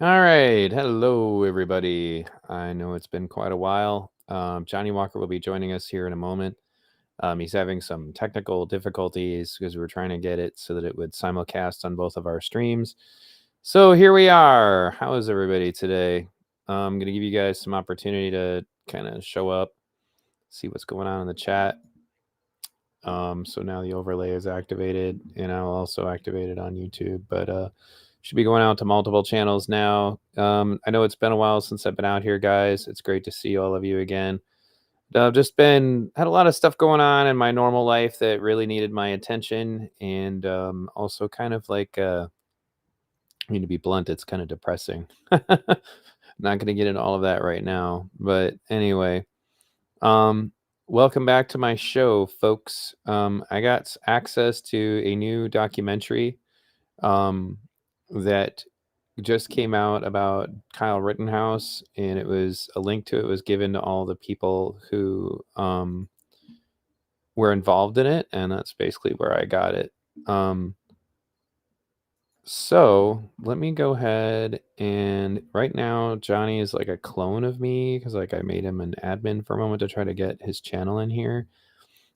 All right. Hello, everybody. I know it's been quite a while. Johnny Walker will be joining us here in a moment. He's having some technical difficulties because we were trying to get it so that it would simulcast on both of our streams. So here we are. How is everybody today? I'm going to give you guys some opportunity to kind of show up, see what's going on in the chat. So now the overlay is activated, and I'll also activate it on YouTube, but should be going out to multiple channels now. I know it's been a while since I've been out here, guys. It's great to see all of you again. I've just had a lot of stuff going on in my normal life that really needed my attention, and also kind of like, I mean, to be blunt, it's kind of depressing. Not going to get into all of that right now, but anyway, welcome back to my show, folks. I got access to a new documentary that just came out about Kyle Rittenhouse, and it was a link to it was given to all the people who were involved in it, and that's basically where I got it. So let me go ahead, and right now Johnny is like a clone of me because like I made him an admin for a moment to try to get his channel in here.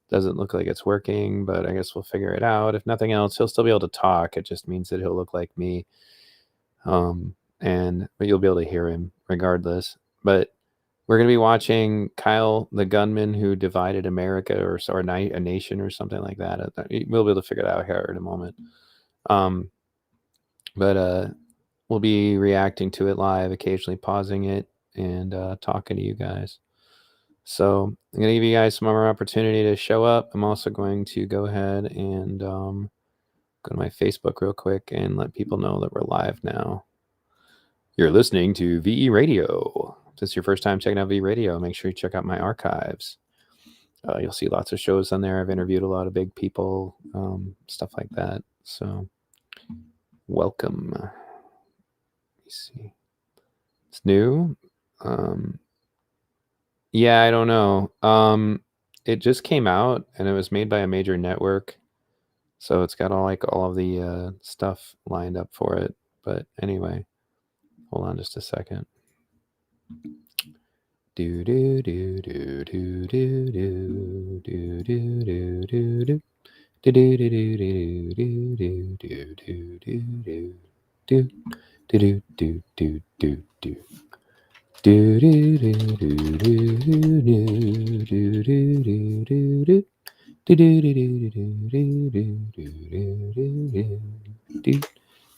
Doesn't look like it's working, but I guess we'll figure it out. If nothing else, he'll still be able to talk. It just means that he'll look like me. But you'll be able to hear him regardless. But we're going to be watching Kyle, the gunman who divided America or a nation or something like that. We'll be able to figure it out here in a moment. But we'll be reacting to it live, occasionally pausing it and talking to you guys. So I'm going to give you guys some more opportunity to show up. I'm also going to go ahead and go to my Facebook real quick and let people know that we're live now. You're listening to VE Radio. If this is your first time checking out VE Radio, make sure you check out my archives. You'll see lots of shows on there. I've interviewed a lot of big people, stuff like that. So welcome. Let me see. It's new. Yeah, I don't know. It just came out and it was made by a major network. So it's got all of the stuff lined up for it. But anyway, hold on just a second. Do do do do do do do do do do do do. Do do do do do do do do do do do do do do do do. Do do do do do do do do do do do. Do do do do do do do do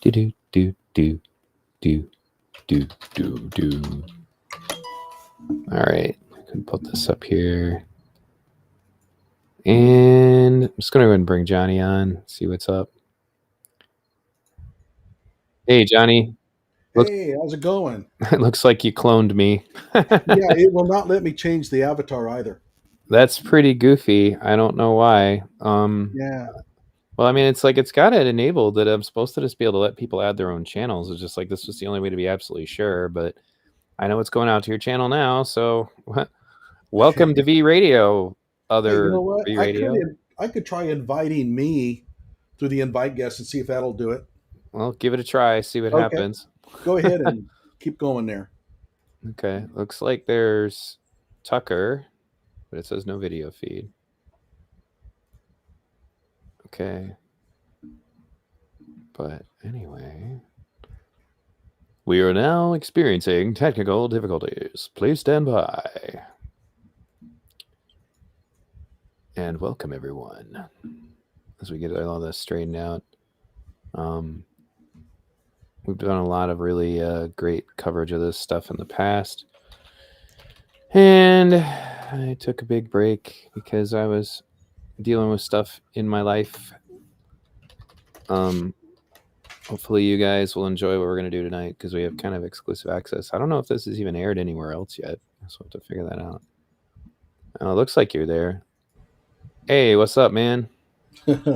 do do do do do do do do. All right, I can put this up here. And I'm just going to go ahead and bring Johnny on, see what's up. Hey, Johnny. Hey, how's it going? It looks like you cloned me. Yeah, it will not let me change the avatar either. That's pretty goofy. I don't know why. Yeah. Well, I mean, it's like it's got it enabled that I'm supposed to just be able to let people add their own channels. It's just like this was the only way to be absolutely sure, but I know what's going out to your channel now. So welcome to V Radio, Hey, you other know what? V I could Radio. I could try inviting me through the invite guest and see if that'll do it. Well, give it a try, see what Okay. happens. Go ahead and keep going there. Okay, looks like there's Tucker, but it says no video feed. Okay. But anyway, we are now experiencing technical difficulties. Please stand by. And welcome, everyone. As we get all this straightened out, we've done a lot of really great coverage of this stuff in the past. And I took a big break because I was dealing with stuff in my life. Hopefully you guys will enjoy what we're going to do tonight because we have kind of exclusive access. I don't know if this is even aired anywhere else yet. So we'll have to figure that out. Oh, it looks like you're there. Hey, what's up, man? Getting a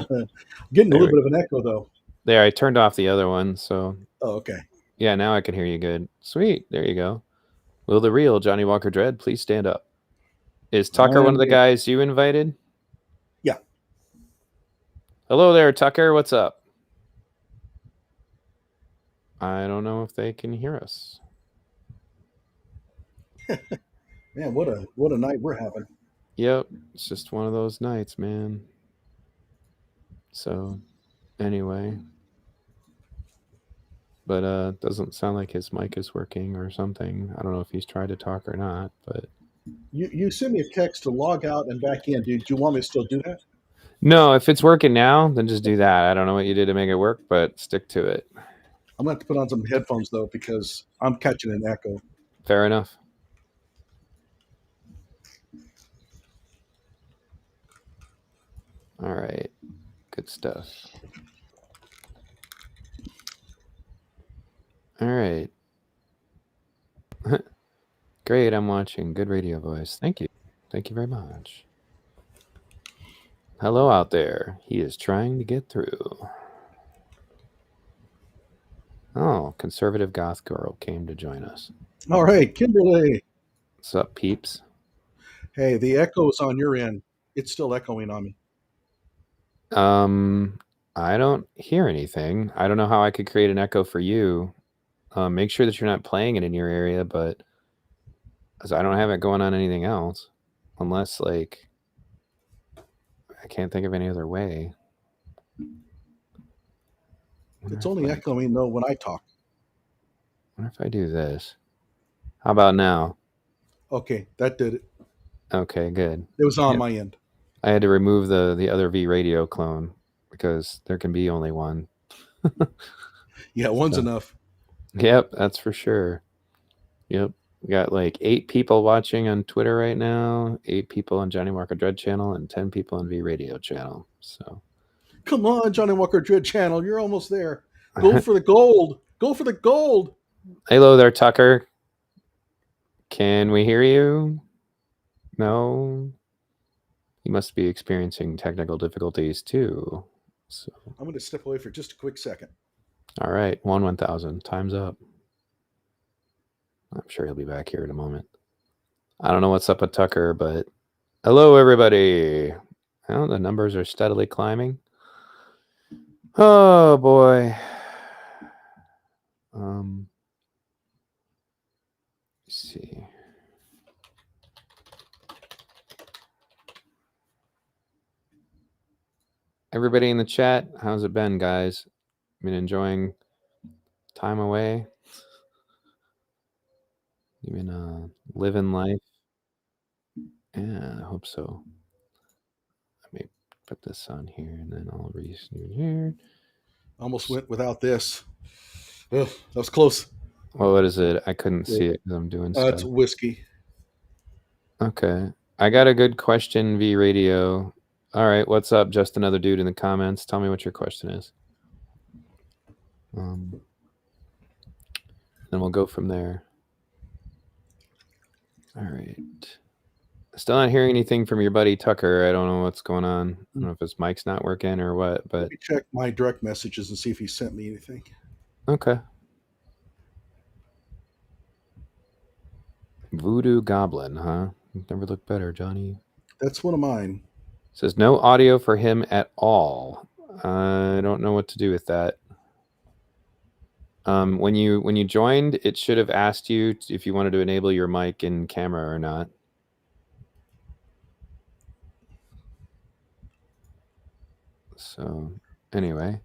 There little we bit of an echo though. There, I turned off the other one, so Oh, okay. yeah, now I can hear you good. Sweet, there you go. Will the real Johnny Walker Dread please stand up? Is Tucker one of the guys you invited? Yeah. Hello there, Tucker. What's up? I don't know if they can hear us. Man, what a night we're having. Yep, it's just one of those nights, man. So, anyway, but doesn't sound like his mic is working or something. I don't know if he's tried to talk or not, but You sent me a text to log out and back in. Do you want me to still do that? no, if it's working now, then just do that. I don't know what you did to make it work, but stick to it. I'm gonna have to put on some headphones though because I'm catching an echo. Fair enough. All right. Good stuff. All right. Great. I'm watching. Good radio voice. Thank you. Thank you very much. Hello out there. He is trying to get through. Oh, conservative goth girl came to join us. All right, Kimberly. What's up, peeps? Hey, the echo is on your end. It's still echoing on me. I don't hear anything. I don't know how I could create an echo for you. Make sure that you're not playing it in your area, but as I don't have it going on anything else, unless like I can't think of any other way. It's only echoing though when I talk. Wonder if I do this. How about now? Okay, that did it. Okay, good. It was on Yep. my end. I had to remove the other V radio clone because there can be only one. Yeah, one's enough. Yep, that's for sure. Yep. We got like 8 people watching on Twitter right now, 8 people on Johnny Walker Dread channel, and 10 people on V Radio channel. So Come on, Johnny Walker Dread channel. You're almost there. Go for the gold. Go for the gold. Hello there, Tucker. Can we hear you? No. You must be experiencing technical difficulties too. So I'm going to step away for just a quick second. all right, 1,000. Time's up. I'm sure he'll be back here in a moment. I don't know what's up with Tucker, but hello, everybody. Well, the numbers are steadily climbing. Oh, boy. Let's see. Everybody in the chat, how's it been, guys? Been enjoying time away? You been living life? Yeah, I hope so. Let me put this on here, and then I'll re-snooze here. Almost went without this. Ugh, that was close. Well, what is it? I couldn't see it because I'm doing stuff. It's whiskey. Okay. I got a good question, V Radio. All right, what's up? Just another dude in the comments. Tell me what your question is. Then we'll go from there. All right. Still not hearing anything from your buddy Tucker. I don't know what's going on. I don't know if his mic's not working or what, but Let me check my direct messages and see if he sent me anything. okay. Voodoo Goblin, huh? Never looked better, Johnny. That's one of mine. Says no audio for him at all. I don't know what to do with that. When you joined, it should have asked you if you wanted to enable your mic and camera or not. So anyway.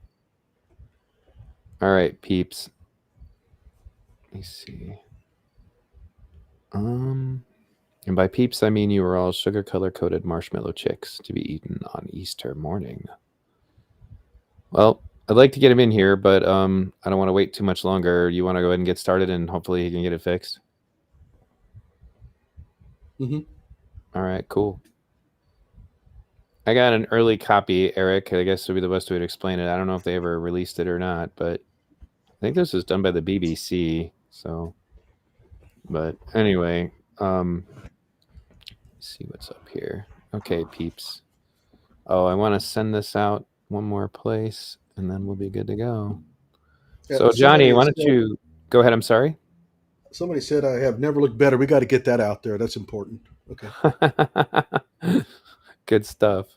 All right, peeps. Let me see. And by peeps, I mean you were all sugar color coated marshmallow chicks to be eaten on Easter morning. Well, I'd like to get him in here, but I don't want to wait too much longer. You want to go ahead and get started, and hopefully he can get it fixed? Mm-hmm. All right, cool. I got an early copy, Eric. I guess would be the best way to explain it. I don't know if they ever released it or not, but I think this was done by the BBC. So, but anyway, let's see what's up here. Okay, peeps. Oh, I want to send this out one more place, and then we'll be good to go. Yeah, so, Johnny, why don't you go ahead? I'm sorry. Somebody said I have never looked better. We got to get that out there. That's important. Okay. Good stuff.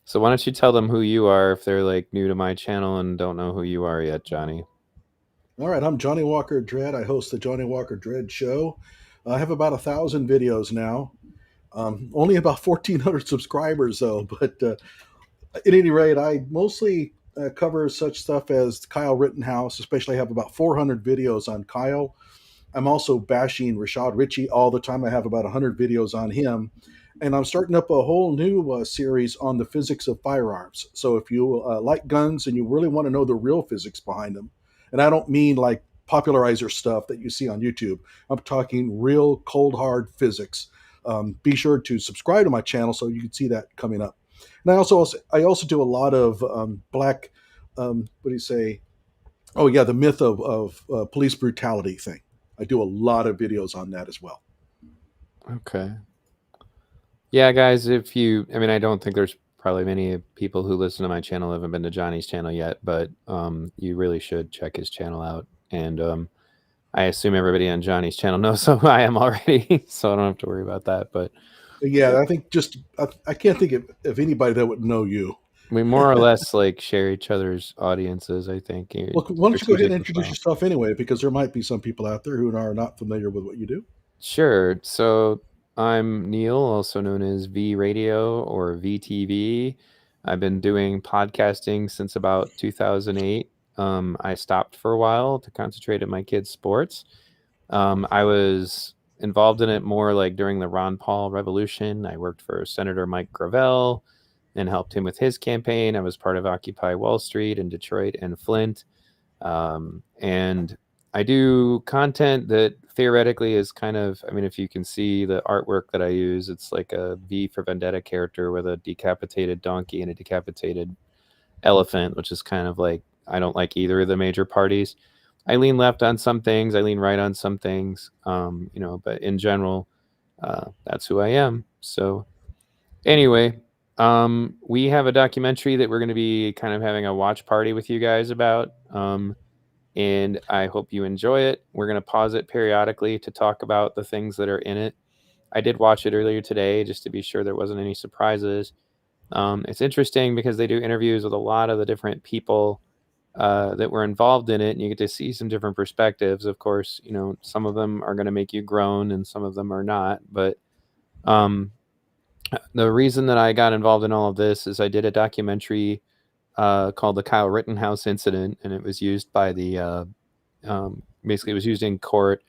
So why don't you tell them who you are if they're like new to my channel and don't know who you are yet, Johnny? All right, I'm Johnny Walker Dread. I host the Johnny Walker Dread Show. I have about 1,000 videos now. Only about 1,400 subscribers, though. But at any rate, I mostly cover such stuff as Kyle Rittenhouse, especially I have about 400 videos on Kyle. I'm also bashing Rashad Ritchie all the time. I have about 100 videos on him. And I'm starting up a whole new series on the physics of firearms. So if you like guns and you really want to know the real physics behind them, and I don't mean like popularizer stuff that you see on YouTube, I'm talking real cold hard physics. Be sure to subscribe to my channel so you can see that coming up. And I also do a lot of black, what do you say? Oh yeah, the myth of police brutality thing. I do a lot of videos on that as well. Okay. Yeah, guys, I don't think there's probably many people who listen to my channel who haven't been to Johnny's channel yet, but you really should check his channel out. And I assume everybody on Johnny's channel knows who I am already, so I don't have to worry about that. But Yeah, I think I can't think of anybody that would know you. we more or less like share each other's audiences, I think. Well, why don't you go ahead and Strategic introduce well. yourself anyway, because there might be some people out there who are not familiar with what you do. Sure. So I'm Neil, also known as V Radio or VTV. I've been doing podcasting since about 2008. I stopped for a while to concentrate on my kids' sports. I was involved in it more like during the Ron Paul revolution. I worked for Senator Mike Gravel and helped him with his campaign. I was part of Occupy Wall Street in Detroit and Flint. And I do content that theoretically is kind of, if you can see the artwork that I use, it's like a V for Vendetta character with a decapitated donkey and a decapitated elephant, which is kind of like, I don't like either of the major parties. I lean left on some things, I lean right on some things, but in general, that's who I am. So anyway, we have a documentary that we're going to be kind of having a watch party with you guys about. And I hope you enjoy it. We're going to pause it periodically to talk about the things that are in it. I did watch it earlier today just to be sure there wasn't any surprises. It's interesting because they do interviews with a lot of the different people that were involved in it, and you get to see some different perspectives. Of course, some of them are going to make you groan and some of them are not. But the reason that I got involved in all of this is I did a documentary called the Kyle Rittenhouse incident, and it was used by the basically it was used in court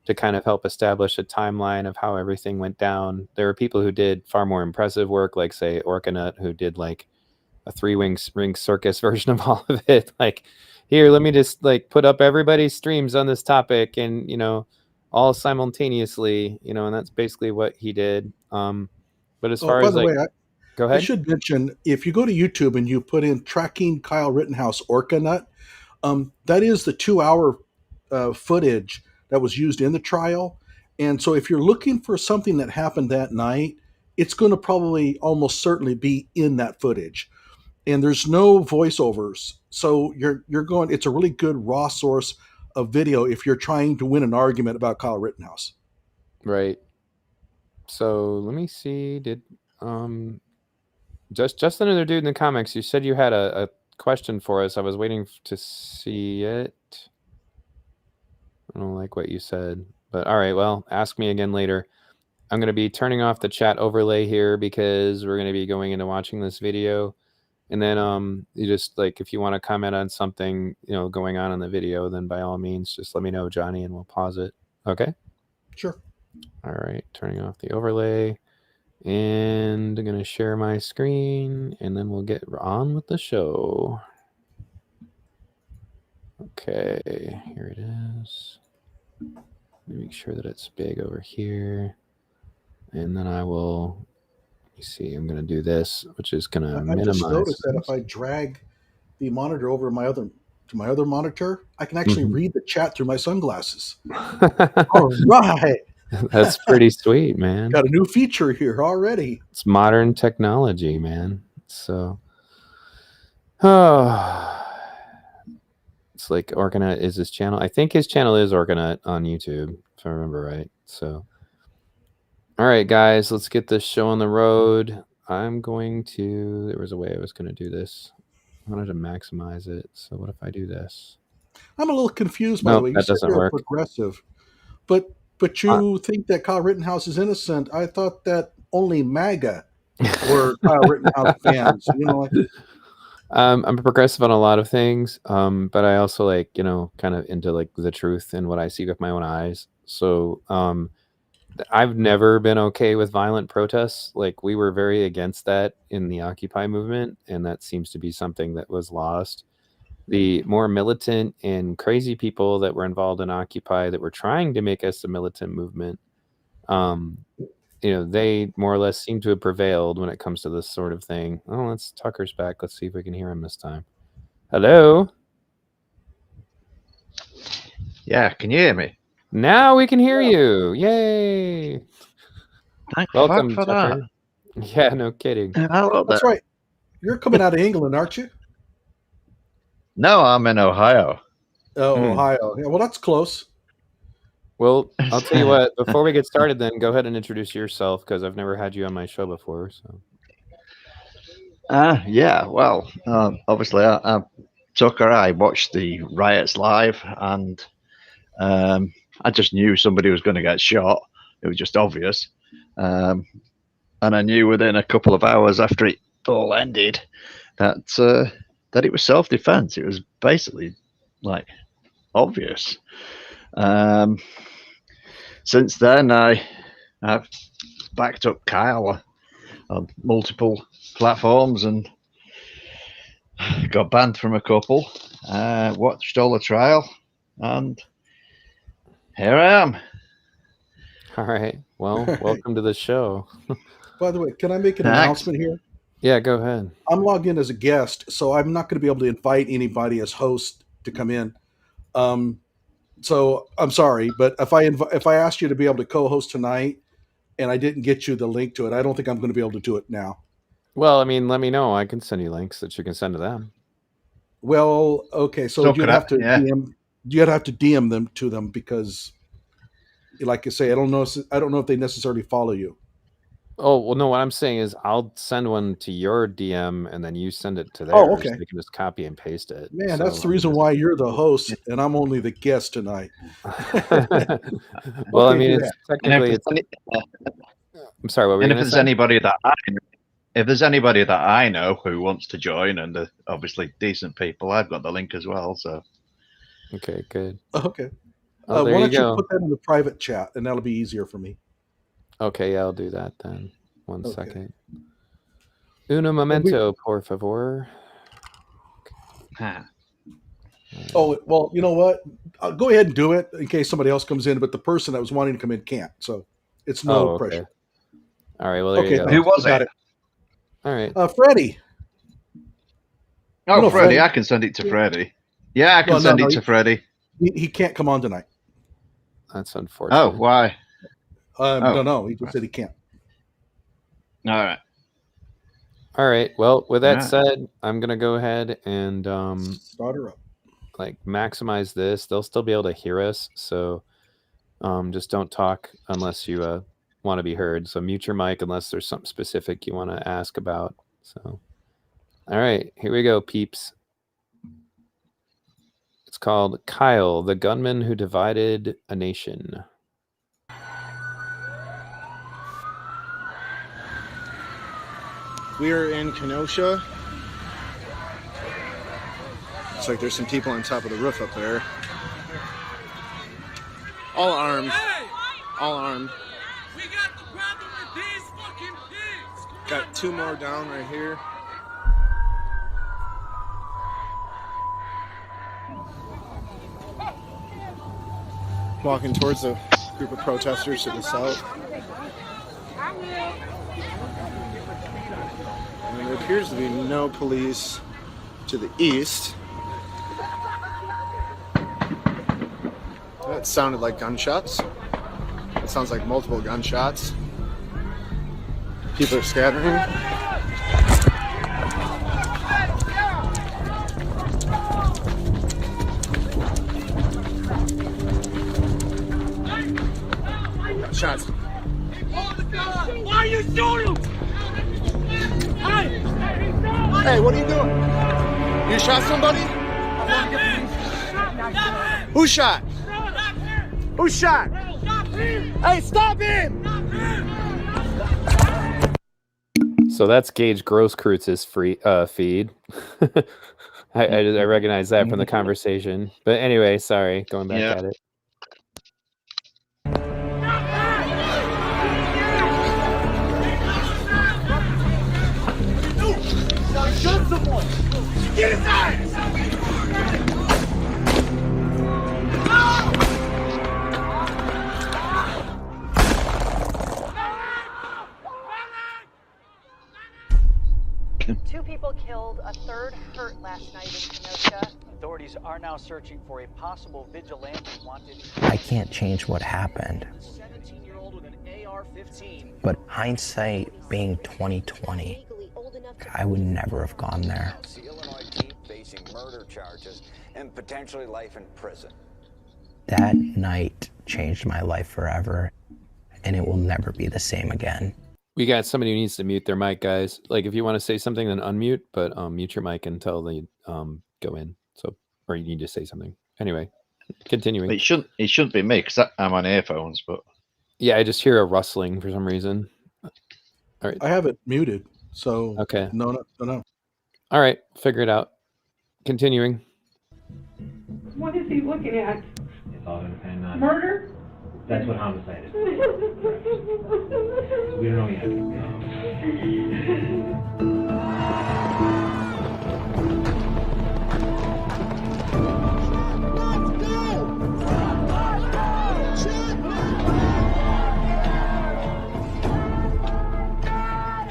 to kind of help establish a timeline of how everything went down. There were people who did far more impressive work, like say Orkanut, who did like a ring circus version of all of it. Like, here, let me just like put up everybody's streams on this topic, and all simultaneously, and that's basically what he did. But as Oh, far by as the like, way, go I ahead. should mention if you go to YouTube and you put in tracking Kyle Rittenhouse Orca Nut, that is the 2 hour footage that was used in the trial. And so if you're looking for something that happened that night, it's going to probably almost certainly be in that footage. And there's no voiceovers. So you're going, it's a really good raw source of video if you're trying to win an argument about Kyle Rittenhouse. Right. So let me see. Did just another dude in the comics? You said you had a question for us. I was waiting to see it. I don't like what you said, but all right. Well, ask me again later. I'm going to be turning off the chat overlay here because we're going to be going into watching this video. And then you just like, if you want to comment on something, going on in the video, then by all means, just let me know, Johnny, and we'll pause it. Okay. Sure. All right. Turning off the overlay. And I'm going to share my screen, and then we'll get on with the show. Okay, here it is. Let me make sure that it's big over here. And then I will, let me see, I'm going to do this, which is going to I just minimize noticed that if I drag the monitor over to my other monitor, I can actually read the chat through my sunglasses. All right. That's pretty sweet, man. Got a new feature here already. It's modern technology, man. So, oh, it's like Orkanut is his channel. I think his channel is Orkanut on YouTube, if I remember right. So, all right, guys, let's get this show on the road. There was a way I was going to do this. I wanted to maximize it. So what if I do this? I'm a little confused, by the No, way. You that said doesn't you're a work. progressive, but you think that Kyle Rittenhouse is innocent. I thought that only MAGA were Kyle Rittenhouse fans. I'm a progressive on a lot of things, but I also kind of into the truth and what I see with my own eyes. So I've never been okay with violent protests. Like, we were very against that in the Occupy movement, and that seems to be something that was lost. The more militant and crazy people that were involved in Occupy that were trying to make us a militant movement, they more or less seem to have prevailed when it comes to this sort of thing. Oh, Tucker's back. Let's see if we can hear him this time. Hello? Yeah, can you hear me? Now we can hear you. Yay! Thanks Welcome, for Tucker. that. Yeah, no kidding. That's right. You're coming out of England, aren't you? No, I'm in Ohio. Oh, Ohio. Yeah, well, that's close. Well, I'll tell you what, before we get started then, go ahead and introduce yourself, because I've never had you on my show before. So. Yeah, well, obviously, Tucker, I watched the riots live, and I just knew somebody was going to get shot. It was just obvious. And I knew within a couple of hours after it all ended that it was self-defense. It was basically, obvious. Since then, I've backed up Kyle on multiple platforms and got banned from a couple. Watched all the trial, and here I am. All right. Well, welcome to the show. By the way, can I make an announcement here? Yeah, go ahead. I'm logged in as a guest, so I'm not going to be able to invite anybody as host to come in. So I'm sorry, but if I asked you to be able to co-host tonight and I didn't get you the link to it, I don't think I'm going to be able to do it now. Well, I mean, let me know. I can send you links that you can send to them. Well, okay, so you'd have to DM them to them, because, like I say, I don't know if they necessarily follow you. Oh, well, no, what I'm saying is I'll send one to your DM and then you send it to theirs. Oh, okay. So you can just copy and paste it. Man, that's the reason why you're the host and I'm only the guest tonight. Well, I mean, it's technically... I'm sorry, what were you going to say? If there's anybody that I know who wants to join, and they're obviously decent people, I've got the link as well. So, okay, good. Okay. Oh, why don't you put that in the private chat, and that'll be easier for me. Okay, yeah, I'll do that then. One second. Uno momento, por favor. Oh, well, you know what? I'll go ahead and do it in case somebody else comes in, but the person that was wanting to come in can't. So it's no pressure. All right, well, there you go. Who was it? All right. Freddie. Oh, Freddie. I can send it to Freddie. Yeah, I can send it to Freddie. He can't come on tonight. That's unfortunate. Oh, why? No, he just said he can't. All right. Well, with that said, I'm gonna go ahead and start her up. Maximize this. They'll still be able to hear us, so just don't talk unless you want to be heard. So mute your mic unless there's something specific you want to ask about. So, all right, here we go, peeps. It's called Kyle, the gunman who divided a nation. We're in Kenosha. Looks like there's some people on top of the roof up there. All armed. All armed. We got the problem with these fucking pigs. Got two more down right here. Walking towards a group of protesters to the south. And there appears to be no police to the east. That sounded like gunshots. It sounds like multiple gunshots. People are scattering. Shots. Why are you shooting? Hey, what are you doing? You shot somebody? Who shot? Who shot? Hey, stop him! So that's Gage Grosskreutz feed. I recognize that from the conversation. But anyway, sorry, going back at it. Get his eyes! Two people killed, a third hurt last night in Kenosha. Authorities are now searching for a possible vigilante wanted. I can't change what happened. 17-year-old with an AR-15. But hindsight being 2020, I would never have gone there. The Illinois team facing murder charges and potentially life in prison. That night changed my life forever, and it will never be the same again. We got somebody who needs to mute their mic, guys. Like, if you want to say something, then unmute, but mute your mic until they go in. So, or you need to say something. Anyway, continuing. It shouldn't be me because I'm on earphones, but yeah, I just hear a rustling for some reason. All right. I have it muted, so Okay. No. All right, figure it out. Continuing. What is he looking at? It's all going to depend on Murder? That's what homicide is. We don't know yet.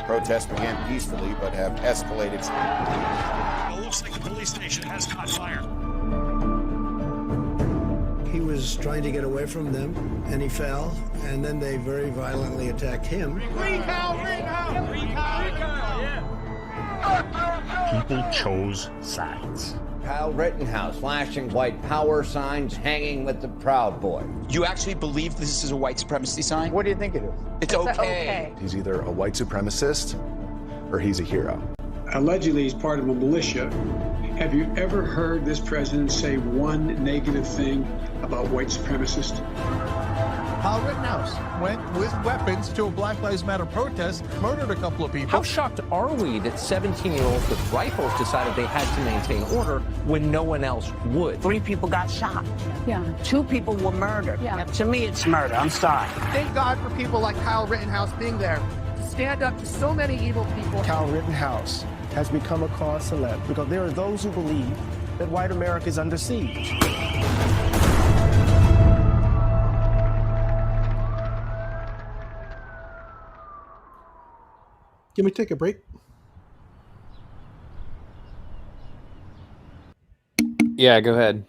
Protests began peacefully but have escalated. It looks like the police station has caught fire. He was trying to get away from them, and he fell, and then they very violently attacked him. People chose sides. Kyle Rittenhouse flashing white power signs, hanging with the Proud Boy. You actually believe this is a white supremacy sign? What do you think it is? It's okay. He's either a white supremacist or he's a hero. Allegedly, he's part of a militia. Have you ever heard this president say one negative thing about white supremacists? Kyle Rittenhouse went with weapons to a Black Lives Matter protest, murdered a couple of people. How shocked are we that 17-year-olds with rifles decided they had to maintain order when no one else would? 3 people got shot. Yeah. 2 people were murdered. Yeah. To me, it's murder. I'm sorry. Thank God for people like Kyle Rittenhouse being there to stand up to so many evil people. Kyle Rittenhouse has become a cause celeb because there are those who believe that white America is under siege. Can we take a break? Yeah, go ahead.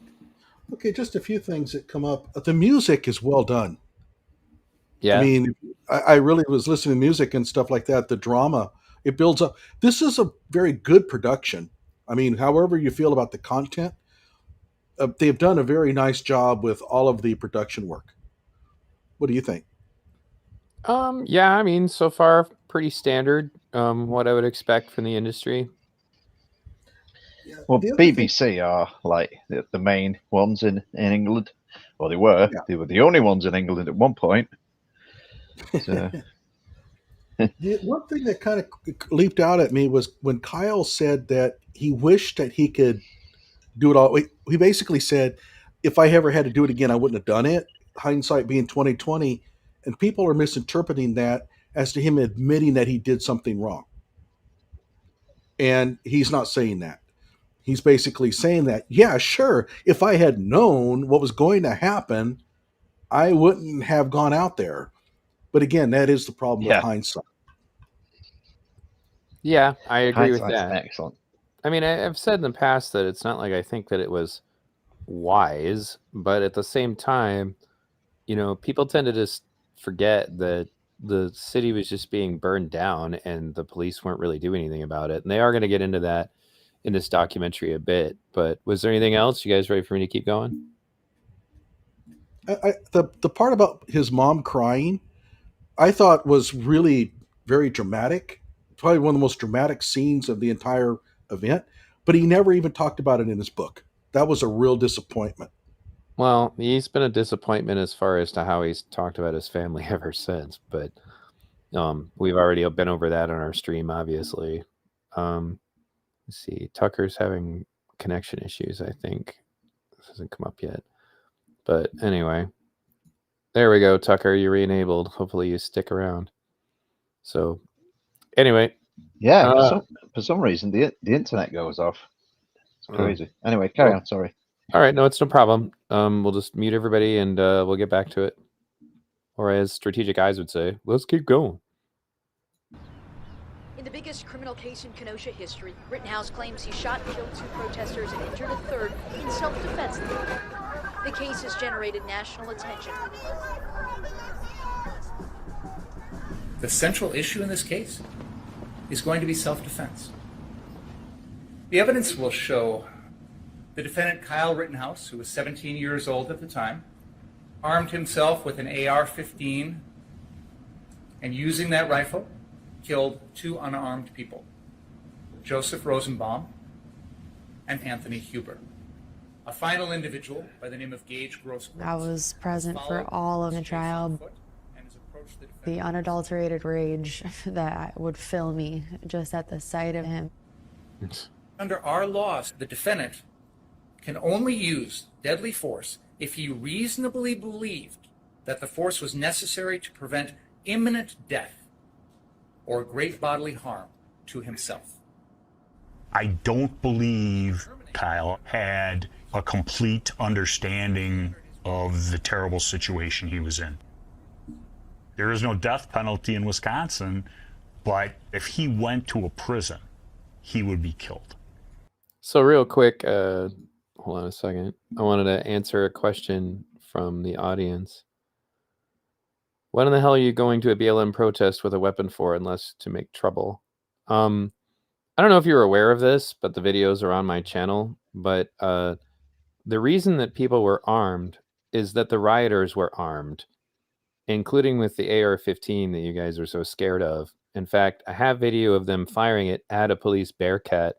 Okay, just a few things that come up. The music is well done. Yeah. I mean, I really was listening to music and stuff like that. The drama, it builds up. This is a very good production. I mean, however you feel about the content, they've done a very nice job with all of the production work. What do you think? Yeah, I mean, so far pretty standard. What I would expect from the industry. Yeah, well, BBC are like the main ones in England. Well, they were. Yeah. They were the only ones in England at one point. So. The one thing that kind of leaped out at me was when Kyle said that he wished that he could do it all. He basically said, if I ever had to do it again, I wouldn't have done it. Hindsight being 2020. And people are misinterpreting that as to him admitting that he did something wrong. And he's not saying that. He's basically saying that, yeah, sure, if I had known what was going to happen, I wouldn't have gone out there. But again, that is the problem with hindsight. Yeah, I agree with that. Excellent. I mean, I've said in the past that it's not like I think that it was wise, but at the same time, you know, people tend to just forget that the city was just being burned down and the police weren't really doing anything about it. And they are going to get into that in this documentary a bit. But was there anything else? You guys ready for me to keep going? The part about his mom crying, I thought was really very dramatic. Probably one of the most dramatic scenes of the entire event. But he never even talked about it in his book. that was a real disappointment. Well, he's been a disappointment as far as to how he's talked about his family ever since, but we've already been over that on our stream, obviously. Let's see, Tucker's having connection issues, I think. This hasn't come up yet. But anyway, there we go, Tucker, you're re-enabled. Hopefully you stick around. So anyway. Yeah, for some reason, the internet goes off. It's crazy. Anyway, carry on, sorry. All right, no, it's no problem. We'll just mute everybody and we'll get back to it. Or as Strategic Eyes would say, let's keep going. In the biggest criminal case in Kenosha history, Rittenhouse claims he shot and killed 2 protesters and injured a 3rd in self-defense. The case has generated national attention. The central issue in this case is going to be self-defense. The evidence will show the defendant, Kyle Rittenhouse, who was 17 years old at the time, armed himself with an AR-15 and using that rifle, killed 2 unarmed people, Joseph Rosenbaum and Anthony Huber. A final individual by the name of Gage Grosskreutz. I was present for all of the trial. The unadulterated rage that would fill me just at the sight of him. Under our laws, the defendant can only use deadly force if he reasonably believed that the force was necessary to prevent imminent death or great bodily harm to himself. I don't believe Kyle had a complete understanding of the terrible situation he was in. There is no death penalty in Wisconsin, but if he went to a prison, he would be killed. So real quick, hold on a second. I wanted to answer a question from the audience. What in the hell are you going to a BLM protest with a weapon for unless to make trouble? I don't know if you're aware of this, but the videos are on my channel. But the reason that people were armed is that the rioters were armed, including with the AR-15 that you guys are so scared of. In fact, I have video of them firing it at a police Bearcat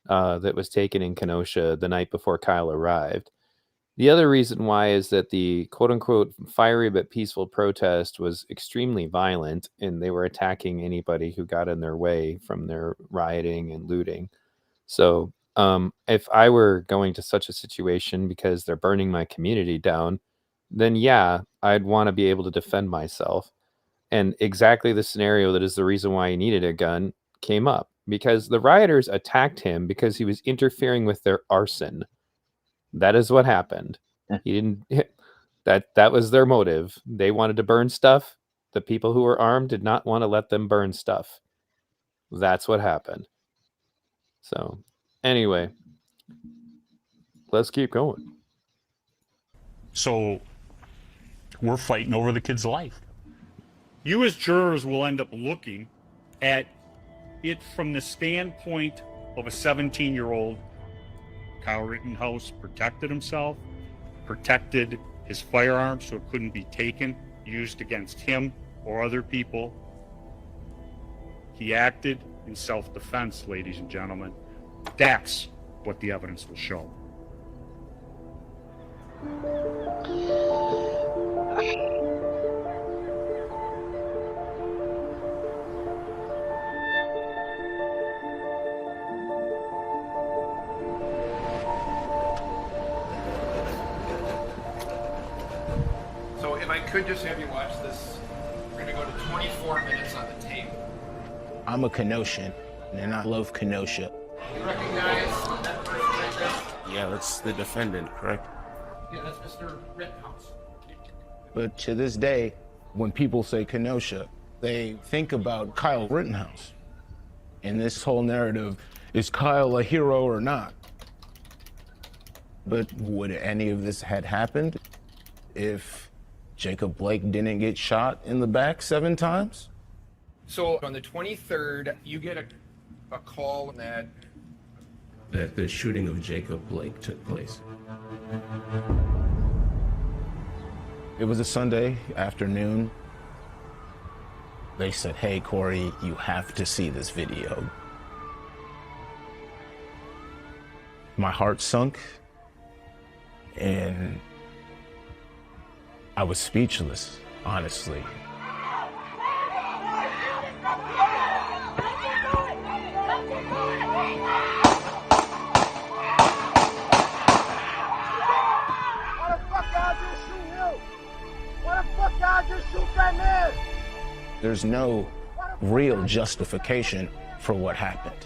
that was taken in Kenosha the night before Kyle arrived. The other reason why is that the quote-unquote fiery but peaceful protest was extremely violent, and they were attacking anybody who got in their way from their rioting and looting. So if I were going to such a situation because they're burning my community down, then yeah, I'd want to be able to defend myself. And exactly the scenario that is the reason why he needed a gun came up, because the rioters attacked him because he was interfering with their arson. That is what happened. He didn't. That was their motive. They wanted to burn stuff. The people who were armed did not want to let them burn stuff. That's what happened. So, anyway, let's keep going. So, we're fighting over the kid's life. You as jurors will end up looking at it from the standpoint of a 17-year-old. Kyle Rittenhouse protected himself, protected his firearm so it couldn't be taken, used against him or other people. He acted in self-defense, ladies and gentlemen. That's what the evidence will show. So if I could just have you watch this, we're going to go to 24 minutes on the tape. I'm a Kenoshan, and I love Kenosha. You recognize that person right there? Yeah, that's the defendant, correct? Yeah, that's Mr. Rittenhouse. But to this day, when people say Kenosha, they think about Kyle Rittenhouse. And this whole narrative, is Kyle a hero or not? But would any of this had happened if Jacob Blake didn't get shot in the back 7 times? So on the 23rd, you get a call that the shooting of Jacob Blake took place. It was a Sunday afternoon. They said, hey, Corey, you have to see this video. My heart sunk And I was speechless, honestly. There's no real justification for what happened.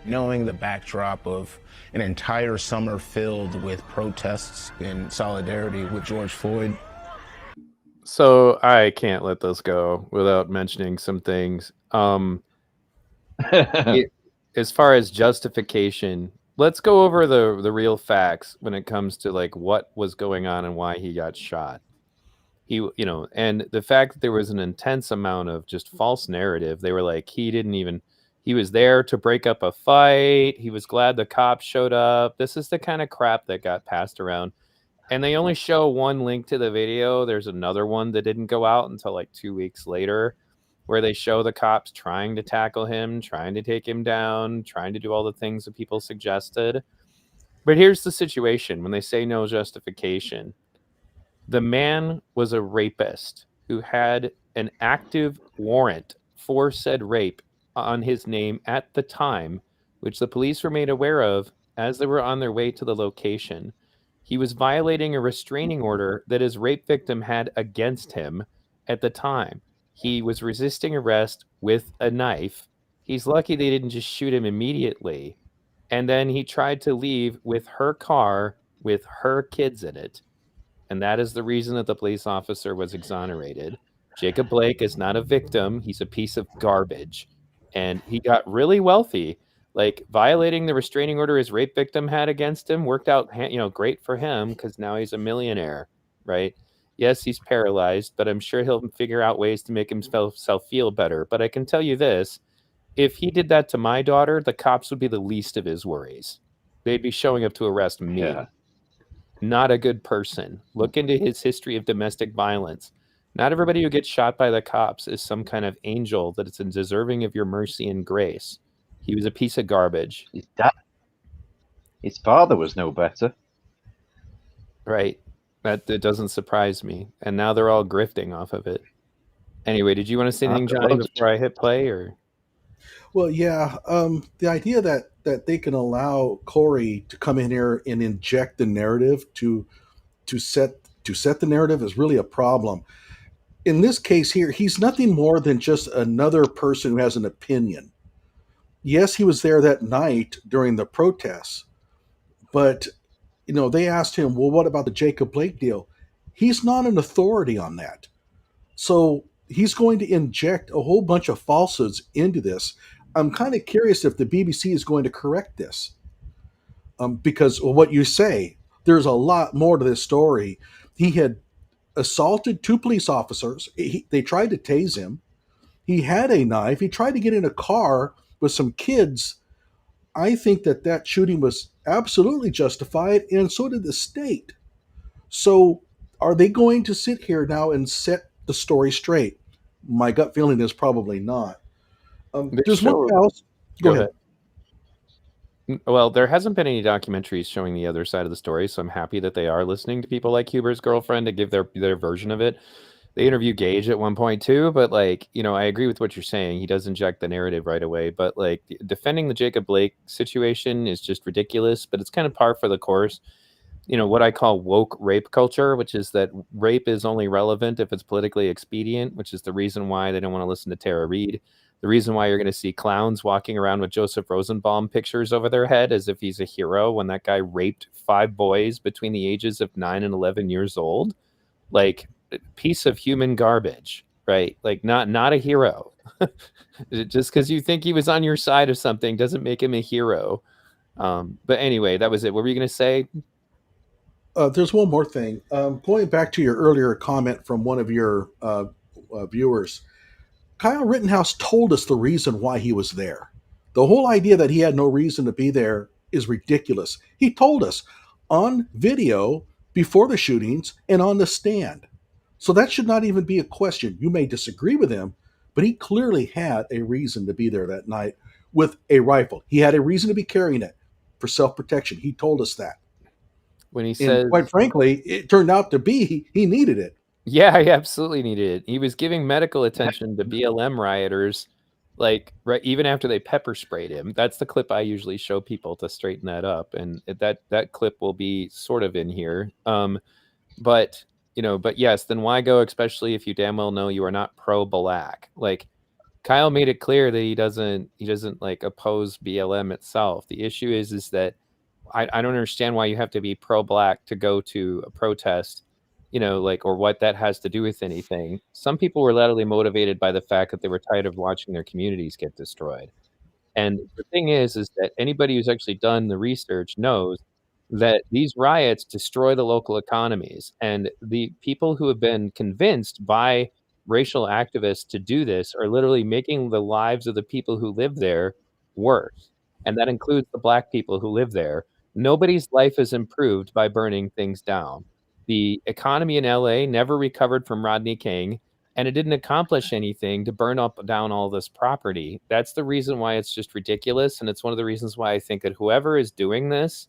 Knowing the backdrop of an entire summer filled with protests in solidarity with George Floyd. So I can't let this go without mentioning some things. As far as justification, let's go over the real facts when it comes to like what was going on and why he got shot. And the fact that there was an intense amount of just false narrative. They were like, he was there to break up a fight. He was glad the cops showed up. This is the kind of crap that got passed around. And they only show one link to the video. There's another one that didn't go out until like 2 weeks later, where they show the cops trying to tackle him, trying to take him down, trying to do all the things that people suggested. But here's the situation. When they say no justification, the man was a rapist who had an active warrant for said rape on his name at the time, which the police were made aware of as they were on their way to the location. He was violating a restraining order that his rape victim had against him at the time. He was resisting arrest with a knife. He's lucky they didn't just shoot him immediately. And then he tried to leave with her car with her kids in it. And that is the reason that the police officer was exonerated. Jacob Blake is not a victim. He's a piece of garbage. And he got really wealthy. Like, violating the restraining order his rape victim had against him worked out, great for him because now he's a millionaire, right? Yes, he's paralyzed, but I'm sure he'll figure out ways to make himself feel better. But I can tell you this, if he did that to my daughter, the cops would be the least of his worries. They'd be showing up to arrest me. Yeah. Not a good person. Look into his history of domestic violence. Not everybody who gets shot by the cops is some kind of angel that is deserving of your mercy and grace. He was a piece of garbage. His father was no better. Right. That doesn't surprise me. And now they're all grifting off of it. Anyway, did you want to say anything, Johnny, before I hit play? Or? Well, yeah. The idea that they can allow Corey to come in here and inject the narrative to set the narrative is really a problem. In this case here, he's nothing more than just another person who has an opinion. Yes, he was there that night during the protests, but they asked him, well, what about the Jacob Blake deal? He's not an authority on that. So he's going to inject a whole bunch of falsehoods into this. I'm kind of curious if the BBC is going to correct this. Because what you say, there's a lot more to this story. He had assaulted 2 police officers. They tried to tase him. He had a knife. He tried to get in a car with some kids. I think that shooting was absolutely justified, and so did the state. So are they going to sit here now and set the story straight? My gut feeling is probably not. There's one else. Go ahead. Well, there hasn't been any documentaries showing the other side of the story, so I'm happy that they are listening to people like Huber's girlfriend to give their version of it. They interview Gage at one point too, but I agree with what you're saying. He does inject the narrative right away, but defending the Jacob Blake situation is just ridiculous, but it's kind of par for the course. What I call woke rape culture, which is that rape is only relevant if it's politically expedient, which is the reason why they don't want to listen to Tara Reid. The reason why you're going to see clowns walking around with Joseph Rosenbaum pictures over their head as if he's a hero when that guy raped 5 boys between the ages of 9 and 11 years old. Piece of human garbage, right? Not a hero. Just because you think he was on your side of something doesn't make him a hero. But anyway, that was it. What were you going to say? There's one more thing. Going back to your earlier comment from one of your viewers, Kyle Rittenhouse told us the reason why he was there. The whole idea that he had no reason to be there is ridiculous. He told us on video before the shootings and on the stand. So that should not even be a question. You may disagree with him, but he clearly had a reason to be there that night with a rifle. He had a reason to be carrying it for self-protection. He told us that. when he says, and quite frankly, it turned out to be he needed it. yeah, he absolutely needed it. He was giving medical attention to BLM rioters, like right even after they pepper sprayed him. That's the clip I usually show people to straighten that up, and that clip will be sort of in here. But but yes, then why go? Especially if you damn well know you are not pro-black. Like Kyle made it clear that he doesn't like oppose BLM itself. The issue is that I don't understand why you have to be pro-black to go to a protest, or what that has to do with anything. Some people were literally motivated by the fact that they were tired of watching their communities get destroyed. And the thing is that anybody who's actually done the research knows that these riots destroy the local economies. And the people who have been convinced by racial activists to do this are literally making the lives of the people who live there worse. And that includes the black people who live there. Nobody's life is improved by burning things down. The economy in LA never recovered from Rodney King, and it didn't accomplish anything to burn up down all this property. That's the reason why it's just ridiculous. And it's one of the reasons why I think that whoever is doing this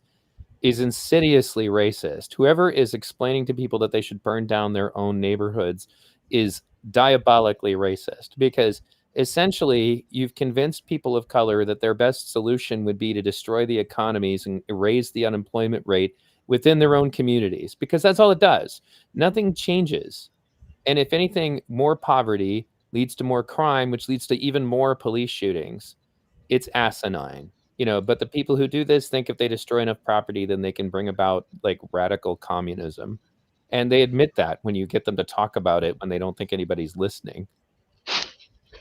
is insidiously racist. Whoever is explaining to people that they should burn down their own neighborhoods is diabolically racist, because essentially you've convinced people of color that their best solution would be to destroy the economies and raise the unemployment rate within their own communities, because that's all it does. Nothing changes. And if anything, more poverty leads to more crime, which leads to even more police shootings. It's asinine. But the people who do this think if they destroy enough property, then they can bring about like radical communism. And they admit that when you get them to talk about it, when they don't think anybody's listening.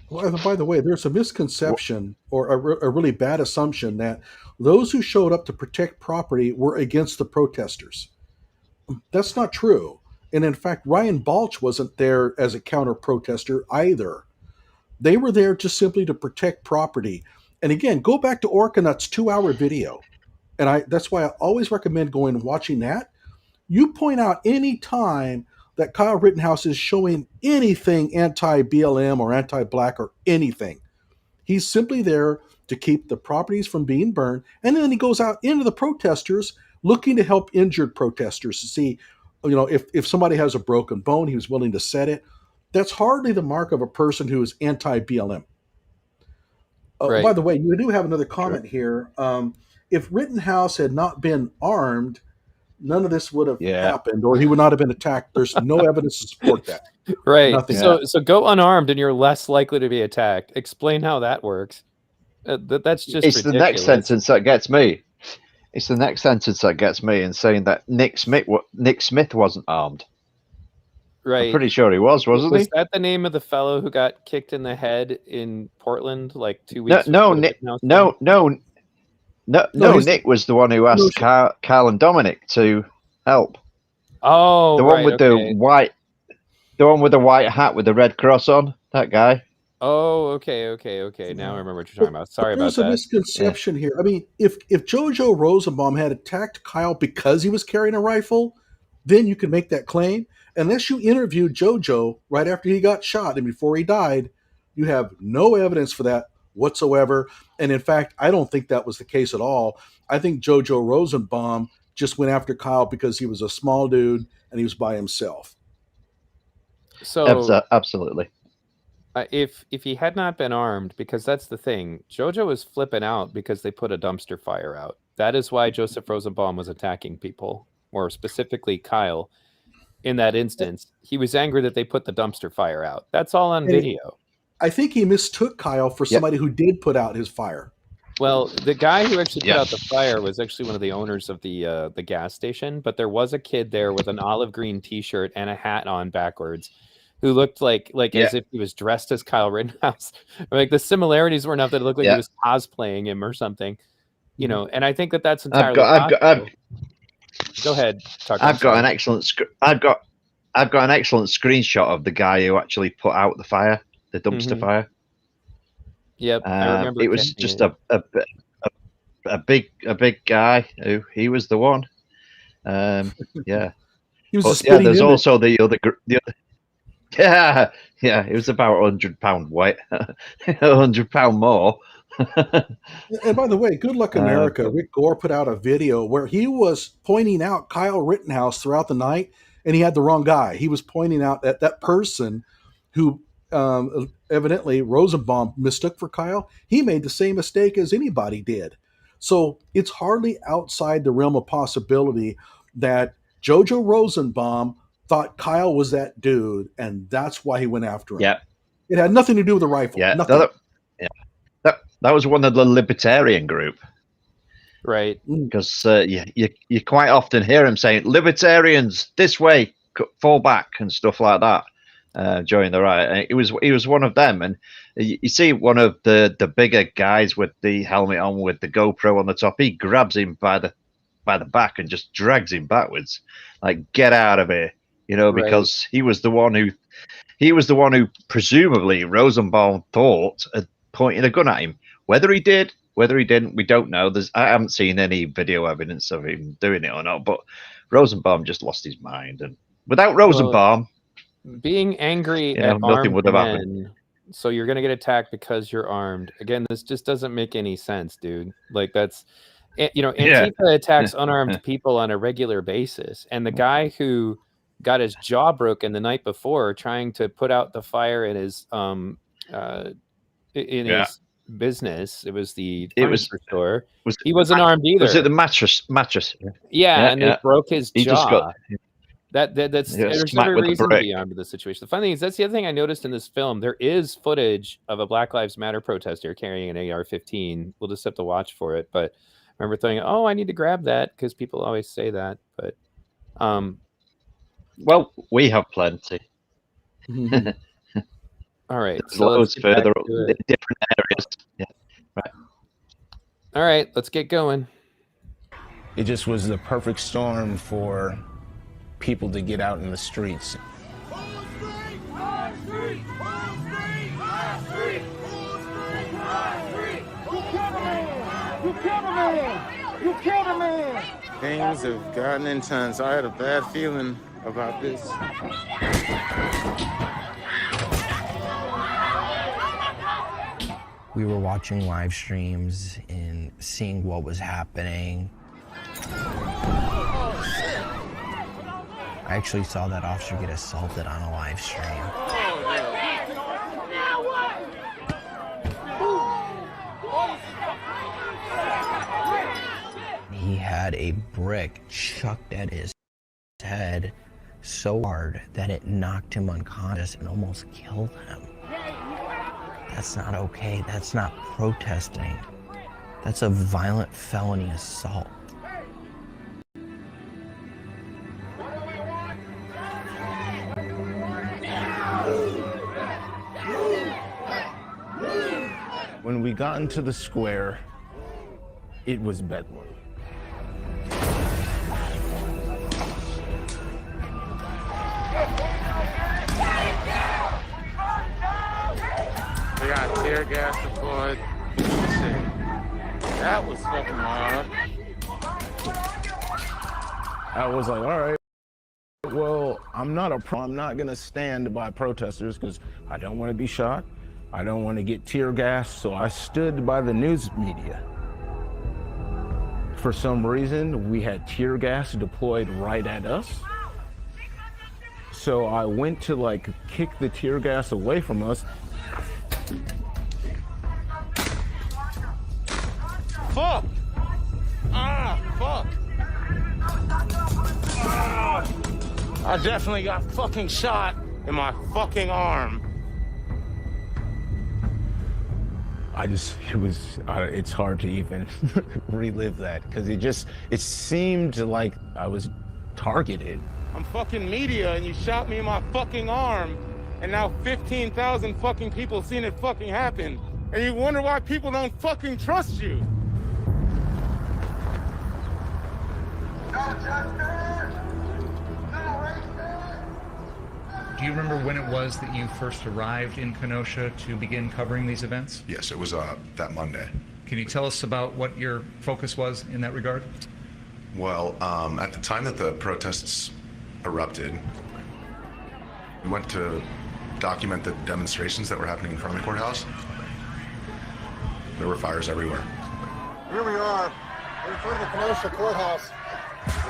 Well, by the way, there's a misconception or a really bad assumption that those who showed up to protect property were against the protesters. That's not true. And in fact, Ryan Balch wasn't there as a counter-protester either. They were there just simply to protect property. And again, go back to Orkanut's 2-hour video. And that's why I always recommend going and watching that. You point out any time that Kyle Rittenhouse is showing anything anti-BLM or anti-black or anything. He's simply there to keep the properties from being burned. And then he goes out into the protesters looking to help injured protesters to see, if somebody has a broken bone, he was willing to set it. That's hardly the mark of a person who is anti-BLM. Right. By the way, you do have another comment here. If Rittenhouse had not been armed, none of this would have happened, or he would not have been attacked. There's no evidence to support that. Right. Nothing. So go unarmed and you're less likely to be attacked. Explain how that works. That's just it's ridiculous. The next sentence that gets me. It's the next sentence that gets me in saying that Nick Smith wasn't armed. Right. I'm pretty sure he wasn't he? Was that the name of the fellow who got kicked in the head in Portland like 2 weeks ago? No, Nick was the one who asked Kyle and Dominick to help. Oh, the one with the white hat with the red cross on. That guy. Oh, okay. Now I remember what you're talking about. Sorry about that. There's a misconception here. I mean, if Jojo Rosenbaum had attacked Kyle because he was carrying a rifle, then you can make that claim. Unless you interviewed Jojo right after he got shot and before he died, you have no evidence for that whatsoever. And in fact, I don't think that was the case at all. I think Jojo Rosenbaum just went after Kyle because he was a small dude and he was by himself. So absolutely. If he had not been armed, because that's the thing, Jojo was flipping out because they put a dumpster fire out. That is why Joseph Rosenbaum was attacking people, or specifically Kyle. In that instance, he was angry that they put the dumpster fire out. That's all on video. I think he mistook Kyle for somebody who did put out his fire. Well, the guy who actually put out the fire was actually one of the owners of the gas station, but there was a kid there with an olive green T-shirt and a hat on backwards, who looked like as if he was dressed as Kyle Rittenhouse. Like the similarities were enough that it looked like he was cosplaying him or something, And I think that's entirely. Go ahead, Tucker. I've got an excellent screenshot of the guy who actually put out the fire, the dumpster fire. Yep, I remember. It was just a big guy who he was the one. Yeah, he was. There's also the other. Yeah, it was about 100 pound weight, 100 pound more. And by the way, Good Luck America, Rick Gore put out a video where he was pointing out Kyle Rittenhouse throughout the night, and he had the wrong guy. He was pointing out that person who evidently Rosenbaum mistook for Kyle, he made the same mistake as anybody did. So it's hardly outside the realm of possibility that Jojo Rosenbaum thought Kyle was that dude, and that's why he went after him. Yeah. It had nothing to do with the rifle. Yeah. Nothing. That was one of the libertarian group. Right. Because you quite often hear him saying, libertarians, this way, fall back, and stuff like that during the riot. He was one of them. And you see one of the bigger guys with the helmet on, with the GoPro on the top, he grabs him by the back and just drags him backwards. Like, get out of here. Because he was the one who presumably Rosenbaum thought had pointed a gun at him. Whether he did, whether he didn't, we don't know. I haven't seen any video evidence of him doing it or not, but Rosenbaum just lost his mind. And without Rosenbaum, being angry at nothing would have armed happened. men, so you're going to get attacked because you're armed. Again, this just doesn't make any sense, dude. Like, that's, Antifa attacks unarmed people on a regular basis. And the guy who got his jaw broken the night before trying to put out the fire in his his business, it was the furniture store. He wasn't armed either. Was it the mattress? Yeah, and they broke his jaw. He just got there's every reason to be armed in this situation. The funny thing is, that's the other thing I noticed in this film. There is footage of a Black Lives Matter protester carrying an AR-15. We'll just have to watch for it. But I remember thinking, oh, I need to grab that, because people always say that. But well, we have plenty. All right, so loads further up in different areas. Yeah, right. All right, let's get going. It just was the perfect storm for people to get out in the streets. You killed a man! Things have gotten intense. I had a bad feeling about this. We were watching live streams and seeing what was happening. I actually saw that officer get assaulted on a live stream. He had a brick chucked at his head so hard that it knocked him unconscious and almost killed him. That's not okay. That's not protesting. That's a violent felony assault. When we got into the square, it was bedlam. They got tear gas deployed. That was fucking hard. I was like, all right, well, I'm not gonna stand by protesters because I don't want to be shot. I don't want to get tear gas, so I stood by the news media. For some reason, we had tear gas deployed right at us. So I went to like kick the tear gas away from us. Fuck! Ah, fuck! Ah, I definitely got fucking shot in my fucking arm. It's hard to even relive that because it seemed like I was targeted. I'm fucking media and you shot me in my fucking arm and now 15,000 fucking people seen it fucking happen and you wonder why people don't fucking trust you. Do you remember when it was that you first arrived in Kenosha to begin covering these events? Yes, it was that Monday. Can you tell us about what your focus was in that regard? Well, at the time that the protests erupted, we went to document the demonstrations that were happening in front of the courthouse. There were fires everywhere. Here we are in front of the Kenosha courthouse.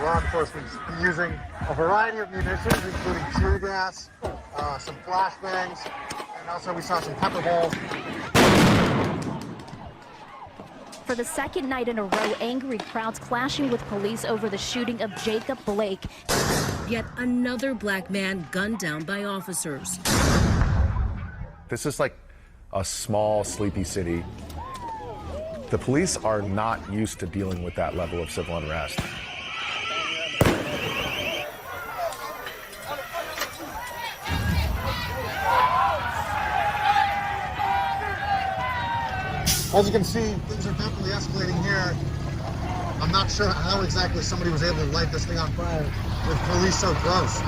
Law enforcement's using a variety of munitions, including tear gas, some flashbangs, and also we saw some pepper balls. For the second night in a row, angry crowds clashing with police over the shooting of Jacob Blake. Yet another black man gunned down by officers. This is like a small, sleepy city. The police are not used to dealing with that level of civil unrest. As you can see, things are definitely escalating here. I'm not sure how exactly somebody was able to light this thing on fire with police so close.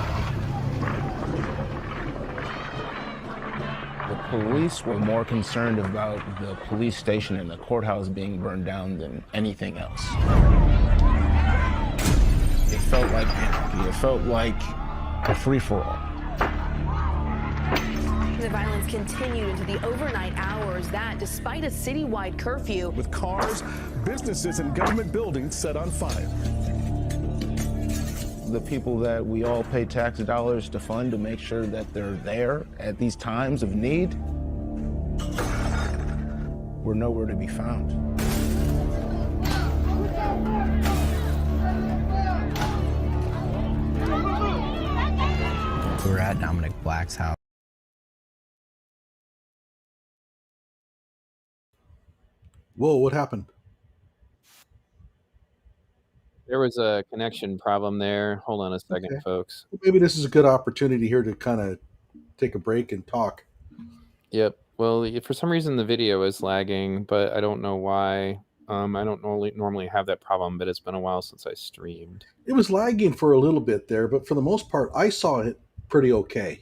The police were more concerned about the police station and the courthouse being burned down than anything else. It felt like anarchy. It felt like a free-for-all. The violence continued into the overnight hours, that despite a citywide curfew. With cars, businesses, and government buildings set on fire. The people that we all pay tax dollars to fund to make sure that they're there at these times of need were nowhere to be found. We were at Dominick Black's house. Whoa, what happened? There was a connection problem there. Hold on a second, Okay. folks. Maybe this is a good opportunity here to kind of take a break and talk. Yep. Well, for some reason the video is lagging, but I don't know why. I don't normally have that problem, but it's been a while since I streamed. It was lagging for a little bit there, but for the most part, I saw it pretty okay.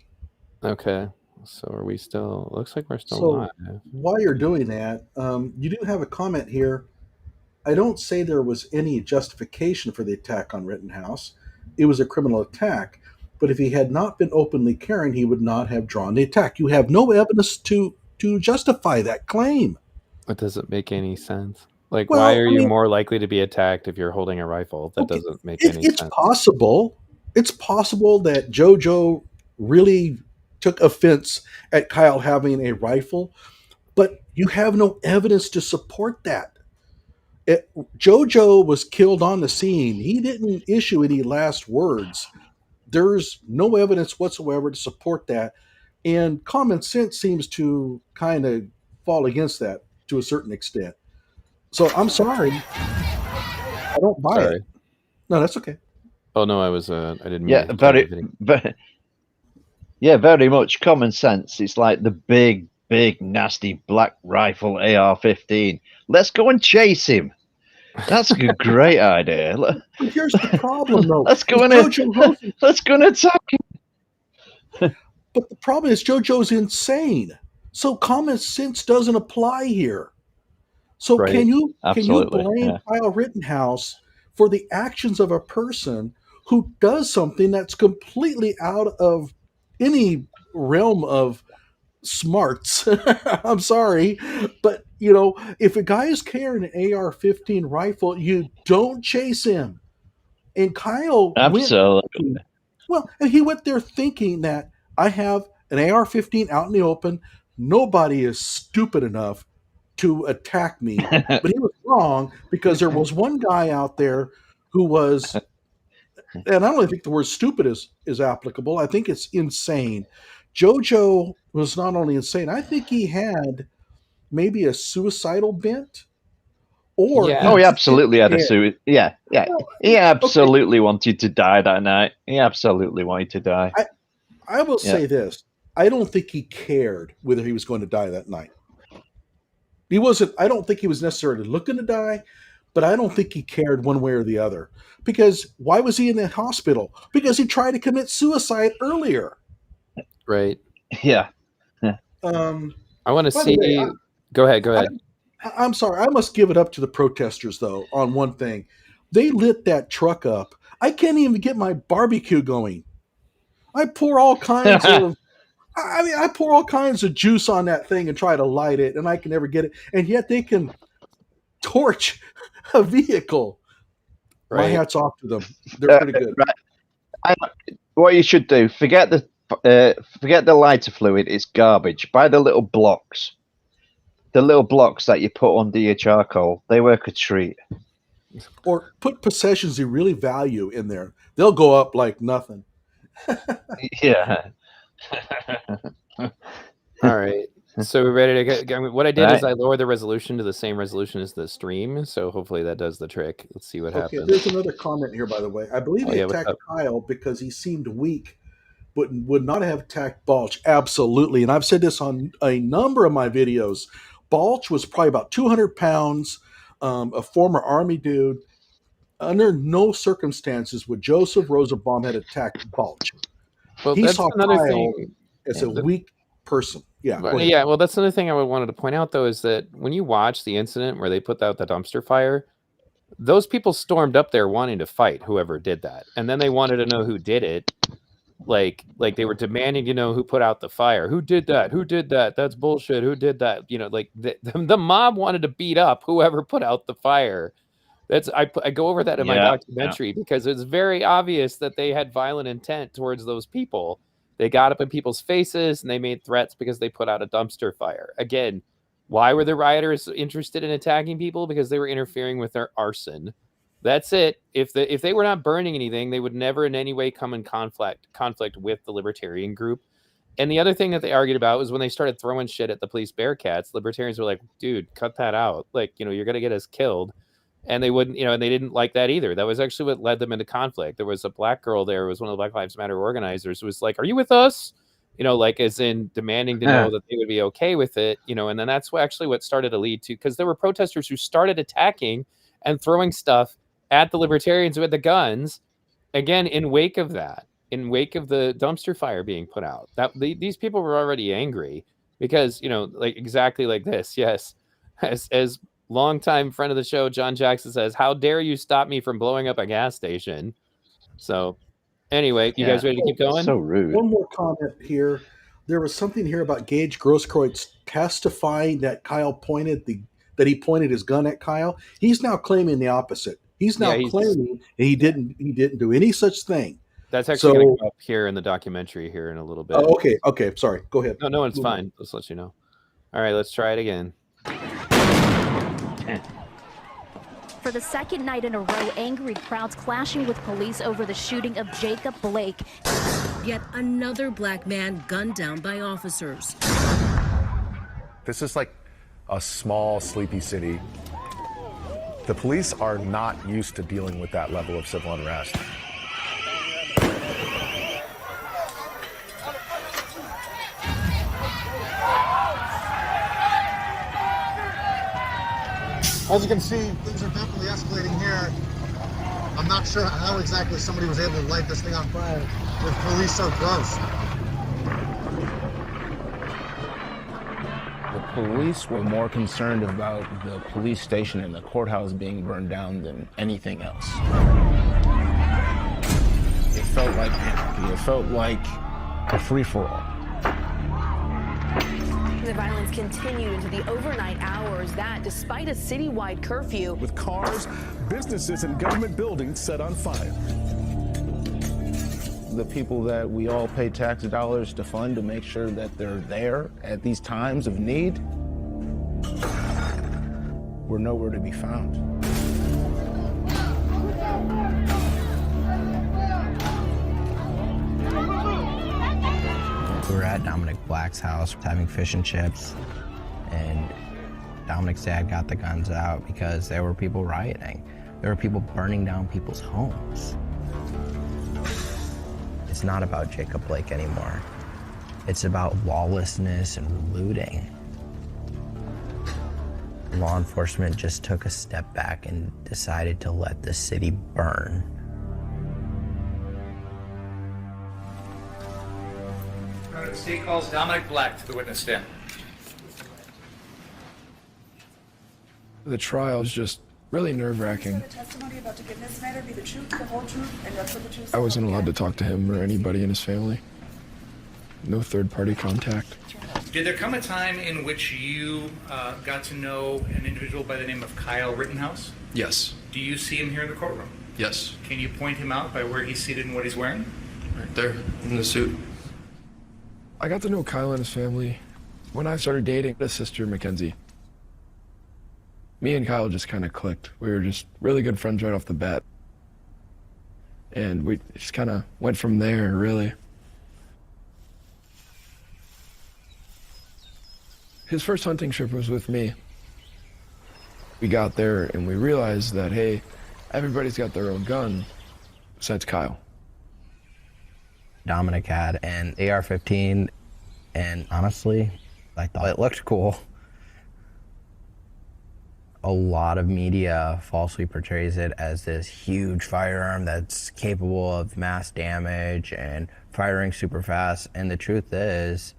Okay. So are we still? Looks like we're still So live. while you're doing that, you do have a comment here. I don't say there was any justification for the attack on Rittenhouse. It was a criminal attack, but if he had not been openly caring, he would not have drawn the attack. You have no evidence to justify that claim. It doesn't make any sense. Like, Well, why are I you mean- more likely to be attacked if you're holding a rifle? That Okay, doesn't make any It's sense. possible. It's possible that JoJo really took offense at Kyle having a rifle, but you have no evidence to support that. JoJo was killed on the scene. He didn't issue any last words. There's no evidence whatsoever to support that. And common sense seems to kind of fall against that to a certain extent. So I'm sorry. I don't buy Sorry. it. No, that's okay. Oh no, I didn't mean Yeah, to very, play the video. very much common sense. It's like the big, nasty black rifle AR-15. Let's go and chase him. That's a great idea. But here's the problem, though. Let's go and attack him. But the problem is JoJo's insane. So common sense doesn't apply here. So Right. can you Absolutely, blame yeah. Kyle Rittenhouse for the actions of a person who does something that's completely out of any realm of smarts? I'm sorry, but if a guy is carrying an AR-15 rifle, you don't chase him. And Kyle Absolutely. he went there thinking that I have an AR-15 out in the open. Nobody is stupid enough to attack me. But he was wrong, because there was one guy out there who was, and I don't really think the word stupid is applicable. I think it's insane. JoJo was not only insane, I think he had maybe a suicidal bent. Or Yeah. Oh, he absolutely had a suit. Yeah. Well, He absolutely wanted to die that night. He absolutely wanted to die. I will Yeah. say this. I don't think he cared whether he was going to die that night. He wasn't. I don't think he was necessarily looking to die, but I don't think he cared one way or the other. Because why was he in the hospital? Because he tried to commit suicide earlier. Right. Yeah. I want to By the see. way, Go ahead. I'm sorry. I must give it up to the protesters, though, on one thing. They lit that truck up. I can't even get my barbecue going. I pour all kinds of I mean, I pour all kinds of juice on that thing and try to light it, and I can never get it. And yet they can torch a vehicle. My Right. hat's off to them. They're pretty good. What you should do, forget the lighter fluid. It's garbage. Buy the little blocks. The little blocks that you put under your charcoal. They work a treat. Or put possessions you really value in there. They'll go up like nothing. Yeah. All right. So we're ready to get. I mean, what I did is I lowered the resolution to the same resolution as the stream. So hopefully that does the trick. Let's see what happens. There's another comment here, by the way. I believe he attacked Kyle because he seemed weak, but would not have attacked Balch. Absolutely. And I've said this on a number of my videos. Balch was probably about 200 pounds, a former Army dude. Under no circumstances would Joseph Rosenbaum have attacked Balch. Well, He that's saw another Kyle thing. as a weak person. Yeah. go ahead. Yeah, well, that's another thing I wanted to point out, though, is that when you watch the incident where they put out the dumpster fire, those people stormed up there wanting to fight whoever did that, and then they wanted to know who did it. Like they were demanding to know who put out the fire, who did that, who did that. That's bullshit. Who did that? You know, like the mob wanted to beat up whoever put out the fire. I go over that in my documentary because it's very obvious that they had violent intent towards those people. They got up in people's faces and they made threats because they put out a dumpster fire. Again, why were the rioters interested in attacking people? Because they were interfering with their arson. That's it. If they were not burning anything, they would never in any way come in conflict with the libertarian group. And the other thing that they argued about was when they started throwing shit at the police Bearcats, libertarians were like, dude, cut that out. Like, you know, you're going to get us killed. And they wouldn't, you know, and they didn't like that either. That was actually what led them into conflict. There was a black girl there who was one of the Black Lives Matter organizers who was like, are you with us? You know, like as in demanding to know that they would be okay with it, you know, and then that's what started to lead to, because there were protesters who started attacking and throwing stuff at the libertarians with the guns, again, in wake of the dumpster fire being put out. These people were already angry because, you know, like exactly like this. Yes. As longtime friend of the show, John Jackson says, how dare you stop me from blowing up a gas station? So anyway, you guys ready to keep going? So rude. One more comment here. There was something here about Gage Grosskreutz testifying that he pointed his gun at Kyle. He's now claiming the opposite. He's now claiming he didn't do any such thing. That's actually going to come up here in the documentary here in a little bit. Oh, okay. Sorry. Go ahead. No, it's fine. Let's let you know. All right, let's try it again. For the second night in a row, angry crowds clashing with police over the shooting of Jacob Blake. Yet another black man gunned down by officers. This is like a small, sleepy city. The police are not used to dealing with that level of civil unrest. As you can see, things are definitely escalating here. I'm not sure how exactly somebody was able to light this thing on fire with police so close. The police were more concerned about the police station and the courthouse being burned down than anything else. It felt like anarchy. It felt like a free-for-all. The violence continued into the overnight hours, that despite a citywide curfew. With cars, businesses, and government buildings set on fire. The people that we all pay tax dollars to fund to make sure that they're there at these times of need were nowhere to be found. We were at Dominick Black's house having fish and chips, and Dominick's dad got the guns out because there were people rioting. There were people burning down people's homes. It's not about Jacob Blake anymore. It's about lawlessness and looting. Law enforcement just took a step back and decided to let the city burn. The state calls Dominick Black to the witness stand. The trial is just really nerve-wracking. I wasn't allowed to talk to him or anybody in his family. No third-party contact. Did there come a time in which you got to know an individual by the name of Kyle Rittenhouse? Yes. Do you see him here in the courtroom? Yes. Can you point him out by where he's seated and what he's wearing? Right there, in the suit. I got to know Kyle and his family when I started dating his sister, Mackenzie. Me and Kyle just kind of clicked. We were just really good friends right off the bat. And we just kind of went from there, really. His first hunting trip was with me. We got there and we realized that, hey, everybody's got their own gun besides Kyle. Dominick had an AR-15, and honestly, I thought it looked cool. A lot of media falsely portrays it as this huge firearm that's capable of mass damage and firing super fast, and the truth is,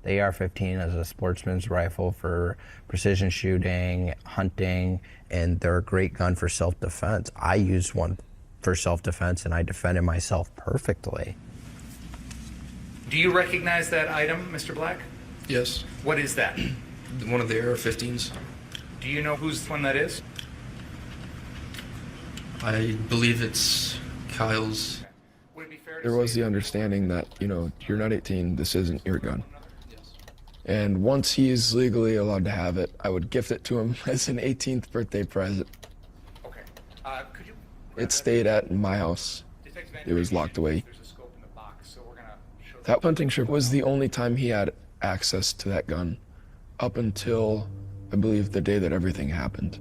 the AR-15 is a sportsman's rifle for precision shooting, hunting, and they're a great gun for self-defense. I used one for self-defense, and I defended myself perfectly. Do you recognize that item, Mr. Black? Yes. What is that? One of the AR-15s. Do you know whose one that is? I believe it's Kyle's. There was the understanding that, you know, you're not 18, this isn't your gun. And once he's legally allowed to have it, I would gift it to him as an 18th birthday present. Okay. Could you? It stayed at my house. It was locked away. That hunting trip was the only time he had access to that gun, up until, I believe, the day that everything happened.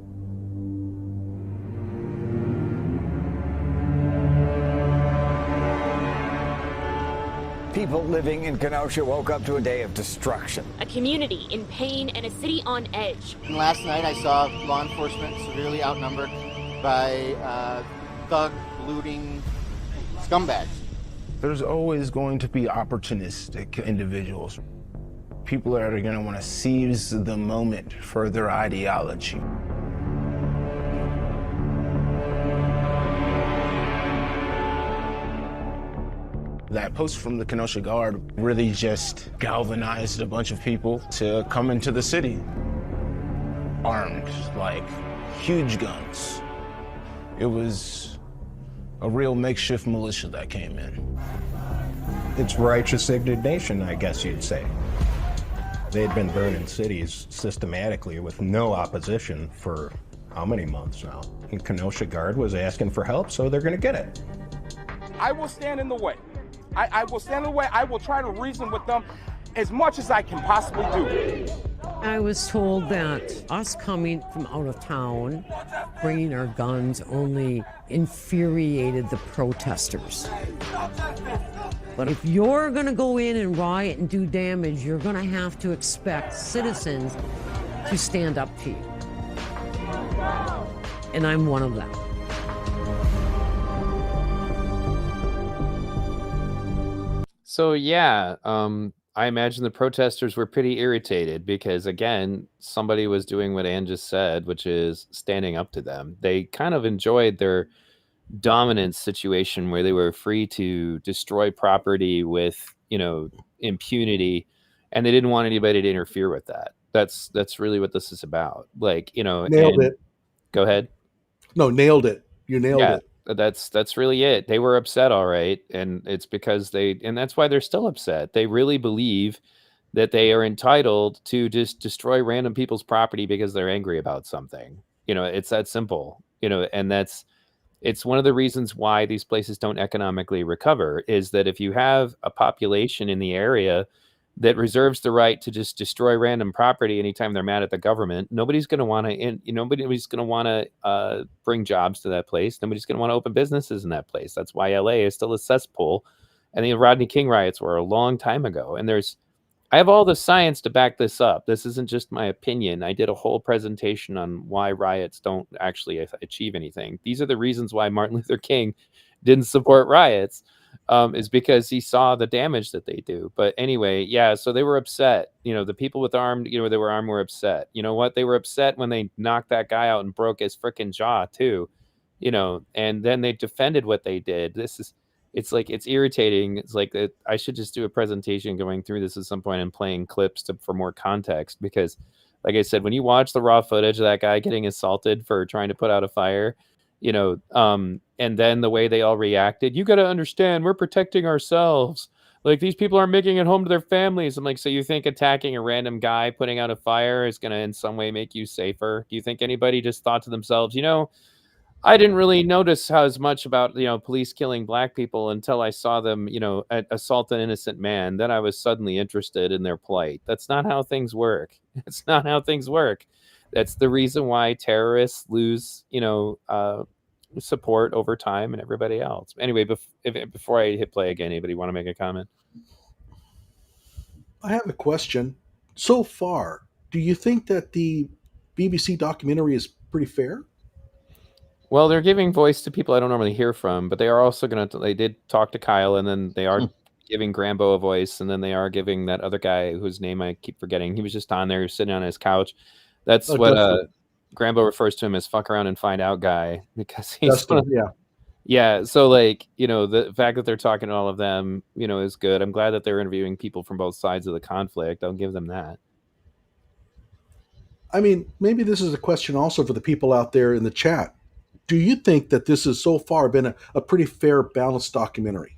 People living in Kenosha woke up to a day of destruction. A community in pain and a city on edge. Last night I saw law enforcement severely outnumbered by thug, looting scumbags. There's always going to be opportunistic individuals. People that are going to want to seize the moment for their ideology. That post from the Kenosha Guard really just galvanized a bunch of people to come into the city. Armed, like huge guns. It was a real makeshift militia that came in. It's righteous indignation, I guess you'd say. They had been burning cities systematically with no opposition for how many months now? And Kenosha Guard was asking for help, so they're going to get it. I will stand in the way. I will stand in the way. I will try to reason with them as much as I can possibly do. I was told that us coming from out of town, bringing our guns, only infuriated the protesters. But if you're going to go in and riot and do damage, you're going to have to expect citizens to stand up to you. And I'm one of them. So yeah, I imagine the protesters were pretty irritated because, again, somebody was doing what Ann just said, which is standing up to them. They kind of enjoyed their dominance situation where they were free to destroy property with, you know, impunity, and they didn't want anybody to interfere with that. That's really what this is about. Like, you know, Nailed it. Go ahead. No, nailed it. You nailed it. That's really it. They were upset, all right, and it's because and that's why they're still upset. They really believe that they are entitled to just destroy random people's property because they're angry about something. You know, it's that simple. You know, and it's one of the reasons why these places don't economically recover, is that if you have a population in the area that reserves the right to just destroy random property anytime they're mad at the government, nobody's going to want to, nobody's going to want to bring jobs to that place. Nobody's going to want to open businesses in that place. That's why LA is still a cesspool. And the Rodney King riots were a long time ago. And I have all the science to back this up. This isn't just my opinion. I did a whole presentation on why riots don't actually achieve anything. These are the reasons why Martin Luther King didn't support riots. Is because he saw the damage that they do. But anyway, yeah, so they were upset. You know, the people with armed, they were armed were upset. You know what? They were upset when they knocked that guy out and broke his freaking jaw too, and then they defended what they did. it's like, it's irritating. It's like I should just do a presentation going through this at some point and playing clips for more context, because like I said, when you watch the raw footage of that guy getting assaulted for trying to put out a fire, and then the way they all reacted, you got to understand, we're protecting ourselves. Like, these people aren't making it home to their families. I'm like, so you think attacking a random guy putting out a fire is going to in some way make you safer? Do you think anybody just thought to themselves, I didn't really notice as much about, police killing black people until I saw them, assault an innocent man. Then I was suddenly interested in their plight. That's not how things work. It's not how things work. That's the reason why terrorists lose, support over time and everybody else. Anyway, before I hit play again, anybody want to make a comment? I have a question. So far, do you think that the BBC documentary is pretty fair? Well, they're giving voice to people I don't normally hear from, but they are also they did talk to Kyle, and then they are giving Grambo a voice, and then they are giving that other guy whose name I keep forgetting. He was just on there, he was sitting on his couch. That's what Grambo refers to him as, fuck around and find out guy, because he's yeah. So like, the fact that they're talking to all of them, is good. I'm glad that they're interviewing people from both sides of the conflict. I'll give them that. I mean, maybe this is a question also for the people out there in the chat. Do you think that this has so far been a pretty fair, balanced documentary?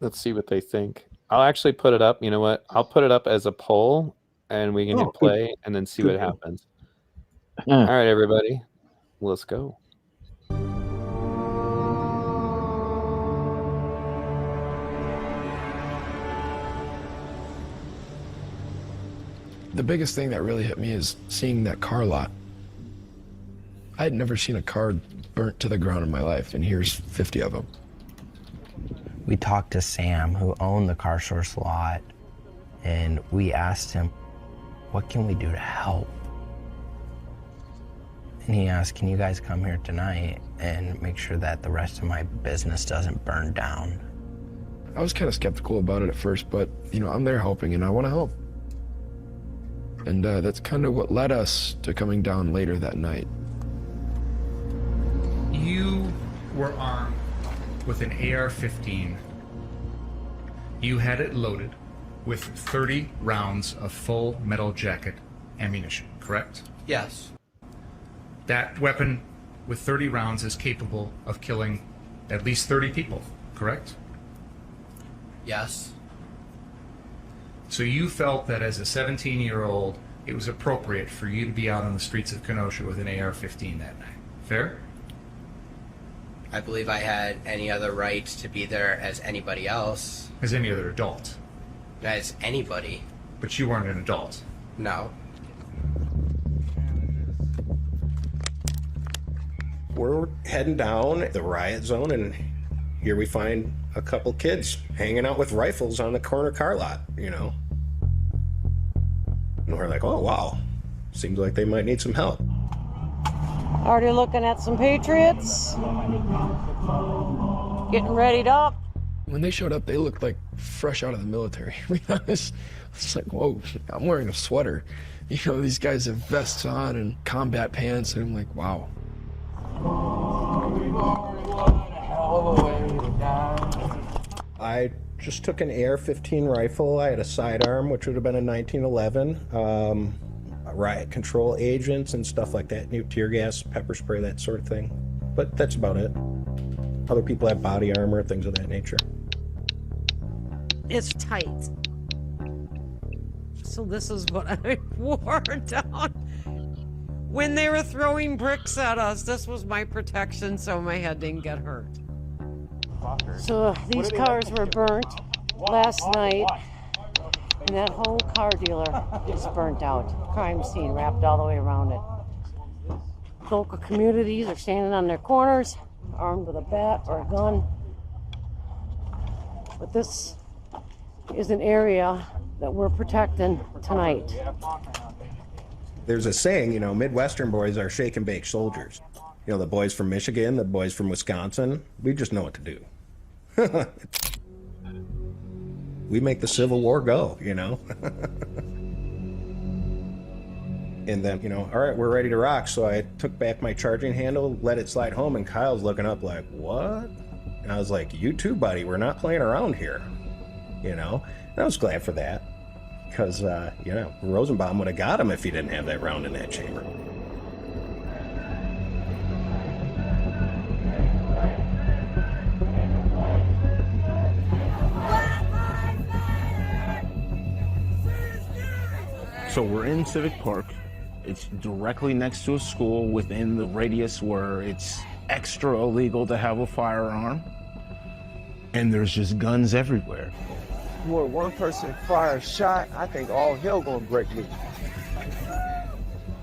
Let's see what they think. I'll actually put it up. You know what? I'll put it up as a poll, and we can hit play and then see what happens. All right, everybody, let's go. The biggest thing that really hit me is seeing that car lot. I had never seen a car burnt to the ground in my life, and here's 50 of them. We talked to Sam, who owned the Car Source lot, and we asked him, what can we do to help? And he asked, can you guys come here tonight and make sure that the rest of my business doesn't burn down? I was kind of skeptical about it at first, but, I'm there helping, and I want to help. And that's kind of what led us to coming down later that night. You were armed with an AR-15. You had it loaded with 30 rounds of full metal jacket ammunition, correct? Yes. That weapon with 30 rounds is capable of killing at least 30 people, correct? Yes. So you felt that as a 17-year-old, it was appropriate for you to be out on the streets of Kenosha with an AR-15 that night. Fair? I believe I had any other right to be there as anybody else. As any other adult? As anybody. But you weren't an adult? No. We're heading down the riot zone, and here we find a couple kids hanging out with rifles on the corner car lot, And we're like, oh, wow. Seems like they might need some help. Already looking at some Patriots. Getting readied up. When they showed up, they looked like fresh out of the military. It's like, whoa, I'm wearing a sweater. These guys have vests on and combat pants, and I'm like, wow. I just took an AR-15 rifle. I had a sidearm, which would have been a 1911. Riot control agents and stuff like that. New tear gas, pepper spray, that sort of thing. But that's about it. Other people have body armor, things of that nature. It's tight. So this is what I wore down. When they were throwing bricks at us, this was my protection so my head didn't get hurt. So these cars were burnt last night, and that whole car dealer is burnt out. Crime scene wrapped all the way around it. Local communities are standing on their corners, armed with a bat or a gun. But this is an area that we're protecting tonight. There's a saying, Midwestern boys are shake and bake soldiers. The boys from Michigan, the boys from Wisconsin, we just know what to do. We make the Civil War go, And then, all right, we're ready to rock. So I took back my charging handle, let it slide home, and Kyle's looking up like, what? And I was like, you too, buddy, we're not playing around here. You know? And I was glad for that. Because, you know, Rosenbaum would have got him if he didn't have that round in that chamber. So we're in Civic Park. It's directly next to a school within the radius where it's extra illegal to have a firearm. And there's just guns everywhere. Where one person fires a shot, I think all hell gonna break loose.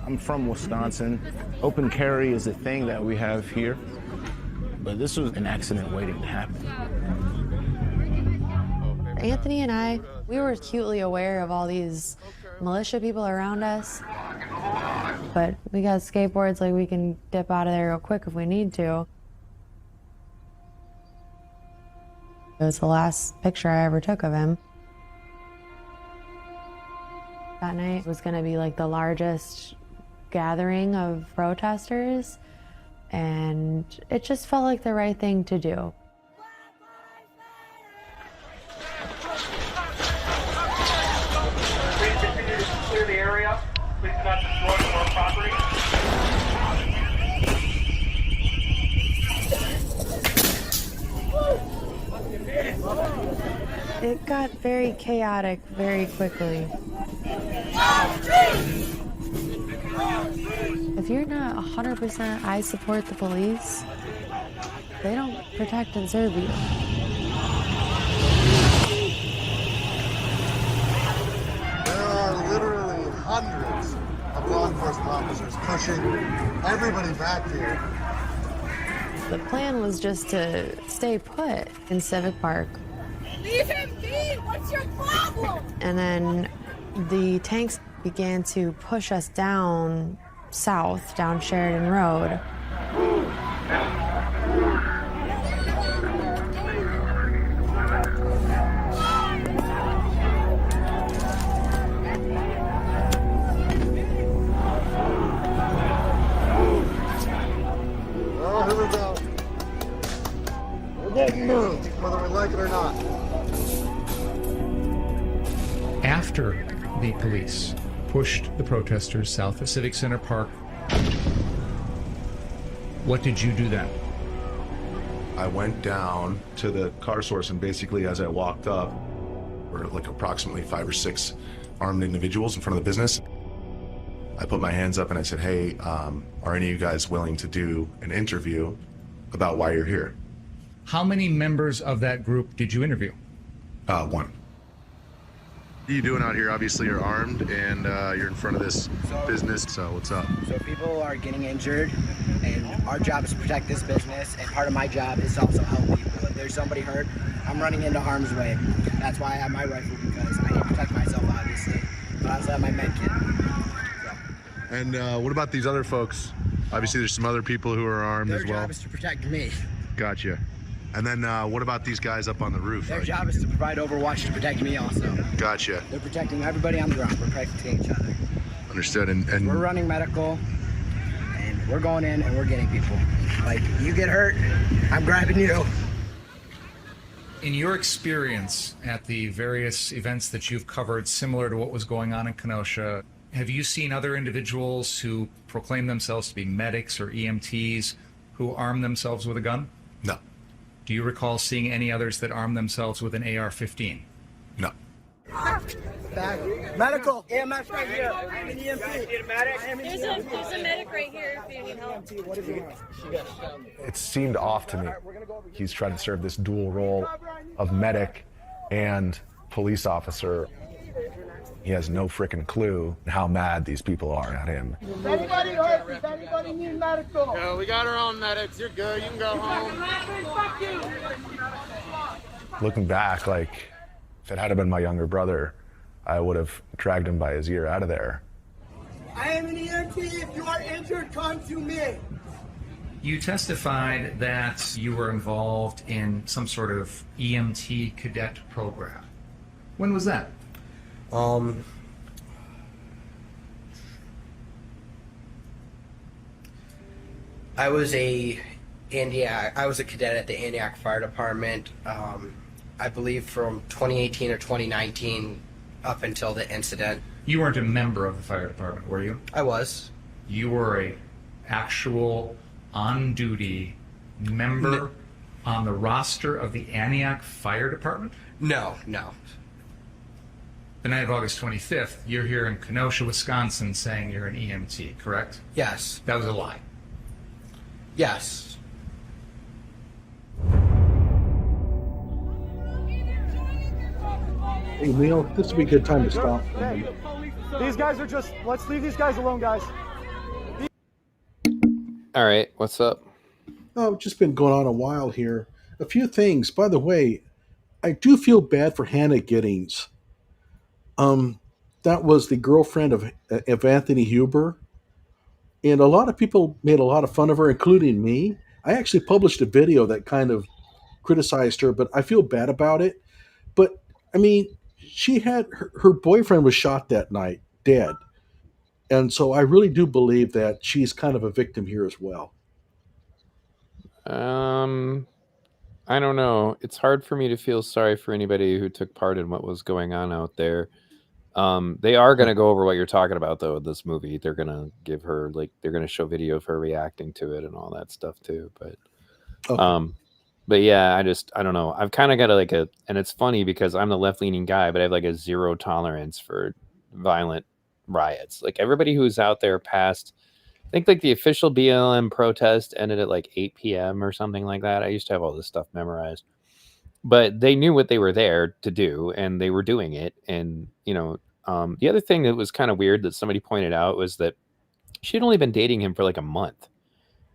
I'm from Wisconsin. Open carry is a thing that we have here. But this was an accident waiting to happen. Anthony and I, we were acutely aware of all these militia people around us. But we got skateboards, like we can dip out of there real quick if we need to. It was the last picture I ever took of him. That night was gonna be like the largest gathering of protesters, and it just felt like the right thing to do. Please continue to clear the area. Please do not destroy more property. It got very chaotic very quickly. If you're not 100% I support the police, they don't protect and serve you. There are literally hundreds of law enforcement officers pushing everybody back here. The plan was just to stay put in Civic Park. Leave him be! What's your problem? And then the tanks began to push us down south, down Sheridan Road. Oh, here we go. We're getting moved, whether we like it or not. After the police pushed the protesters south of Civic Center Park, what did you do then? I went down to the car source, and basically as I walked up, were like approximately 5 or 6 armed individuals in front of the business. I put my hands up and I said, hey, are any of you guys willing to do an interview about why you're here? How many members of that group did you interview? One. What are you doing out here? Obviously you're armed and you're in front of this business, so what's up? So people are getting injured, and our job is to protect this business, and part of my job is to also help people. If there's somebody hurt, I'm running into harm's way. That's why I have my rifle, because I need to protect myself, obviously, but I also have my med kit. And what about these other folks? Obviously there's some other people who are armed as well. Their job is to protect me. Gotcha. And then what about these guys up on the roof? Their job is to provide overwatch to protect me also. Gotcha. They're protecting everybody on the ground. We're protecting each other. Understood. And we're running medical, and we're going in and we're getting people. Like, you get hurt, I'm grabbing you. In your experience at the various events that you've covered similar to what was going on in Kenosha, have you seen other individuals who proclaim themselves to be medics or EMTs who arm themselves with a gun? No. Do you recall seeing any others that arm themselves with an AR-15? No. Medical. EMS right here. I'm an EMT. There's a medic right here if you need help. It seemed off to me. He's trying to serve this dual role of medic and police officer. He has no frickin' clue how mad these people are at him. Does anybody hurt? Does anybody need medical? No, we got our own medics. You're good. You can go home. Fuck you. Looking back, like, if it had been my younger brother, I would have dragged him by his ear out of there. I am an EMT. If you are injured, come to me. You testified that you were involved in some sort of EMT cadet program. When was that? I was a Antioch. I was a cadet at the Antioch Fire Department. I believe from 2018 or 2019 up until the incident. You weren't a member of the fire department, were you? I was. You were a actual on-duty member on the roster of the Antioch Fire Department? No. The night of August 25th, you're here in Kenosha, Wisconsin, saying you're an EMT, correct? Yes. That was a lie. Yes. Hey, Neil, this would be a good time to stop. These guys are just, let's leave these guys alone, guys. All right, what's up? Oh, just been going on a while here. A few things. By the way, I do feel bad for Hannah Giddings. That was the girlfriend of Anthony Huber. And a lot of people made a lot of fun of her, including me. I actually published a video that kind of criticized her, but I feel bad about it. But, I mean, she had her boyfriend was shot that night, dead. And so I really do believe that she's kind of a victim here as well. I don't know. It's hard for me to feel sorry for anybody who took part in what was going on out there. They are going to go over what you're talking about, though, in this movie. They're going to give her, like, they're going to show video of her reacting to it and all that stuff, too. But, but yeah, I don't know. I've kind of got and it's funny because I'm the left-leaning guy, but I have like a zero tolerance for violent riots. Like, everybody who's out there past, I think like the official BLM protest ended at like 8 p.m. or something like that. I used to have all this stuff memorized. But they knew what they were there to do, and they were doing it. And, the other thing that was kind of weird that somebody pointed out was that she'd only been dating him for like a month,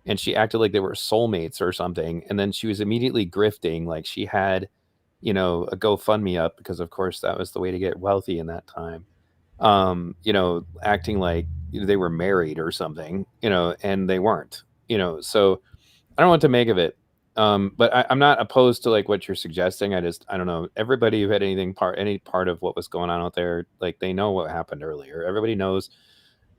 and she acted like they were soulmates or something. And then she was immediately grifting. Like, she had, a GoFundMe up because, of course, that was the way to get wealthy in that time. Acting like they were married or something, and they weren't, so I don't know what to make of it. But I'm not opposed to like what you're suggesting. I don't know. Everybody who had any part of what was going on out there, like, they know what happened earlier. Everybody knows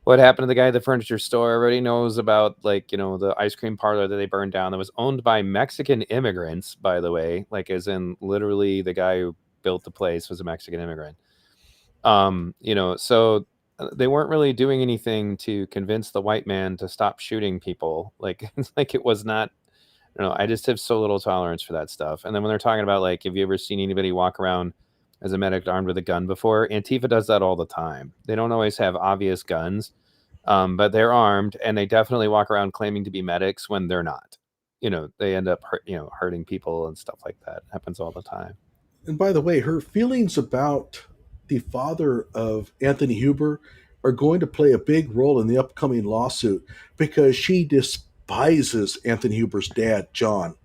what happened to the guy at the furniture store. Everybody knows about, like, the ice cream parlor that they burned down that was owned by Mexican immigrants, by the way, like, as in literally the guy who built the place was a Mexican immigrant. So they weren't really doing anything to convince the white man to stop shooting people. Like, it's like it was not. I just have so little tolerance for that stuff. And then when they're talking about, like, have you ever seen anybody walk around as a medic armed with a gun before? Antifa does that all the time. They don't always have obvious guns, but they're armed, and they definitely walk around claiming to be medics when they're not. They end up hurting people and stuff like that. It happens all the time. And by the way, her feelings about the father of Anthony Huber are going to play a big role in the upcoming lawsuit because she despises Anthony Huber's dad, John.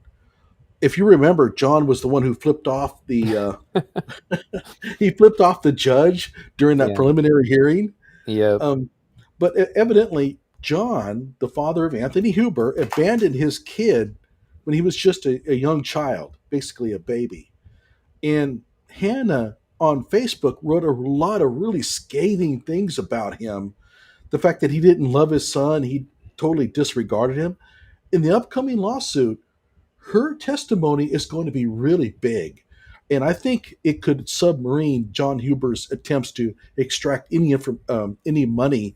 If you remember, John was the one who flipped off the judge during that preliminary hearing. Yeah. But evidently, John, the father of Anthony Huber, abandoned his kid when he was just a young child, basically a baby. And Hannah on Facebook wrote a lot of really scathing things about him. The fact that he didn't love his son, he totally disregarded him. In the upcoming lawsuit, her testimony is going to be really big. And I think it could submarine John Huber's attempts to extract any money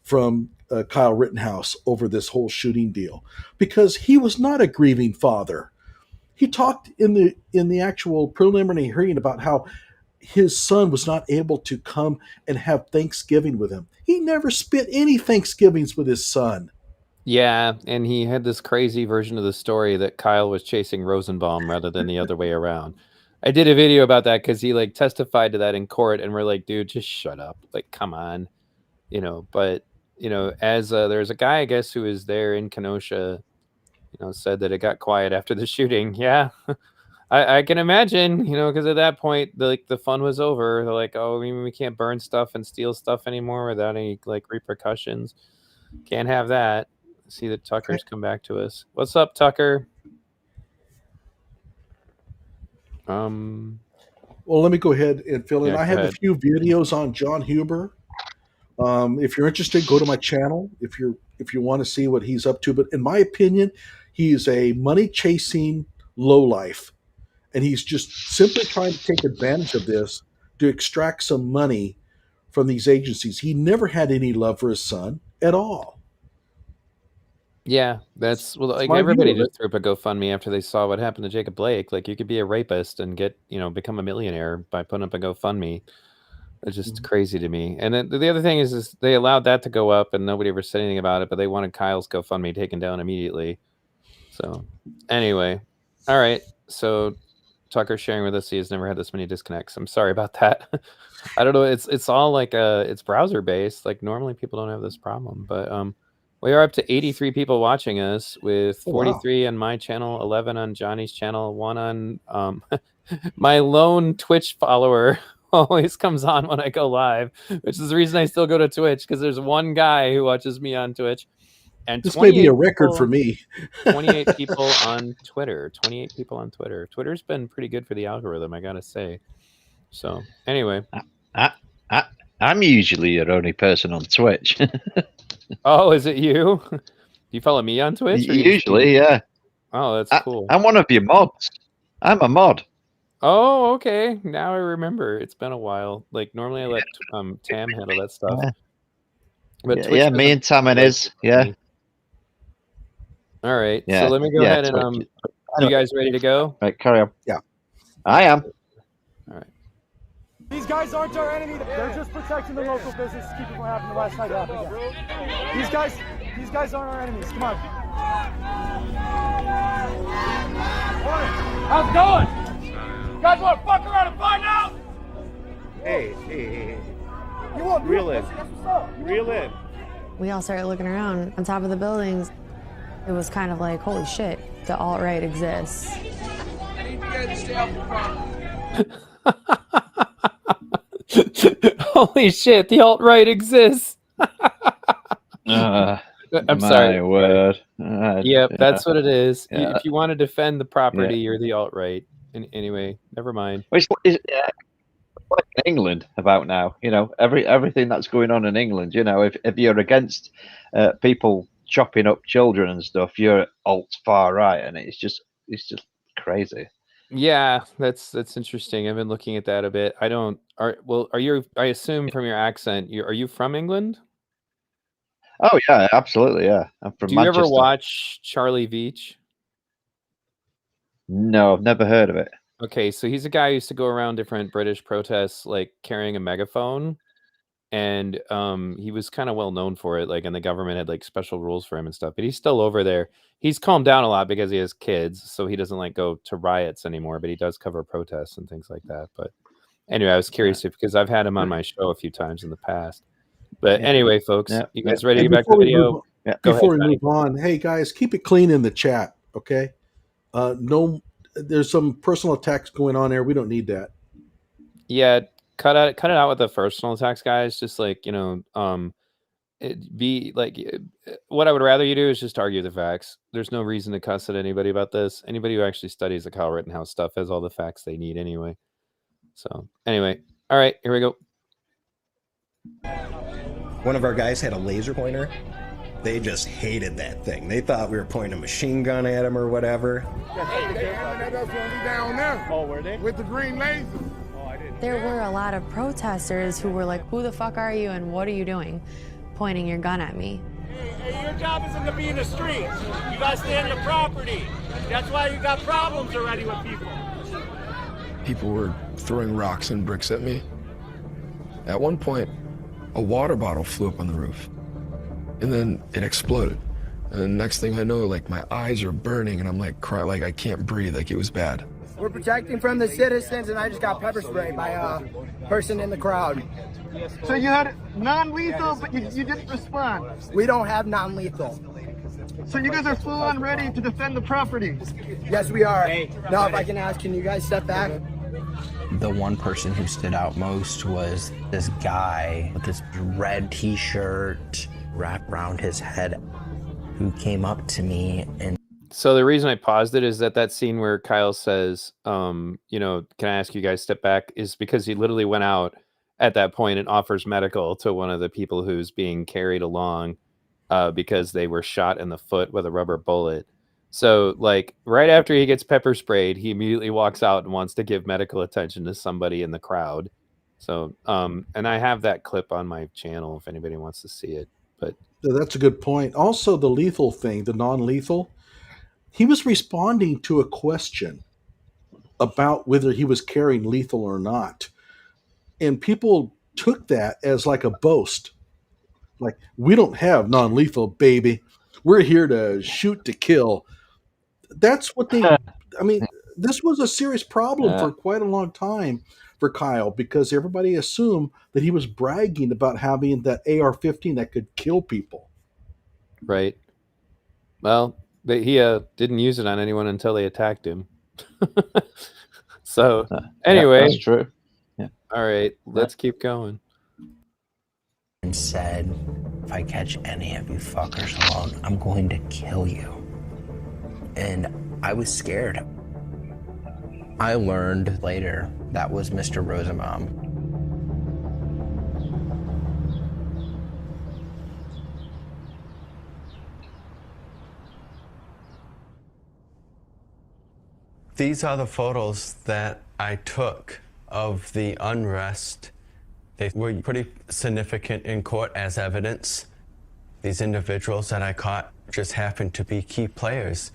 from Kyle Rittenhouse over this whole shooting deal, because he was not a grieving father. He talked in the actual preliminary hearing about how his son was not able to come and have Thanksgiving with him. He never spent any Thanksgivings with his son. Yeah, and he had this crazy version of the story that Kyle was chasing Rosenbaum rather than the other way around. I did a video about that because he like testified to that in court, and we're like, dude, just shut up. Like, come on. But, as there's a guy, I guess, who is there in Kenosha, said that it got quiet after the shooting. Yeah, I can imagine, because at that point, the fun was over. They're like, oh, we can't burn stuff and steal stuff anymore without any like repercussions. Can't have that. See that Tucker's come back to us. What's up, Tucker? Well, let me go ahead and fill in. I have a few videos on John Huber. If you're interested, go to my channel if you want to see what he's up to. But in my opinion, He is a money-chasing lowlife, and he's just simply trying to take advantage of this to extract some money from these agencies. He never had any love for his son at all. Yeah, that's well, like my view everybody of just it. threw up a GoFundMe after they saw what happened to Jacob Blake. Like you could be a rapist and get, become a millionaire by putting up a GoFundMe. It's just crazy to me. And then the other thing is they allowed that to go up and nobody ever said anything about it, but they wanted Kyle's GoFundMe taken down immediately. So anyway, all right. So Tucker's sharing with us he has never had this many disconnects. I'm sorry about that. I don't know. It's all like it's browser based. Like normally people don't have this problem, but we are up to 83 people watching us with 43 on my channel, 11 on Johnny's channel, 1 on my lone Twitch follower always comes on when I go live, which is the reason I still go to Twitch, because there's one guy who watches me on Twitch. And this may be a record for me. 28 people on Twitter. 28 people on Twitter. Twitter's been pretty good for the algorithm, I gotta say. So anyway, I'm usually your only person on Twitch. Oh, is it you? Do you follow me on Twitch? Usually, yeah. Oh, that's cool. I'm one of your mods. I'm a mod. Oh, okay. Now I remember. It's been a while. Like normally I let Tam handle that stuff. But Yeah, me and Tam and Iz. Yeah. All right. Yeah. So let me go ahead and you guys ready to go? Right, carry on. Yeah. I am. All right. These guys aren't our enemy. They're just protecting the local business to keep it from happening the last night happen again. These guys aren't our enemies. Come on. How's it going? You guys want to fuck around and find out? Hey. You won't reel in. Reel in. We all started looking around on top of the buildings. It was kind of like, holy shit, the alt-right exists. I need you guys to stay off the property. Holy shit, the alt-right exists. I'm sorry. Word. Yep, that's what it is. Yeah. If you want to defend the property, you're the alt-right. Anyway, never mind. It's like in England about now. Everything that's going on in England. If you're against people chopping up children and stuff, you're alt far right, and it's just crazy. Yeah, that's interesting. I've been looking at that a bit. Are you? I assume from your accent, are you from England? Oh yeah, absolutely. Yeah, I'm from Do you Manchester. ever watch Charlie Veitch? No, I've never heard of it. Okay, so he's a guy who used to go around different British protests, like carrying a megaphone, and he was kind of well known for it. Like, and the government had like special rules for him and stuff. But he's still over there. He's calmed down a lot because he has kids, so he doesn't like go to riots anymore. But he does cover protests and things like that. But anyway, I was curious because I've had him on my show a few times in the past. But anyway, folks, you guys ready to get back to the video? Before we move on, hey guys, keep it clean in the chat, okay? No, there's some personal attacks going on there. We don't need that. Yeah, cut it out with the personal attacks, guys. Just like what I would rather you do is just argue the facts. There's no reason to cuss at anybody about this. Anybody who actually studies the Kyle Rittenhouse stuff has all the facts they need anyway. So anyway, all right, here we go. One of our guys had a laser pointer. They just hated that thing. They thought we were pointing a machine gun at him or whatever. Hey, they aimed at us when we down there. Oh, were they? With the green laser. Oh, I didn't. There were a lot of protesters who were like, who the fuck are you and what are you doing? Pointing your gun at me. Hey, your job isn't to be in the streets. You gotta stay on your property. That's why you got problems already with people. People were throwing rocks and bricks at me. At one point, a water bottle flew up on the roof. And then it exploded. And the next thing I know, like my eyes are burning and I'm like crying, like I can't breathe, like it was bad. We're protecting from the citizens, and I just got pepper sprayed by a person in the crowd. So you had non-lethal, but you didn't respond. We don't have non-lethal. So you guys are full on ready to defend the property? Yes, we are. Now, if I can ask, can you guys step back? The one person who stood out most was this guy with this red t-shirt wrapped around his head who came up to me and So the reason I paused it is that scene where Kyle says, can I ask you guys to step back, is because he literally went out at that point and offers medical to one of the people who's being carried along because they were shot in the foot with a rubber bullet. So, like, right after he gets pepper sprayed, he immediately walks out and wants to give medical attention to somebody in the crowd. So, and I have that clip on my channel if anybody wants to see it. But That's a good point. Also, the lethal thing, the non-lethal, he was responding to a question about whether he was carrying lethal or not. And people took that as like a boast. Like, we don't have non-lethal, baby. We're here to shoot to kill. That's what they, I mean, this was a serious problem for quite a long time for Kyle, because everybody assumed that he was bragging about having that AR-15 that could kill people. right. Well, he didn't use it on anyone until they attacked him. So, anyway. That's true. Yeah. All right, let's keep going. And said, if I catch any of you fuckers alone, I'm going to kill you. And I was scared. I learned later that was Mr. Rosenbaum. These are the photos that I took of the unrest. They were pretty significant in court as evidence. These individuals that I caught just happened to be key players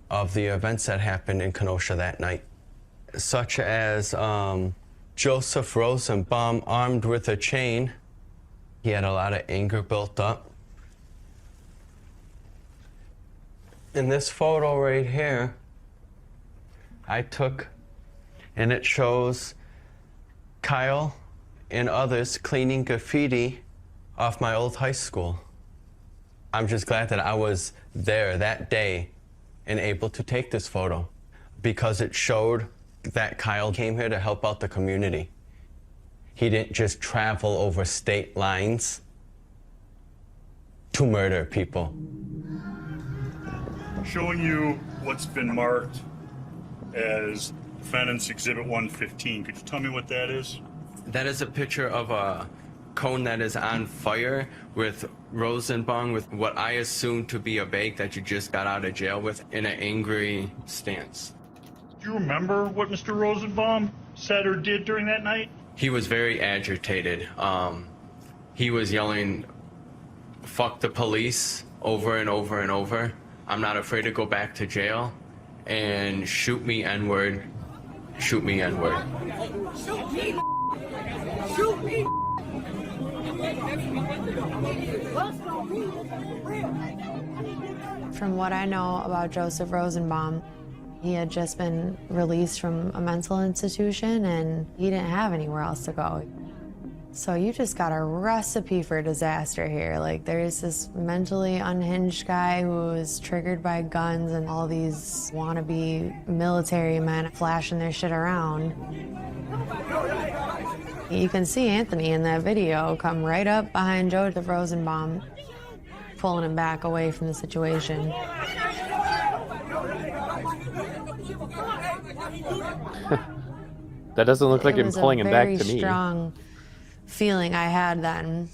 of the events that happened in Kenosha that night, such as Joseph Rosenbaum, armed with a chain. He had a lot of anger built up. In this photo right here, I took, and it shows Kyle and others cleaning graffiti off my old high school. I'm just glad that I was there that day and able to take this photo, because it showed that Kyle came here to help out the community. He didn't just travel over state lines to murder people. Showing you what's been marked as Defendant's Exhibit 115. Could you tell me what that is? That is a picture of a cone that is on fire with Rosenbaum with what I assume to be a bag that you just got out of jail with in an angry stance. Do you remember what Mr. Rosenbaum said or did during that night? He was very agitated. He was yelling, "Fuck the police," over and over and over. "I'm not afraid to go back to jail," and "Shoot me, N-word. Shoot me, N-word." Shoot me! Shoot me! From what I know about Joseph Rosenbaum, he had just been released from a mental institution and he didn't have anywhere else to go. So you just got a recipe for disaster here. Like, there's this mentally unhinged guy who is triggered by guns and all these wannabe military men flashing their shit around. You can see Anthony in that video come right up behind Joseph Rosenbaum, pulling him back away from the situation. That doesn't look like him pulling him back to me. It was a very strong feeling I had then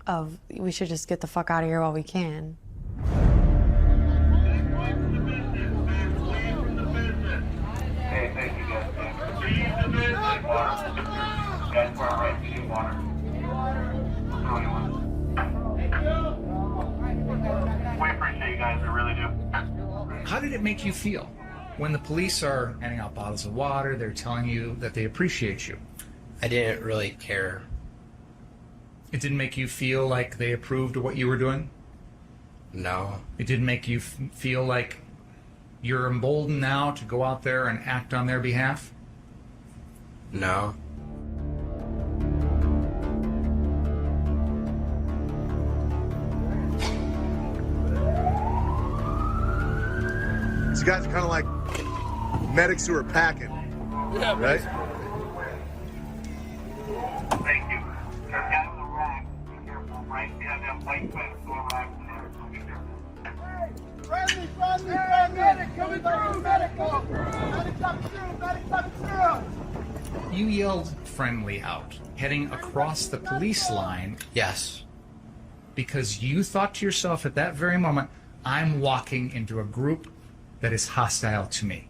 of, we should just get the fuck out of here while we can. Hey, thank you guys. Guys, we're all right. We need water. We appreciate you guys. We really do. How did it make you feel when the police are handing out bottles of water, they're telling you that they appreciate you? I didn't really care. It didn't make you feel like they approved of what you were doing? No. It didn't make you feel like you're emboldened now to go out there and act on their behalf? No. These guys are kind of like medics who are packing. Yeah, right? Thank you. There's guys on the rack. Be careful, right? You have them white pants on the rack there, so be careful. Friendly! Medic coming through! Medic coming through! Medic coming through! You yelled friendly out, heading across the police line. Yes. Because you thought to yourself at that very moment, I'm walking into a group that is hostile to me.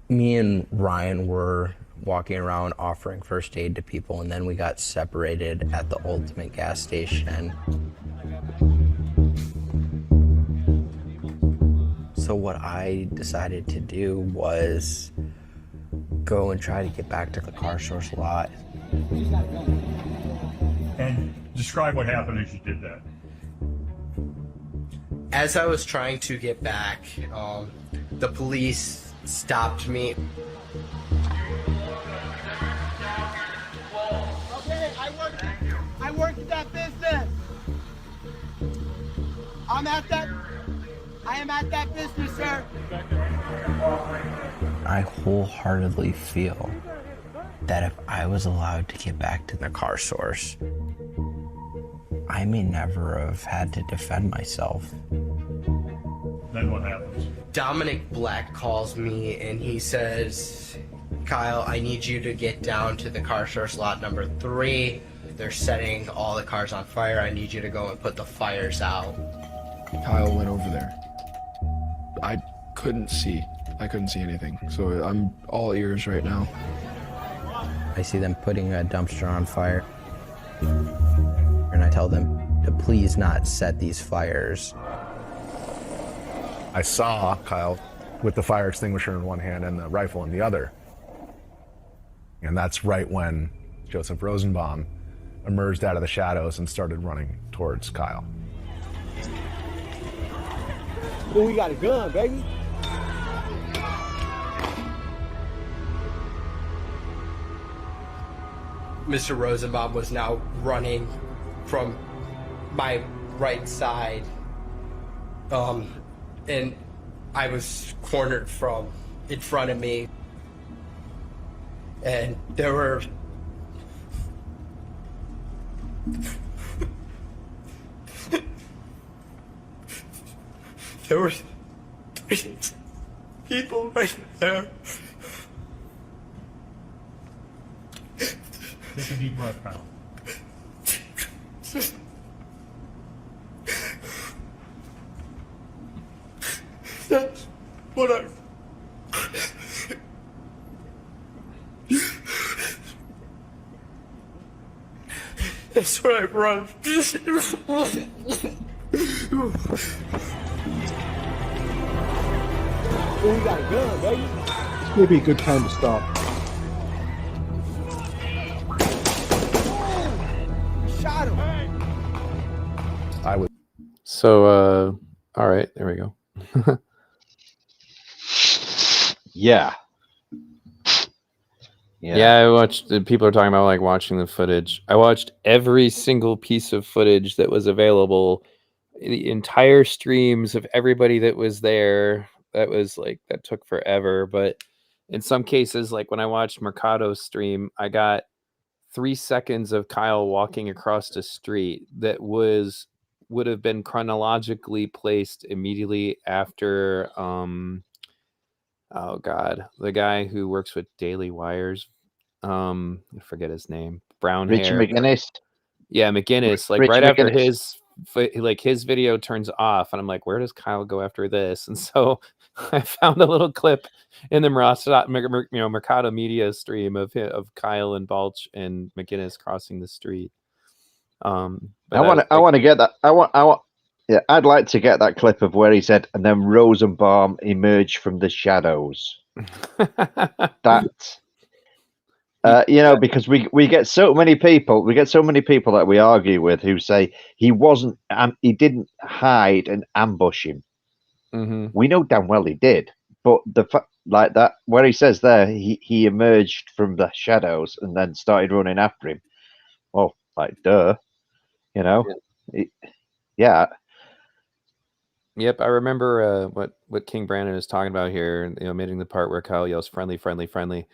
Me and Ryan were walking around offering first aid to people, and then we got separated at the Ultimate gas station. So what I decided to do was go and try to get back to the car source lot. And describe what happened as you did that. As I was trying to get back, the police stopped me. Okay, I work at that business. I am at that business, sir. I wholeheartedly feel that if I was allowed to get back to the car source, I may never have had to defend myself. Then what happens? Dominick Black calls me and he says, Kyle, I need you to get down to the car source lot number 3. They're setting all the cars on fire. I need you to go and put the fires out. Kyle went over there. I couldn't see anything, so I'm all ears right now. I see them putting a dumpster on fire, and I tell them to please not set these fires. I saw Kyle with the fire extinguisher in one hand and the rifle in the other. And that's right when Joseph Rosenbaum emerged out of the shadows and started running towards Kyle. Oh, we got a gun, baby. Mr. Rosenbaum was now running from my right side, and I was cornered from in front of me, and there were people right there. Take a deep breath, Kyle. That's what I... That's what I run. Oh, we got a gun, baby. This may be a good time to stop. Shot him. I would. So, all right, there we go. Yeah. Yeah, I watched. People are talking about like watching the footage. I watched every single piece of footage that was available, the entire streams of everybody that was there. That was like that took forever, but in some cases, like when I watched Mercado's stream, I got 3 seconds of Kyle walking across the street that would have been chronologically placed immediately after oh god, the guy who works with Daily Wires, I forget his name, brown Richard hair. McGinnis. Yeah, McGinnis, like Richard right after McGinnis. his video turns off, and I'm like, where does Kyle go after this? And so I found a little clip in the Mercado Media stream of Kyle and Balch and McGinnis crossing the street. I want to get that. Yeah, I'd like to get that clip of where he said, and then Rosenbaum emerged from the shadows. That. Because we get so many people that we argue with who say he didn't hide and ambush him. Mm-hmm. We know damn well he did, but like that where he says there he emerged from the shadows and then started running after him. Well, like duh, yeah. Yep, I remember what King Brandon is talking about here. Omitting the part where Kyle yells "friendly, friendly, friendly"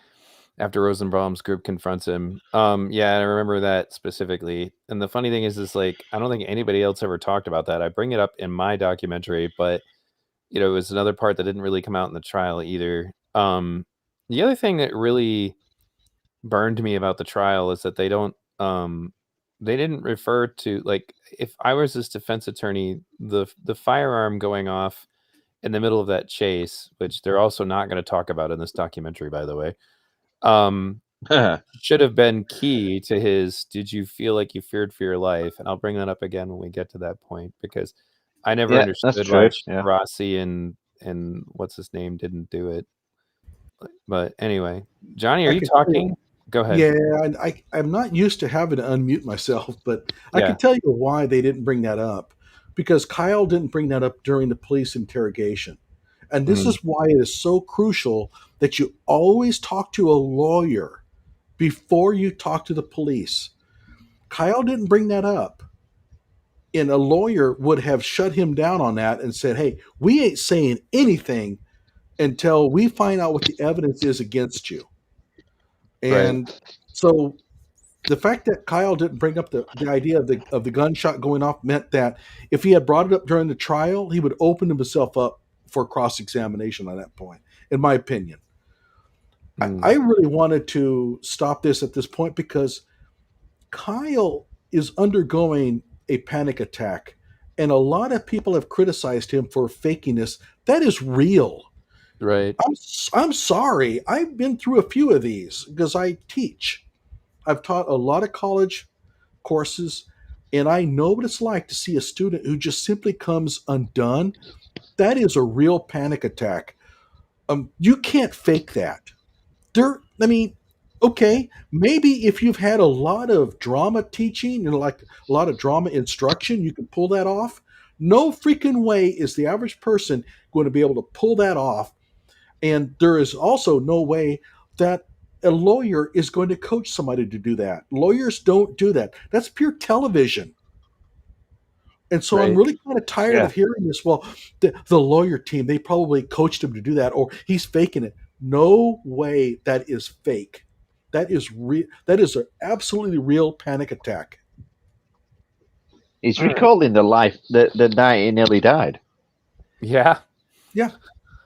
after Rosenbaum's group confronts him. Yeah, I remember that specifically. And the funny thing is like I don't think anybody else ever talked about that. I bring it up in my documentary, but it was another part that didn't really come out in the trial either. The other thing that really burned me about the trial is that they didn't refer to, like, if I was this defense attorney, the firearm going off in the middle of that chase, which they're also not going to talk about in this documentary, by the way, should have been key to his, did you feel like you feared for your life? And I'll bring that up again when we get to that point, because I never understood why Rossi and what's his name didn't do it. But anyway, Johnny, are you talking? Go ahead. Yeah, and I'm not used to having to unmute myself, but I can tell you why they didn't bring that up. Because Kyle didn't bring that up during the police interrogation. And this is why it is so crucial that you always talk to a lawyer before you talk to the police. Kyle didn't bring that up. And a lawyer would have shut him down on that and said, hey, we ain't saying anything until we find out what the evidence is against you. And so the fact that Kyle didn't bring up the idea of the gunshot going off meant that if he had brought it up during the trial, he would open himself up for cross-examination on that point, in my opinion. I really wanted to stop this at this point because Kyle is undergoing a panic attack, and a lot of people have criticized him for faking this. That is real. Right. I'm sorry. I've been through a few of these because I teach. I've taught a lot of college courses, and I know what it's like to see a student who just simply comes undone. That is a real panic attack. You can't fake that. Okay, maybe if you've had a lot of drama teaching, like a lot of drama instruction, you can pull that off. No freaking way is the average person going to be able to pull that off. And there is also no way that a lawyer is going to coach somebody to do that. Lawyers don't do that. That's pure television. And so I'm really kind of tired of hearing this. Well, the lawyer team, they probably coached him to do that, or he's faking it. No way that is fake. That is real. That is an absolutely real panic attack. He's recalling the night he nearly died. Yeah. Yeah.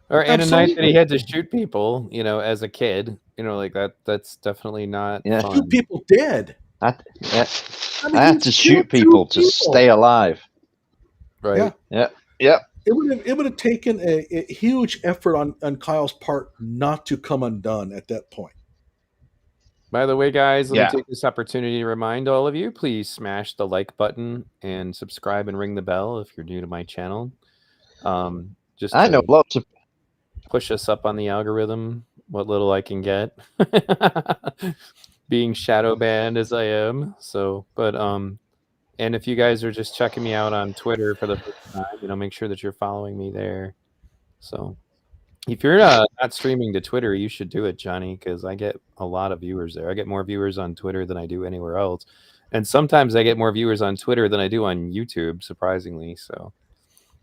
Or and a night that he had to shoot people, as a kid, like that's definitely not fun. Shoot people dead. I had to shoot people to stay alive. Right. Yeah. It would have taken a huge effort on Kyle's part not to come undone at that point. By the way, guys, let me take this opportunity to remind all of you, please smash the like button and subscribe and ring the bell if you're new to my channel. I know lots of push us up on the algorithm, what little I can get. Being shadow banned as I am. So, but and if you guys are just checking me out on Twitter for the first time, make sure that you're following me there. So if you're not streaming to Twitter, you should do it, Johnny, because I get a lot of viewers there. I get more viewers on Twitter than I do anywhere else. And sometimes I get more viewers on Twitter than I do on YouTube, surprisingly. So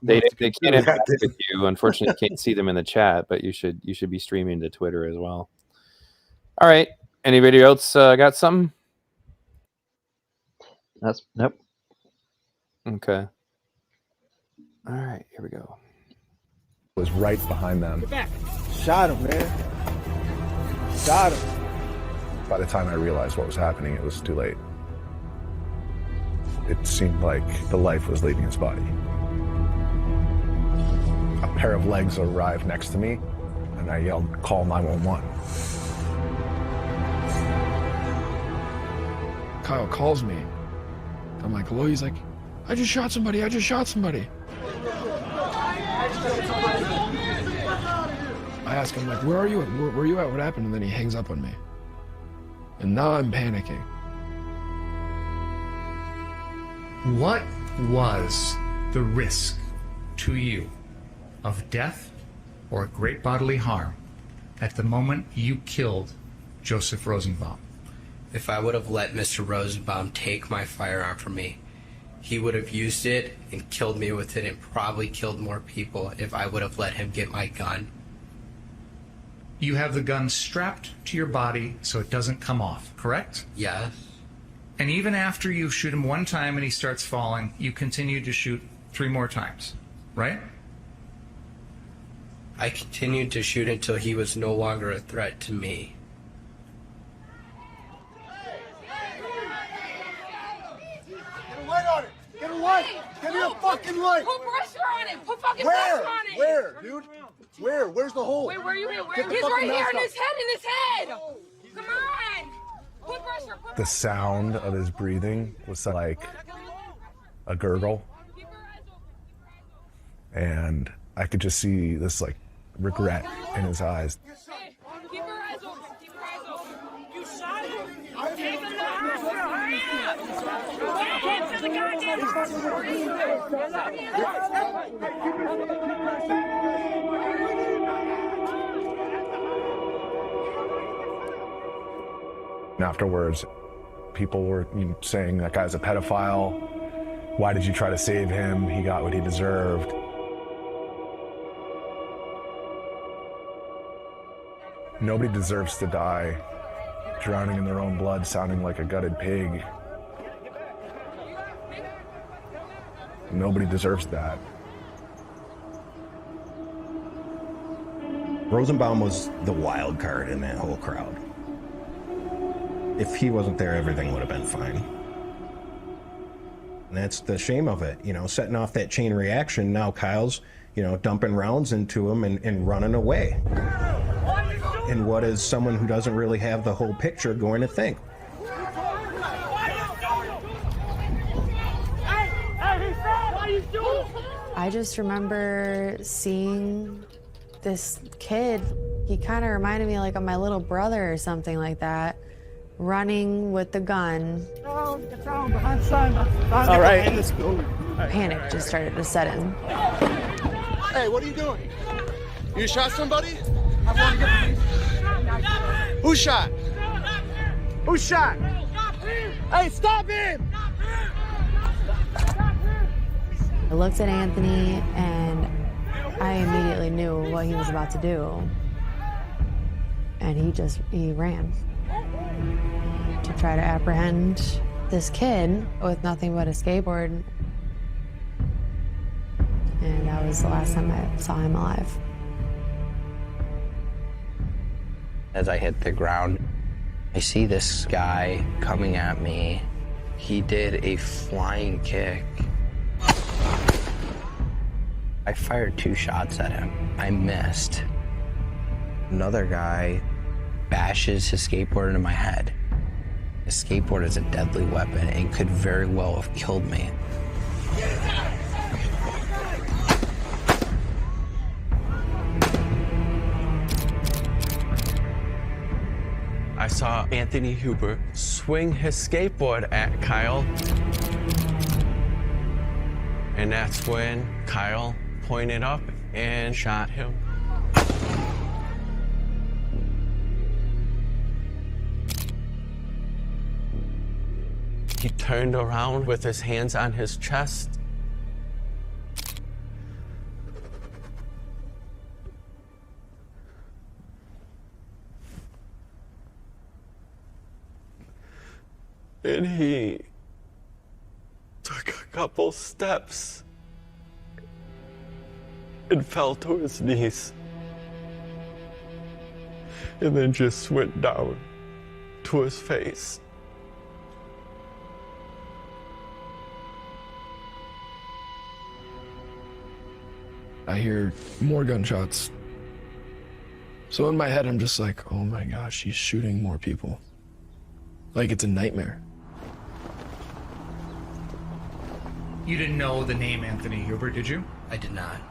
they can't interact with you. Unfortunately, you can't see them in the chat, but you should be streaming to Twitter as well. All right. Anybody else got something? Nope. Okay. All right, here we go. Was right behind them. Get back. Shot him, man. Shot him. By the time I realized what was happening, it was too late. It seemed like the life was leaving his body. A pair of legs arrived next to me, and I yelled, "Call 911." Kyle calls me. I'm like, hello? He's like, I just shot somebody. I just shot somebody. I ask him, like, where are you at? Where are you at? What happened? And then he hangs up on me. And now I'm panicking. What was the risk to you of death or great bodily harm at the moment you killed Joseph Rosenbaum? If I would have let Mr. Rosenbaum take my firearm from me, he would have used it and killed me with it and probably killed more people if I would have let him get my gun. You have the gun strapped to your body so it doesn't come off, correct? Yes. And even after you shoot him one time and he starts falling, you continue to shoot 3 more times, right? I continued to shoot until he was no longer a threat to me. Get a light on it! Get a light! Give me a fucking light! Put pressure on it. Put fucking Where? pressure on it. Where, dude? Where? Where's the hole? Wait, where you at? Get the He's fucking right here mask in off. his head, in his head. Come on. Put pressure. Put The sound of his breathing was like a gurgle. And I could just see this like regret in his eyes. Keep your eyes open. Keep your eyes open. You shot him. Take him to the hospital. Hurry up. Get to the goddamn And afterwards, people were saying that guy's a pedophile. Why did you try to save him? He got what he deserved. Nobody deserves to die drowning in their own blood, sounding like a gutted pig. Nobody deserves that. Rosenbaum was the wild card in that whole crowd. If he wasn't there, everything would have been fine. And that's the shame of it, setting off that chain reaction. Now Kyle's, dumping rounds into him and running away. And what is someone who doesn't really have the whole picture going to think? I just remember seeing this kid, he kind of reminded me like of my little brother or something like that, running with the gun. All right. Let's go. Panic just started to set in. Hey, what are you doing? You shot somebody? Who shot? Who shot? Hey, stop him! I looked at Anthony and I immediately knew what he was about to do. And he ran to try to apprehend this kid with nothing but a skateboard. And that was the last time I saw him alive. As I hit the ground, I see this guy coming at me. He did a flying kick. I fired 2 shots at him. I missed. Another guy bashes his skateboard into my head. A skateboard is a deadly weapon and could very well have killed me. I saw Anthony Huber swing his skateboard at Kyle. And that's when Kyle pointed up and shot him. He turned around with his hands on his chest. And he took a couple steps and fell to his knees. And then just went down to his face. I hear more gunshots. So in my head, I'm just like, oh my gosh, he's shooting more people. Like it's a nightmare. You didn't know the name Anthony Huber, did you? I did not.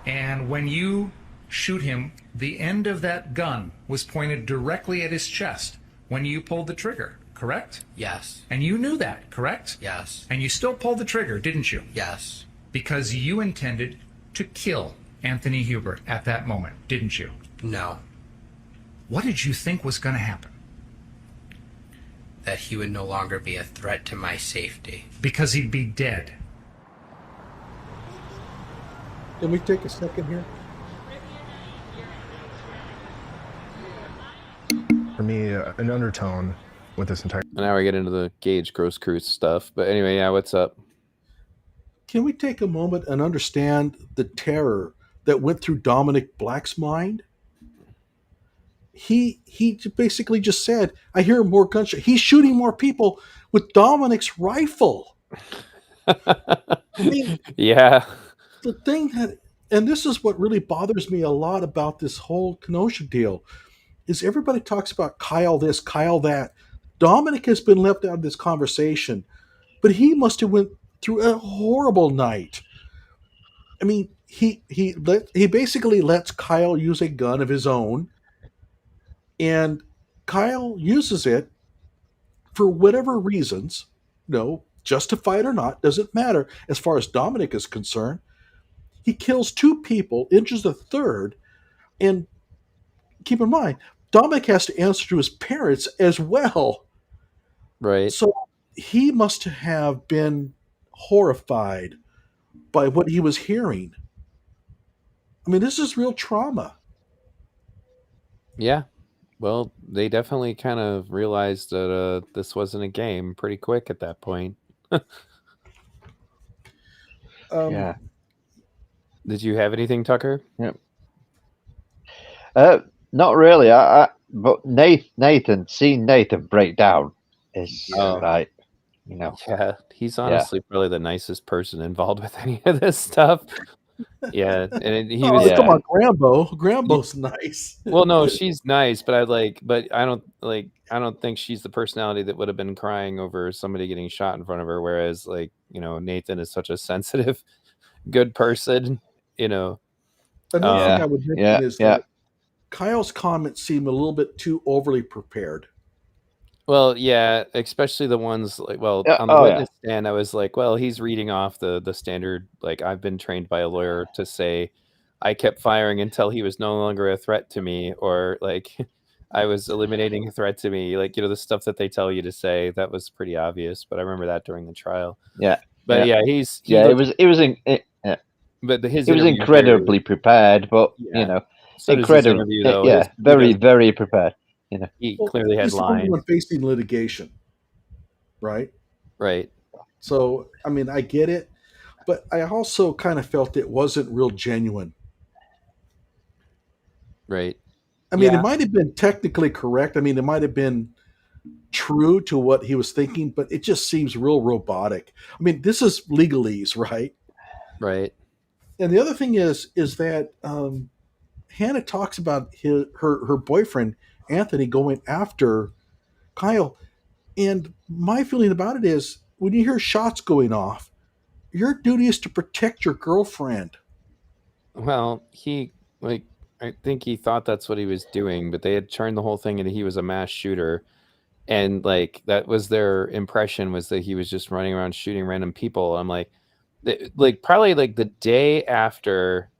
And when you shoot him, the end of that gun was pointed directly at his chest when you pulled the trigger, correct? Yes. And you knew that, correct? Yes. And you still pulled the trigger, didn't you? Yes. Because you intended to kill Anthony Huber at that moment, didn't you? No. What did you think was going to happen? That he would no longer be a threat to my safety. Because he'd be dead. Can we take a second here? For me, an undertone with this entire... Now we get into the Gage Grosskreutz stuff. But anyway, yeah, what's up? Can we take a moment and understand the terror that went through Dominick Black's mind? He basically just said, I hear more gunshots. He's shooting more people with Dominick's rifle. I mean, Yeah. the thing that, and this is what really bothers me a lot about this whole Kenosha deal, is everybody talks about Kyle this, Kyle that. Dominick has been left out of this conversation, but he must have went through a horrible night. I mean, he basically lets Kyle use a gun of his own, and Kyle uses it for whatever reasons, justified or not, doesn't matter as far as Dominick is concerned. He kills 2 people, injures the third, and keep in mind, Dominick has to answer to his parents as well. Right. So he must have been horrified by what he was hearing. I mean, this is real trauma. Yeah. Well, they definitely kind of realized that this wasn't a game pretty quick at that point. Yeah. Did you have anything, Tucker? Yep. Not really. But seeing Nathan break down is like, Yeah, he's honestly probably the nicest person involved with any of this stuff. Yeah, and he was. Come on, Grambo's nice. Well, no, she's nice, but I don't think she's the personality that would have been crying over somebody getting shot in front of her. Whereas, Nathan is such a sensitive, good person. Another thing I would mention is that Kyle's comments seem a little bit too overly prepared. Well, yeah, especially the ones on the witness stand, I was like, well, he's reading off the standard. Like, I've been trained by a lawyer to say, I kept firing until he was no longer a threat to me, or like, I was eliminating a threat to me. Like, the stuff that they tell you to say. That was pretty obvious, but I remember that during the trial. Yeah, but it was incredibly prepared, but so incredibly, though, very, very prepared. He clearly had lines. He's the one facing litigation, right? Right. So, I mean, I get it, but I also kind of felt it wasn't real genuine. Right. I mean, it might have been technically correct. I mean, it might have been true to what he was thinking, but it just seems real robotic. I mean, this is legalese, right? Right. And the other thing is that Hannah talks about her boyfriend Anthony going after Kyle, and my feeling about it is when you hear shots going off, your duty is to protect your girlfriend. Well, I think he thought that's what he was doing, but they had turned the whole thing into he was a mass shooter, and that was their impression, was that he was just running around shooting random people. I'm like probably the day after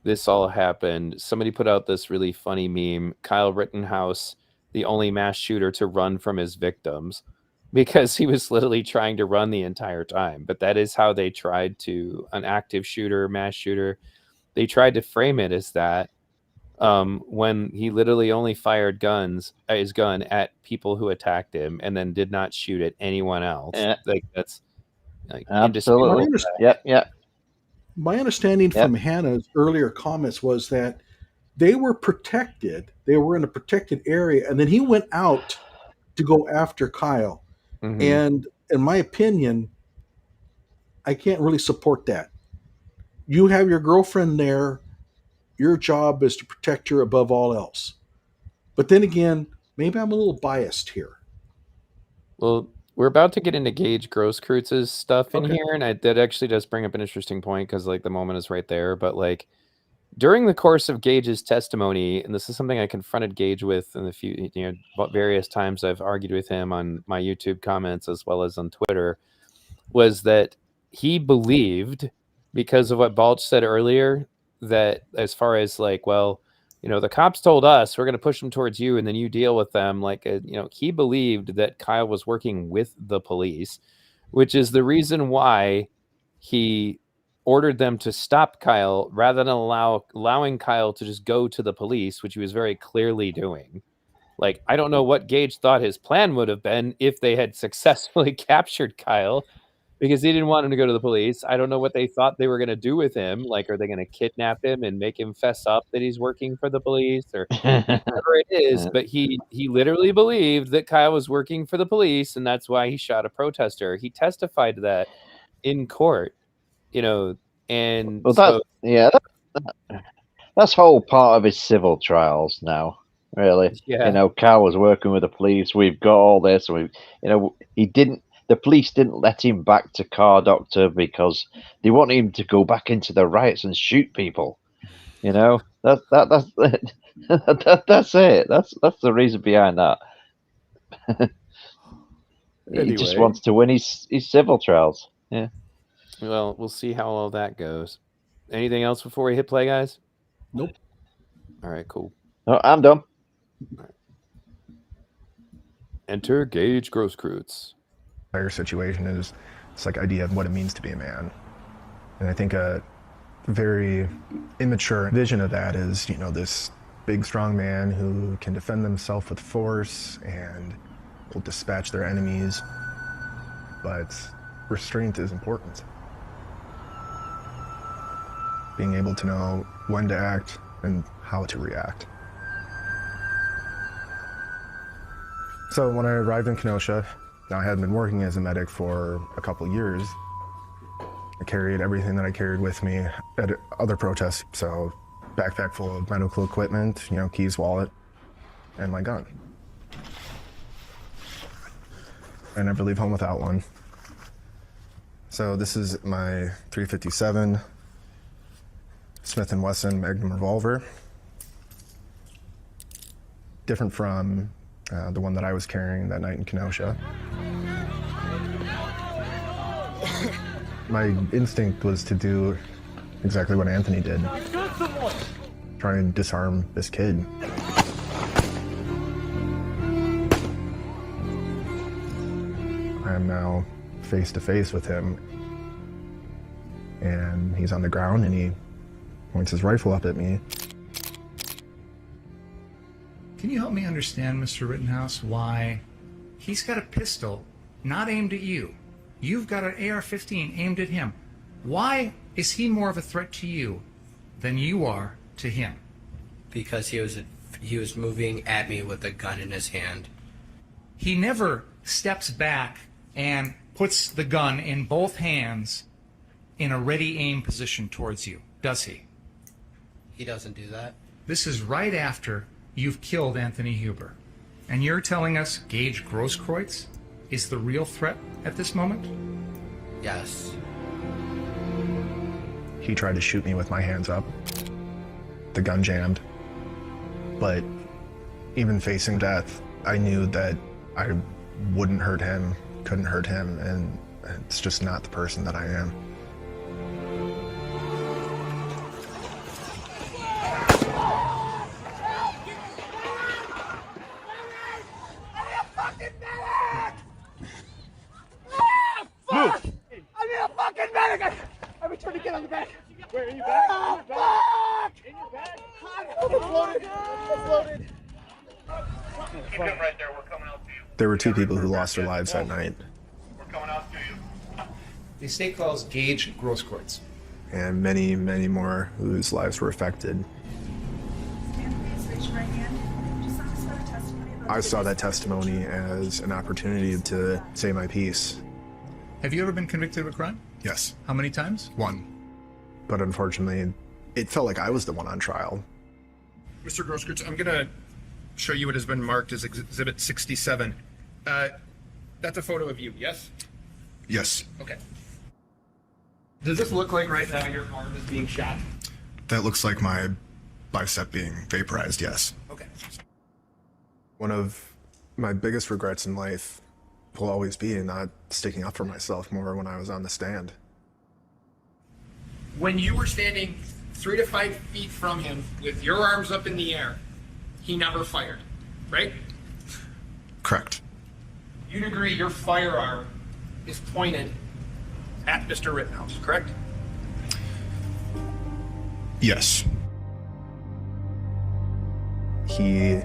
this all happened, somebody put out this really funny meme, Kyle Rittenhouse, the only mass shooter to run from his victims, because he was literally trying to run the entire time. But that is how they tried to, an active shooter, mass shooter, they tried to frame it as that, when he literally only fired his gun at people who attacked him and then did not shoot at anyone else. That's absolutely. Yep. My understanding from Hannah's earlier comments was that they were protected. They were in a protected area, and then he went out to go after Kyle. Mm-hmm. And in my opinion, I can't really support that. You have your girlfriend there. Your job is to protect her above all else. But then again, maybe I'm a little biased here. Well, we're about to get into Gage Grosskreutz stuff in here, and that actually does bring up an interesting point, because the moment is right there. But during the course of Gage's testimony, and this is something I confronted Gage with in the few various times I've argued with him on my YouTube comments as well as on Twitter, was that he believed, because of what Balch said earlier, that as far as the cops told us we're going to push them towards you and then you deal with them. He believed that Kyle was working with the police, which is the reason why he ordered them to stop Kyle rather than allowing Kyle to just go to the police, which he was very clearly doing. I don't know what Gage thought his plan would have been if they had successfully captured Kyle, because he didn't want him to go to the police. I don't know what they thought they were going to do with him. Are they going to kidnap him and make him fess up that he's working for the police or whatever it is? But he literally believed that Kyle was working for the police, and that's why he shot a protester. He testified to that in court, And Well, so, that's whole part of his civil trials now. Really, Yeah. Kyle was working with the police. We've got all this. The police didn't let him back to Car Doctor because they wanted him to go back into the riots and shoot people. That's that's it. That's the reason behind that. He just Anyway. wants to win his civil trials. Yeah. Well, we'll see how all that goes. Anything else before we hit play, guys? Nope. All right, cool. No, I'm done. Enter Gage Grosskreutz. Entire situation is this idea of what it means to be a man. And I think a very immature vision of that is, this big, strong man who can defend themselves with force and will dispatch their enemies. But restraint is important. Being able to know when to act and how to react. So when I arrived in Kenosha, I had been working as a medic for a couple years. I carried everything that I carried with me at other protests. So backpack full of medical equipment, keys, wallet, and my gun. I never leave home without one. So this is my .357 Smith & Wesson Magnum revolver. Different from the one that I was carrying that night in Kenosha. My instinct was to do exactly what Anthony did. Try and disarm this kid. I am now face to face with him. And he's on the ground and he points his rifle up at me. Can you help me understand, Mr. Rittenhouse, why he's got a pistol not aimed at you? You've got an AR-15 aimed at him. Why is he more of a threat to you than you are to him? Because he was moving at me with a gun in his hand. He never steps back and puts the gun in both hands in a ready aim position towards you, does he? He doesn't do that. This is right after you've killed Anthony Huber. And you're telling us Gage Grosskreutz is the real threat at this moment? Yes. He tried to shoot me with my hands up. The gun jammed. But even facing death, I knew that I wouldn't hurt him, couldn't hurt him, and it's just not the person that I am. Move! I need a fucking medic! I'm trying to get on the back. Where are you back? Oh, fuck! In your bag? It's loaded. It's loaded. Keep him right there. We're coming out to you. There were 2 people who lost their lives that night. We're coming out to you. The state calls Gage Grosskreutz. And many, many more whose lives were affected. I saw that testimony as an opportunity to say my piece. Have you ever been convicted of a crime? Yes. How many times? 1. But unfortunately, it felt like I was the one on trial. Mr. Grosskreutz, I'm gonna show you what has been marked as Exhibit 67. That's a photo of you, yes? Yes. Okay. Does this look like right now your arm is being shot? That looks like my bicep being vaporized, yes. Okay. One of my biggest regrets in life will always be not sticking up for myself more when I was on the stand. When you were standing 3 to 5 feet from him with your arms up in the air, he never fired, right? Correct. You'd agree your firearm is pointed at Mr. Rittenhouse, correct? Yes. He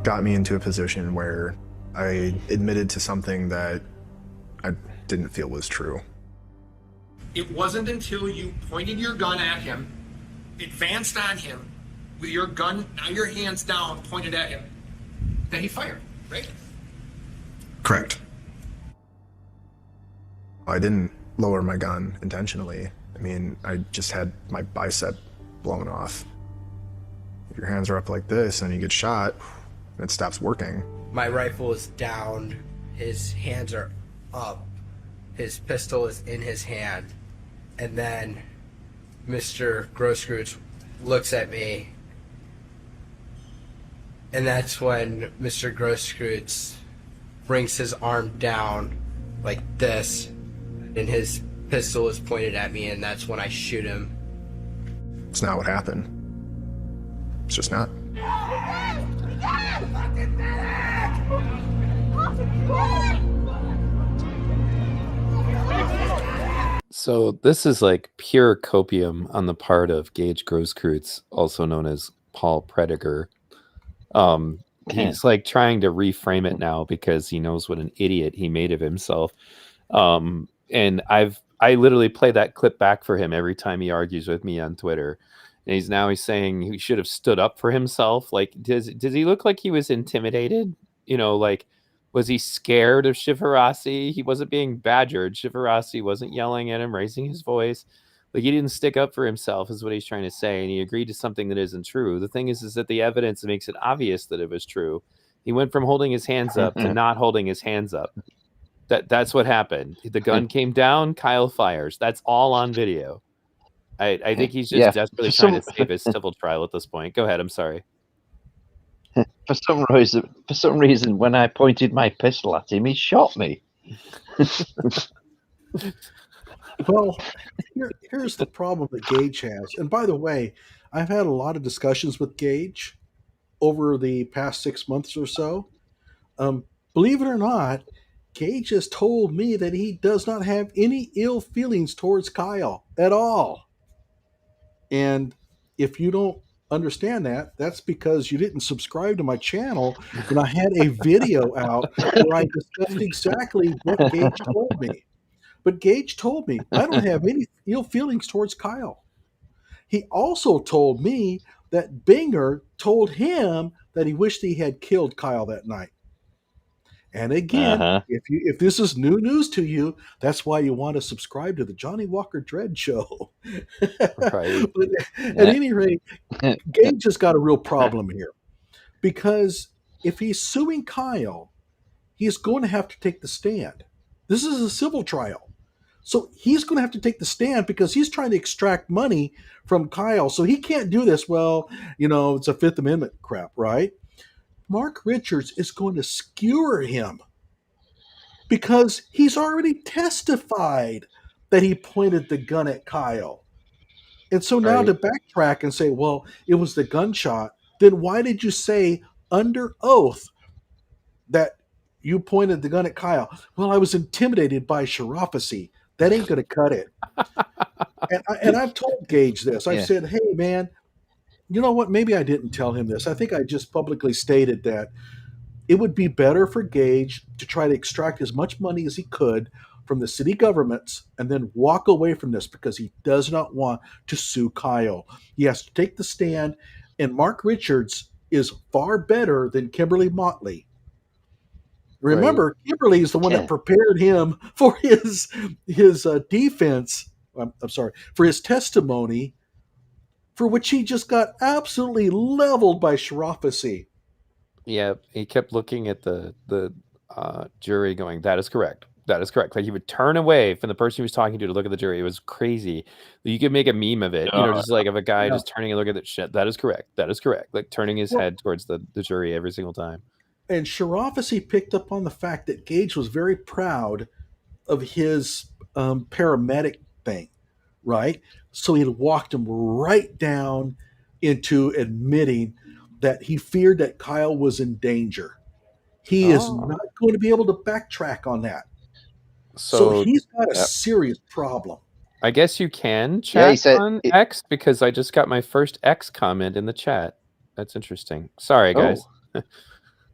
got me into a position where I admitted to something that I didn't feel was true. It wasn't until you pointed your gun at him, advanced on him, with your gun, now your hands down, pointed at him, that he fired, right? Correct. I didn't lower my gun intentionally. I mean, I just had my bicep blown off. If your hands are up like this and you get shot, it stops working. My rifle is down, his hands are up, his pistol is in his hand, and then Mr. Grosskreutz looks at me, and that's when Mr. Grosskreutz brings his arm down like this, and his pistol is pointed at me, and that's when I shoot him. It's not what happened. It's just not. So this is like pure copium on the part of Gage Grosskreutz, also known as Paul Prediger. He's like trying to reframe it now because he knows what an idiot he made of himself. And I literally play that clip back for him every time he argues with me on Twitter. And he's saying he should have stood up for himself. Like, does he look like he was intimidated? You know, like, was he scared of Shivarasi? He wasn't being badgered. Shivarasi wasn't yelling at him, raising his voice. Like, he didn't stick up for himself is what he's trying to say. And he agreed to something that isn't true. The thing is that the evidence makes it obvious that it was true. He went from holding his hands up to not holding his hands up. That's what happened. The gun came down, Kyle fires. That's all on video. I think he's just desperately trying to save his civil trial at this point. Go ahead. I'm sorry. For some reason, when I pointed my pistol at him, he shot me. Well, here's the problem that Gage has. And by the way, I've had a lot of discussions with Gage over the past 6 months or so. Believe it or not, Gage has told me that he does not have any ill feelings towards Kyle at all. And if you don't understand that, that's because you didn't subscribe to my channel when I had a video out where I discussed exactly what Gage told me. But Gage told me I don't have any ill feelings towards Kyle. He also told me that Binger told him that he wished he had killed Kyle that night. And again, if this is new news to you, that's why you want to subscribe to the Johnny Walker Dread Show. Right. But at any rate, Gage has got a real problem here. Because if he's suing Kyle, he's going to have to take the stand. This is a civil trial. So he's going to have to take the stand because he's trying to extract money from Kyle. So he can't do this. Well, you know, it's a Fifth Amendment crap, right? Mark Richards is going to skewer him because he's already testified that he pointed the gun at Kyle. And so now to backtrack and say, well, it was the gunshot, then why did you say under oath that you pointed the gun at Kyle? Well, I was intimidated by Shirafasi. That ain't going to cut it. And I've told Gage this. I said, hey, man, you know what? Maybe I didn't tell him this. I think I just publicly stated that it would be better for Gage to try to extract as much money as he could from the city governments and then walk away from this because he does not want to sue Kyle. He has to take the stand, and Mark Richards is far better than Kimberly Motley. Remember, Kimberly is the one that prepared him for his defense. I'm sorry, for his testimony, for which he just got absolutely leveled by Shirafasi. Yeah, he kept looking at the jury going, that is correct. That is correct. Like he would turn away from the person he was talking to look at the jury. It was crazy. You could make a meme of it, you know, just like of a guy just turning and looking at that shit. That is correct. That is correct. Like turning his head towards the jury every single time. And Shirafasi picked up on the fact that Gage was very proud of his paramedic thing, right? So he walked him right down into admitting that he feared that Kyle was in danger. He is not going to be able to backtrack on that. So he's got a serious problem. I guess you can chat on X because I just got my first X comment in the chat. That's interesting. Sorry, guys.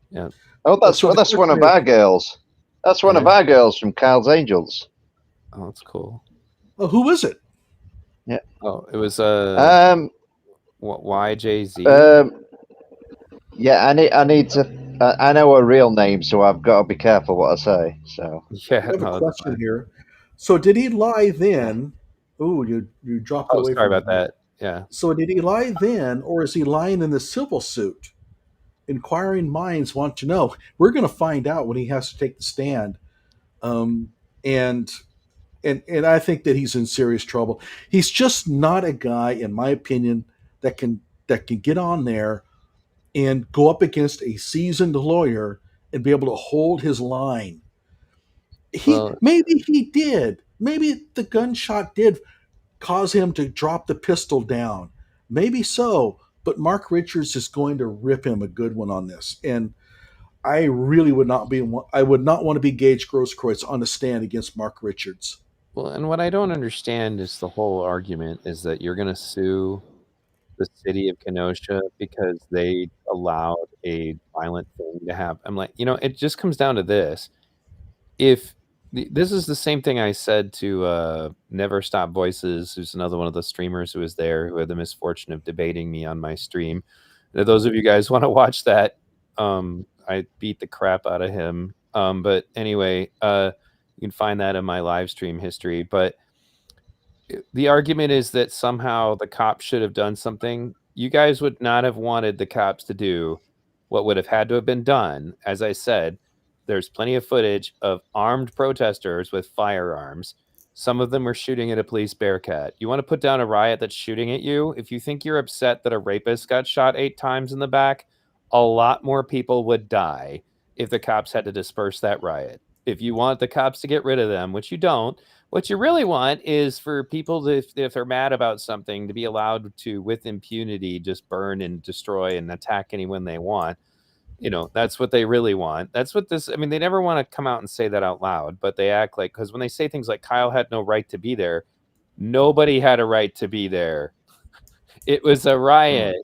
Yeah. Oh, that's one of our girls. That's one of our girls from Kyle's Angels. Oh, that's cool. Oh, who is it? Yeah. Oh, it was YJZ. Yeah, I need to. I know her real name, so I've got to be careful what I say. So yeah, I have a question here. So did he lie then Ooh, you dropped it Oh, away sorry from about me. that. Yeah. So did he lie then, or is he lying in the civil suit? Inquiring minds want to know. We're going to find out when he has to take the stand. Um, and and I think that he's in serious trouble. He's just not a guy, in my opinion, that can get on there and go up against a seasoned lawyer and be able to hold his line. Well, Maybe he did. Maybe the gunshot did cause him to drop the pistol down. Maybe so. But Mark Richards is going to rip him a good one on this. And I really would not be. I would not want to be Gage Grosskreutz on the stand against Mark Richards. well, and what I don't understand is the whole argument is that you're going to sue the city of Kenosha because they allowed a violent thing to happen. I'm like, it just comes down to this. If this is the same thing I said to Never Stop Voices, who's another one of the streamers who was there, who had the misfortune of debating me on my stream. Those of you guys want to watch that, I beat the crap out of him. But anyway, you can find that in my live stream history. But the argument is that somehow the cops should have done something. You guys would not have wanted the cops to do what would have had to have been done. As I said, there's plenty of footage of armed protesters with firearms. Some of them were shooting at a police Bearcat. You want to put down a riot that's shooting at you? If you think you're upset that a rapist got shot 8 times in the back, a lot more people would die if the cops had to disperse that riot. If you want the cops to get rid of them, which you don't, what you really want is for people to, if they're mad about something, to be allowed to, with impunity, just burn and destroy and attack anyone they want. That's what they really want. That's what this, they never want to come out and say that out loud, but they act like, because when they say things like Kyle had no right to be there, nobody had a right to be there. It was a riot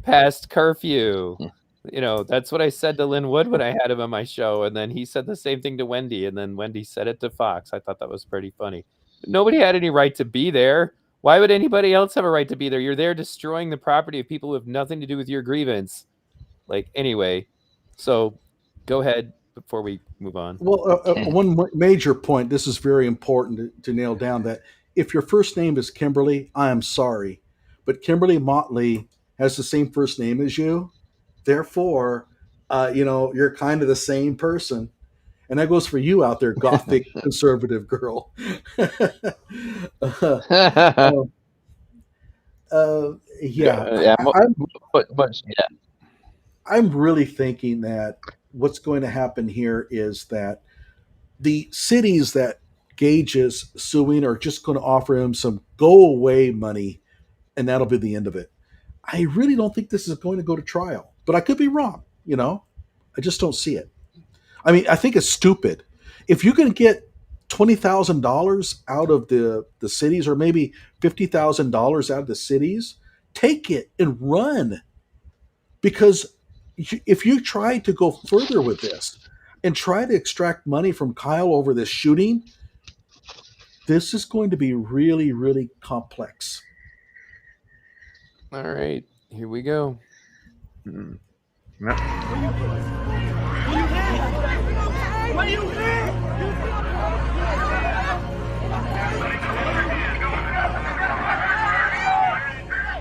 past curfew. That's what I said to Lynn Wood when I had him on my show. And then he said the same thing to Wendy. And then Wendy said it to Fox. I thought that was pretty funny. Nobody had any right to be there. Why would anybody else have a right to be there? You're there destroying the property of people who have nothing to do with your grievance. Anyway, so go ahead before we move on. Well, one major point, this is very important to nail down, that if your first name is Kimberly, I am sorry. But Kimberly Motley has the same first name as you. Therefore, you're kind of the same person. And that goes for you out there, gothic conservative girl. Yeah. I'm really thinking that what's going to happen here is that the cities that Gage is suing are just going to offer him some go away money, and that'll be the end of it. I really don't think this is going to go to trial, but I could be wrong. I just don't see it. I think it's stupid. If you can get $20,000 out of the cities, or maybe $50,000 out of the cities, take it and run. Because if you try to go further with this and try to extract money from Kyle over this shooting, this is going to be really, really complex. All right, here we go.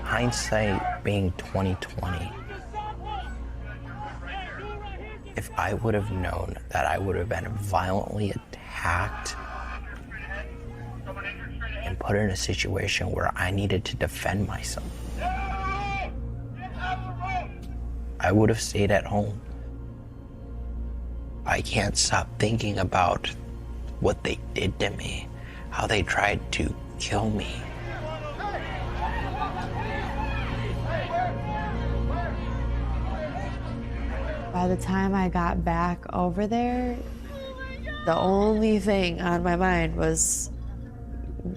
Hindsight being 2020. If I would have known that I would have been violently attacked and put in a situation where I needed to defend myself, I would have stayed at home. I can't stop thinking about what they did to me, how they tried to kill me. By the time I got back over there, the only thing on my mind was,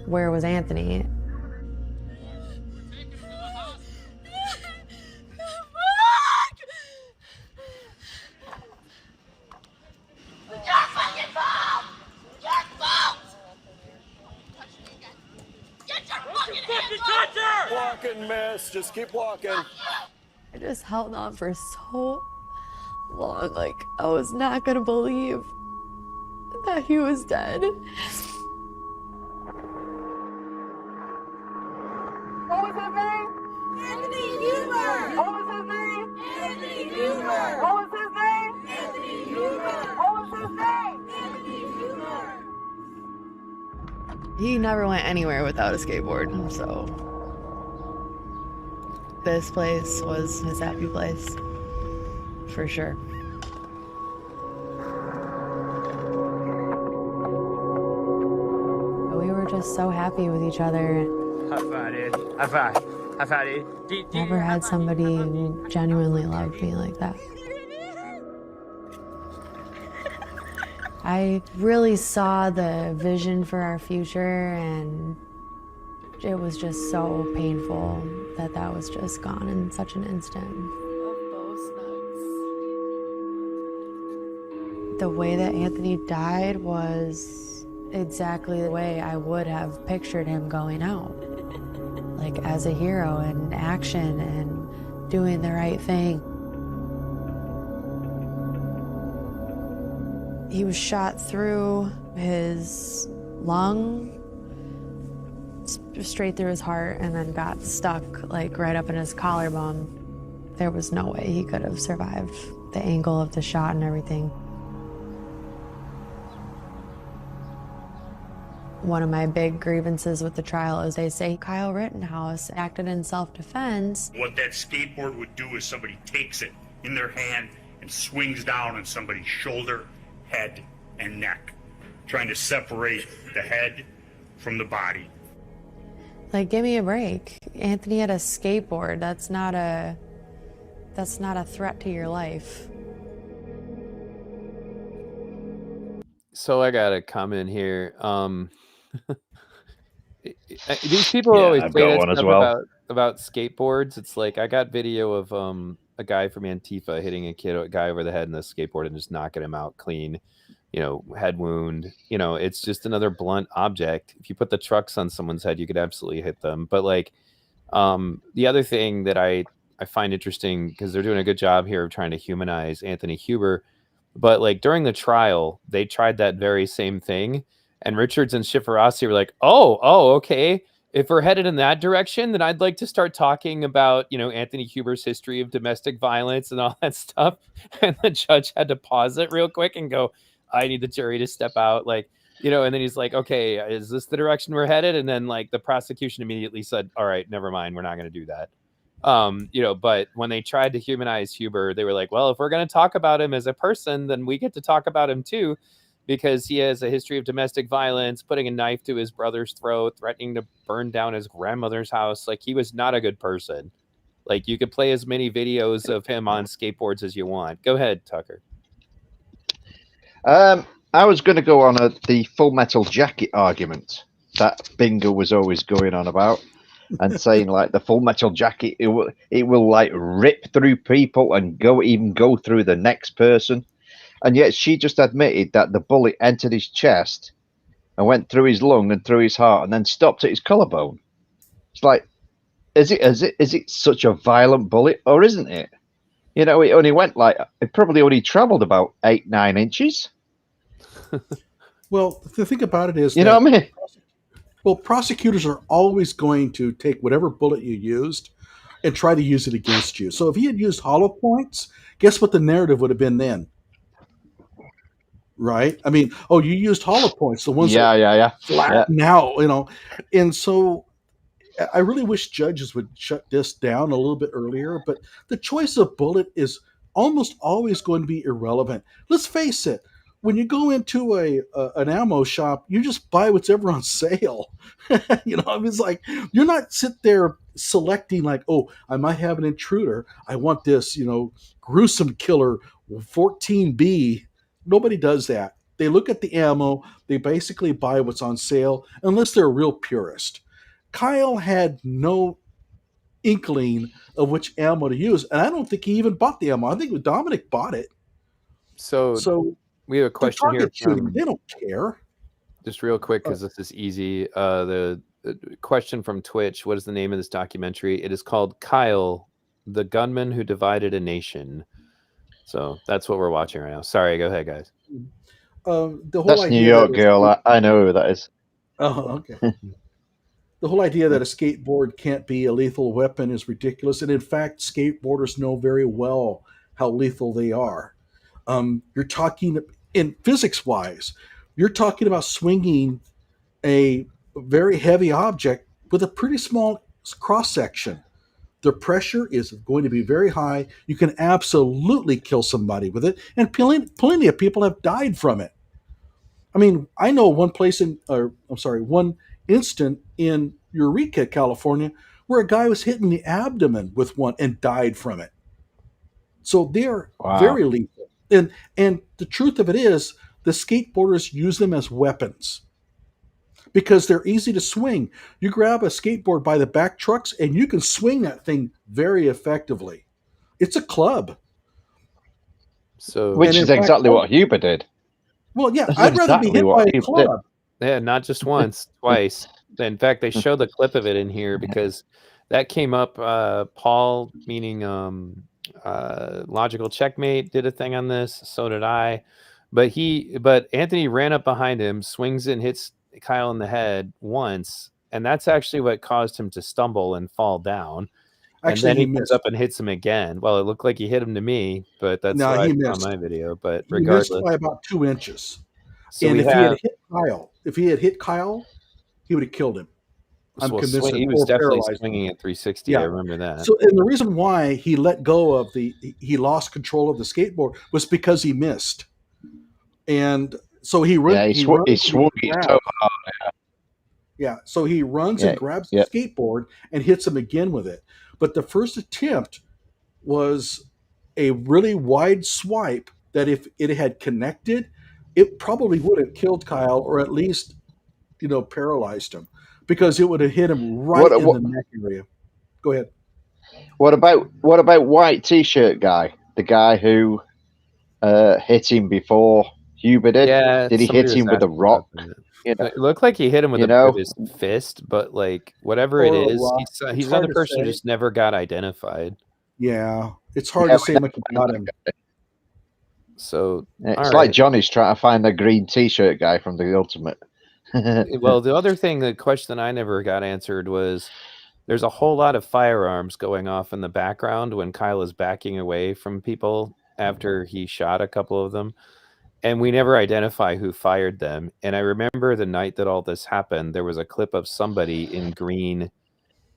where was Anthony? Walking, miss. Just keep walking. I just held on for so long. Like, I was not gonna believe that he was dead. He never went anywhere without a skateboard, so this place was his happy place, for sure. We were just so happy with each other. High five, dude. High five. High five, dude. Never had somebody who genuinely loved me like that. I really saw the vision for our future, and it was just so painful that that was just gone in such an instant. The way that Anthony died was exactly the way I would have pictured him going out. Like as a hero in action and doing the right thing. He was shot through his lung, straight through his heart, and then got stuck like right up in his collarbone. There was no way he could have survived the angle of the shot and everything. One of my big grievances with the trial is they say Kyle Rittenhouse acted in self-defense. What that skateboard would do is somebody takes it in their hand and swings down on somebody's shoulder, head, and neck, trying to separate the head from the body. Like, give me a break. Anthony had a skateboard. That's not a threat to your life. So I got a comment here. These people always I've say got that one as stuff well. about skateboards. It's like I got video of a guy from Antifa hitting a guy over the head in the skateboard and just knocking him out clean, head wound. It's just another blunt object. If you put the trucks on someone's head, you could absolutely hit them. But like the other thing that I find interesting, because they're doing a good job here of trying to humanize Anthony Huber, but like during the trial, they tried that very same thing. And Richards and Schifferossi were like, oh, okay. If we're headed in that direction, then I'd like to start talking about, Anthony Huber's history of domestic violence and all that stuff. And the judge had to pause it real quick and go, I need the jury to step out. Like, and then he's like, okay, is this the direction we're headed? And then like the prosecution immediately said, all right, never mind. We're not going to do that. But when they tried to humanize Huber, they were like, well, if we're going to talk about him as a person, then we get to talk about him too, because he has a history of domestic violence, putting a knife to his brother's throat, threatening to burn down his grandmother's house. Like, he was not a good person. Like, you could play as many videos of him on skateboards as you want. Go ahead, Tucker. I was going to go on the Full Metal Jacket argument that Bingo was always going on about, and saying like the Full Metal Jacket, it will like rip through people and go through the next person. And yet she just admitted that the bullet entered his chest and went through his lung and through his heart and then stopped at his collarbone. It's like, is it such a violent bullet, or isn't it? It only went it probably only traveled about 8-9 inches. Well, the thing about it is, what I mean? Well, prosecutors are always going to take whatever bullet you used and try to use it against you. So if he had used hollow points, guess what the narrative would have been then? Right? I mean, you used hollow points, the ones that flatten out, And so I really wish judges would shut this down a little bit earlier, but the choice of bullet is almost always going to be irrelevant. Let's face it. When you go into an ammo shop, you just buy whatever on sale. It's like, you're not sit there selecting like, oh, I might have an intruder. I want this, gruesome killer 14B. Nobody does that. They look at the ammo. They basically buy what's on sale, unless they're a real purist. Kyle had no inkling of which ammo to use, and I don't think he even bought the ammo. I think Dominick bought it. So we have a question here. They don't care. Just real quick, because this is easy. The question from Twitch: what is the name of this documentary? It is called Kyle, the Gunman Who Divided a Nation. So that's what we're watching right now. Sorry, go ahead, guys. That's New York Girl. I know who that is. Oh, okay. The whole idea that a skateboard can't be a lethal weapon is ridiculous. And in fact, skateboarders know very well how lethal they are. You're talking in physics wise, you're talking about swinging a very heavy object with a pretty small cross section. The pressure is going to be very high. You can absolutely kill somebody with it, and plenty of people have died from it. I mean, I know one instant in Eureka, California, where a guy was hit in the abdomen with one and died from it. So they're very lethal. And the truth of it is, the skateboarders use them as weapons because they're easy to swing. You grab a skateboard by the back trucks and you can swing that thing very effectively. It's a club. Which is exactly what Huber did. Well, yeah, That's I'd rather be exactly hit what by a he club. Yeah, not just once, twice. In fact, they show the clip of it in here because that came up. Paul, meaning Logical Checkmate, did a thing on this. So did I. But Anthony ran up behind him, swings and hits Kyle in the head once, and that's actually what caused him to stumble and fall down. Actually, and then he he comes missed. up and hits him again. Well, it looked like he hit him to me, but that's No, what I he saw missed. on my video. But He regardless, missed by about 2 inches. So and we if he had have- hit Kyle, he would have killed him. I'm Well, convinced he that, was or definitely paralyzed him. swinging at 360. I remember that. So, and the reason why he let go of he lost control of the skateboard was because he missed. And so he runs. He swung it so hard. Yeah, so he runs and grabs the skateboard and hits him again with it. But the first attempt was a really wide swipe that if it had connected, it probably would have killed Kyle, or at least, paralyzed him, because it would have hit him right in the neck area. Go ahead. What about white t-shirt guy? The guy who hit him before Huber did? Yeah, Did he somebody hit was him with a asking rock? about that. It looked like he hit him with his fist, but like whatever it Or a is, rock. he's It's hard another to person who say. just never got identified. Yeah, it's hard to say much about him. So It's all like right. Johnny's trying to find the green t-shirt guy from the Ultimate. Well, the other thing, the question I never got answered was, there's a whole lot of firearms going off in the background when Kyle is backing away from people after he shot a couple of them. And we never identify who fired them. And I remember the night that all this happened, there was a clip of somebody in green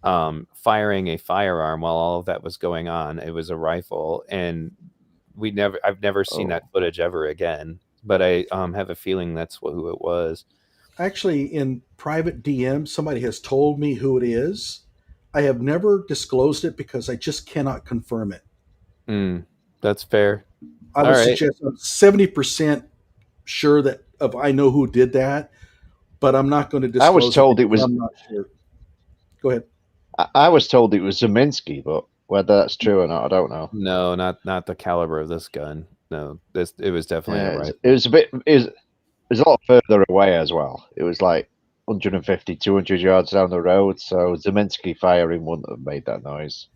firing a firearm while all of that was going on. It was a rifle. And I've never seen that footage ever again. But I have a feeling that's who it was. Actually, in private DM, somebody has told me who it is. I have never disclosed it because I just cannot confirm it. That's fair. I would suggest I'm 70% sure that I know who did that, but I'm not going to disclose. I was told it was. I'm not sure. Go ahead. I was told it was Zeminski, but whether that's true or not, I don't know. No, not the caliber of this gun. No, it was definitely a rifle. It was a bit. It was a lot further away as well. It was like 150, 200 yards down the road. So Zeminski firing wouldn't have made that noise.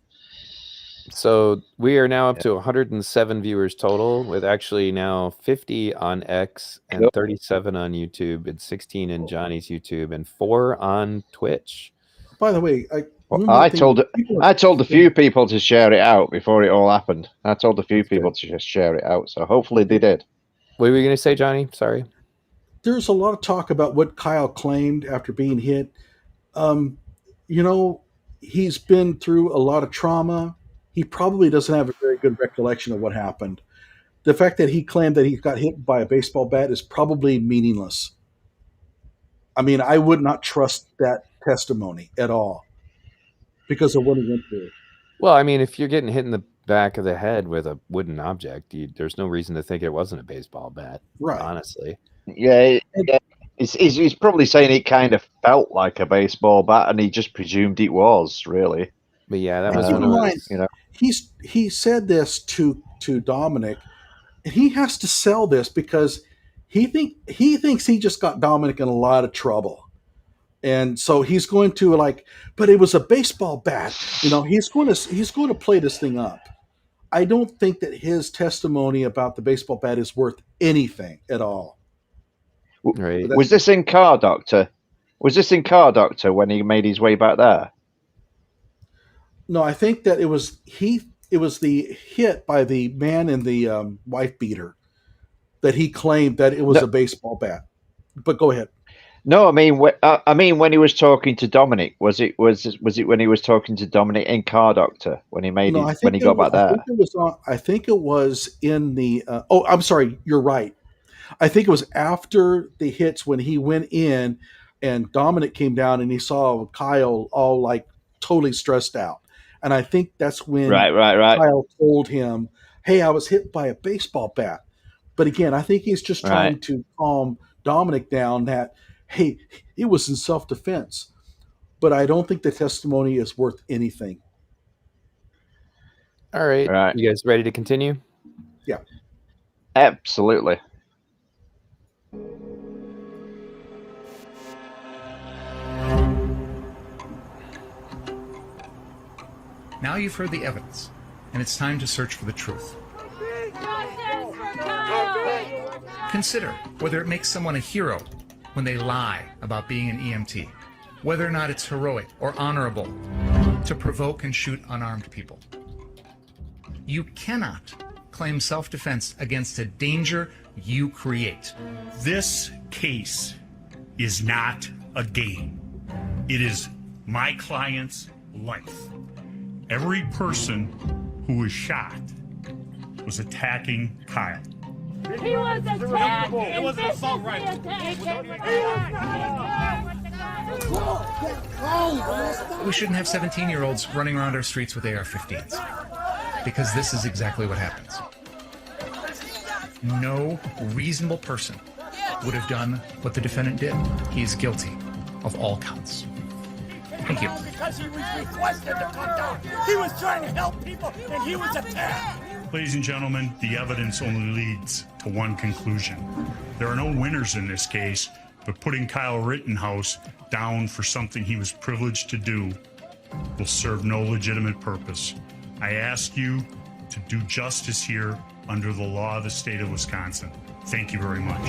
So we are now up to 107 viewers total, with actually now 50 on X and 37 on YouTube and 16 in Johnny's YouTube and 4 on Twitch. By the way, I told a few people to share it out before it all happened. I told a few people to just share it out. So hopefully they did. What were you going to say, Johnny? Sorry. There's a lot of talk about what Kyle claimed after being hit. He's been through a lot of trauma. He probably doesn't have a very good recollection of what happened. The fact that he claimed that he got hit by a baseball bat is probably meaningless. I mean, I would not trust that testimony at all because of what he went through. Well, I mean, if you're getting hit in the back of the head with a wooden object, there's no reason to think it wasn't a baseball bat, right? Honestly. Yeah. He's probably saying it kind of felt like a baseball bat, and he just presumed it was, really. But yeah, that was keep in mind, you know. He said this to Dominick, and he has to sell this because he thinks he just got Dominick in a lot of trouble, and so he's going to but it was a baseball bat. He's going to play this thing up. I don't think that his testimony about the baseball bat is worth anything at all. Right. Was this in Car Doctor? Was this in Car Doctor when he made his way back there? No, I think that it was the hit by the man in the wife beater that he claimed that it was a baseball bat. But go ahead. No, I mean when he was talking to Dominic, was it when he was talking to Dominic in Car Doctor when he made No, it I when think he got back there? I think it was in the. I'm sorry. You're right. I think it was after the hits when he went in, and Dominic came down and he saw Kyle all like totally stressed out, and I think that's when Right. Kyle told him, "Hey, I was hit by a baseball bat." But again, I think he's just trying to calm Dominic down. That hey, it was in self-defense. But I don't think the testimony is worth anything. All right. You guys ready to continue? Yeah. Absolutely. Now you've heard the evidence, and it's time to search for the truth. Consider whether it makes someone a hero when they lie about being an EMT, whether or not it's heroic or honorable to provoke and shoot unarmed people. You cannot claim self-defense against a danger you create. This case is not a game. It is my client's life. Every person who was shot was attacking Kyle. He was attacked. It was an assault rifle. We shouldn't have 17-year-olds running around our streets with AR-15s, because this is exactly what happens. No reasonable person would have done what the defendant did. He is guilty of all counts. Thank you. Because he was requested to come down. He was trying to help people, and he was attacked. Ladies and gentlemen, the evidence only leads to one conclusion. There are no winners in this case, but putting Kyle Rittenhouse down for something he was privileged to do will serve no legitimate purpose. I ask you to do justice here under the law of the state of Wisconsin. Thank you very much.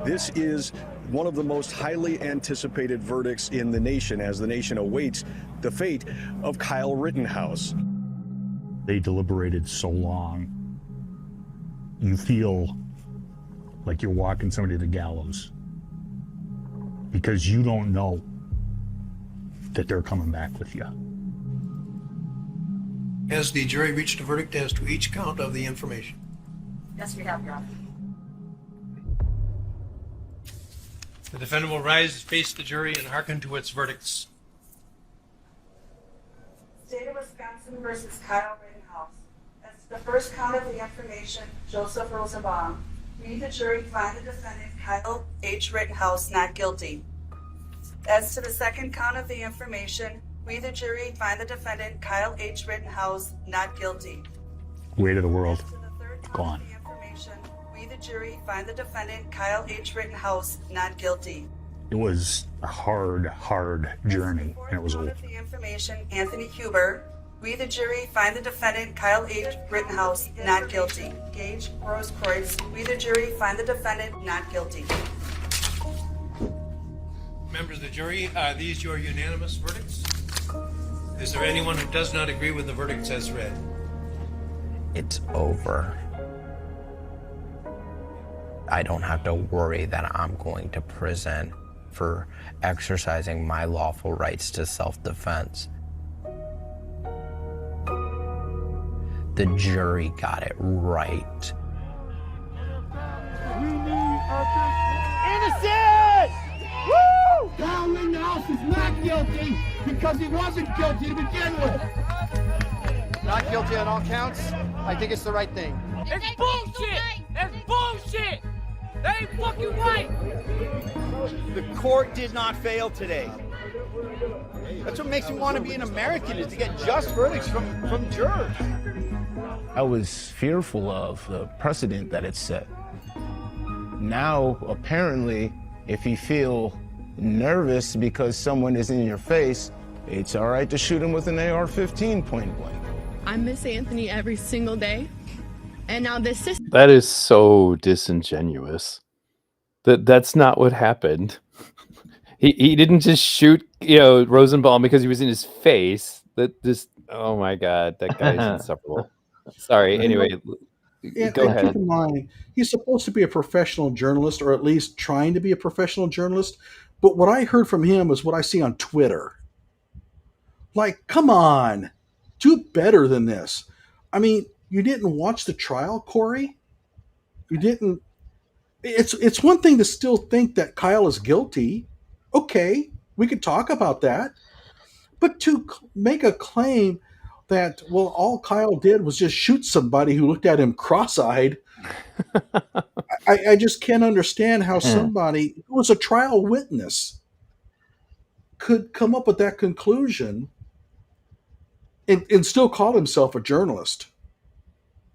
This is one of the most highly anticipated verdicts in the nation as the nation awaits the fate of Kyle Rittenhouse. They deliberated so long. You feel like you're walking somebody to the gallows because you don't know that they're coming back with you. Has the jury reached a verdict as to each count of the information? Yes, we have, Your Honor. The defendant will rise, face the jury, and hearken to its verdicts. State of Wisconsin versus Kyle Rittenhouse. As to the first count of the information, Joseph Rosenbaum. We, the jury, find the defendant Kyle H. Rittenhouse not guilty. As to the second count of the information, we, the jury, find the defendant Kyle H. Rittenhouse not guilty. Weight of the world gone. We, the jury, find the defendant Kyle H. Rittenhouse not guilty. It was a hard journey, and it was Of the information, Anthony Huber. We, the jury, find the defendant Kyle H. Rittenhouse not guilty. Gage Grosskreutz. We, the jury, find the defendant not guilty. Members of the jury, are these your unanimous verdicts? Is there anyone who does not agree with the verdicts as read? It's over. I don't have to worry that I'm going to prison for exercising my lawful rights to self-defense. The jury got it right. Innocent! Woo! Kyle Rittenhouse is not guilty because he wasn't guilty to begin with. Not guilty on all counts. I think it's the right thing. It's bullshit! It's bullshit! They ain't fucking right! The court did not fail today. That's what makes me want to be an American, is to get just verdicts from jurors. I was fearful of the precedent that it set. Now, apparently, if you feel nervous because someone is in your face, it's all right to shoot him with an AR-15 point blank. I miss Anthony every single day. And now this system. That is so disingenuous. That's not what happened. He didn't just shoot Rosenbaum because he was in his face. Oh my God, that guy's insufferable. Sorry. Anyway, go and ahead. keep in mind, he's supposed to be a professional journalist, or at least trying to be a professional journalist. But what I heard from him is what I see on Twitter. Like, come on, do better than this. I mean, you didn't watch the trial, Corey? You didn't. It's one thing to still think that Kyle is guilty. Okay, we could talk about that. But to make a claim that, well, all Kyle did was just shoot somebody who looked at him cross-eyed, I just can't understand how somebody who was a trial witness could come up with that conclusion and still call himself a journalist.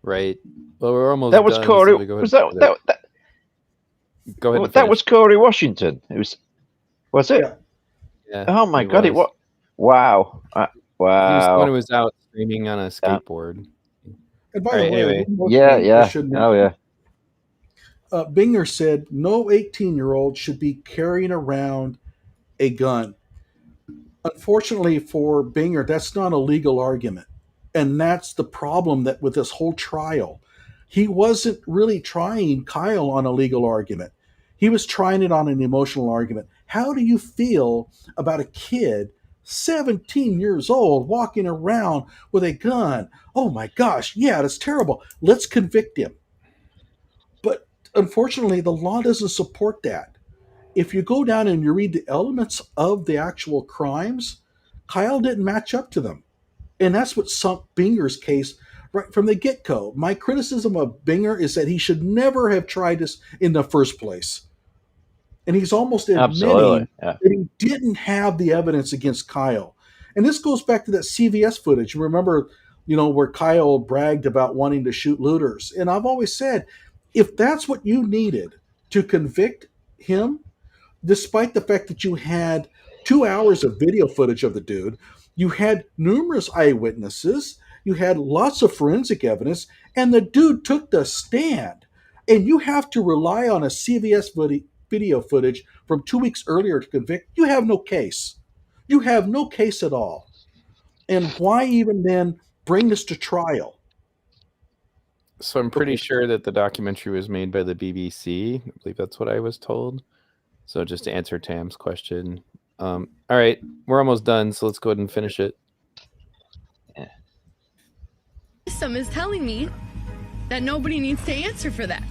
Right. Well, we're almost That was done, Corey. so we go ahead Was and that go ahead? Well, And that finish. was Corey Washington. Was it? Yeah, Oh my it God! It was. what? Wow! He was the one who Wow! was out screaming on a skateboard. And by All the right, way, anyway. one more Yeah, thing I yeah. should Oh mention. yeah. Binger said no 18-year-old should be carrying around a gun. Unfortunately for Binger, that's not a legal argument. And that's the problem that with this whole trial. He wasn't really trying Kyle on a legal argument. He was trying it on an emotional argument. How do you feel about a kid, 17 years old, walking around with a gun? Oh my gosh, yeah, that's terrible. Let's convict him. But unfortunately, the law doesn't support that. If you go down and you read the elements of the actual crimes, Kyle didn't match up to them. And that's what sunk Binger's case right from the get-go. My criticism of Binger is that he should never have tried this in the first place. And he's almost admitting Yeah. that he didn't have the evidence against Kyle. And this goes back to that CVS footage. Remember, where Kyle bragged about wanting to shoot looters. And I've always said, if that's what you needed to convict him, despite the fact that you had 2 hours of video footage of the dude, you had numerous eyewitnesses, you had lots of forensic evidence, and the dude took the stand. And you have to rely on a CVS video footage from 2 weeks earlier to convict. You have no case. You have no case at all. And why even then bring this to trial? So I'm pretty sure that the documentary was made by the BBC. I believe that's what I was told. So just to answer Tam's question. All right, we're almost done, so let's go ahead and finish it. System is telling me that nobody needs to answer for that.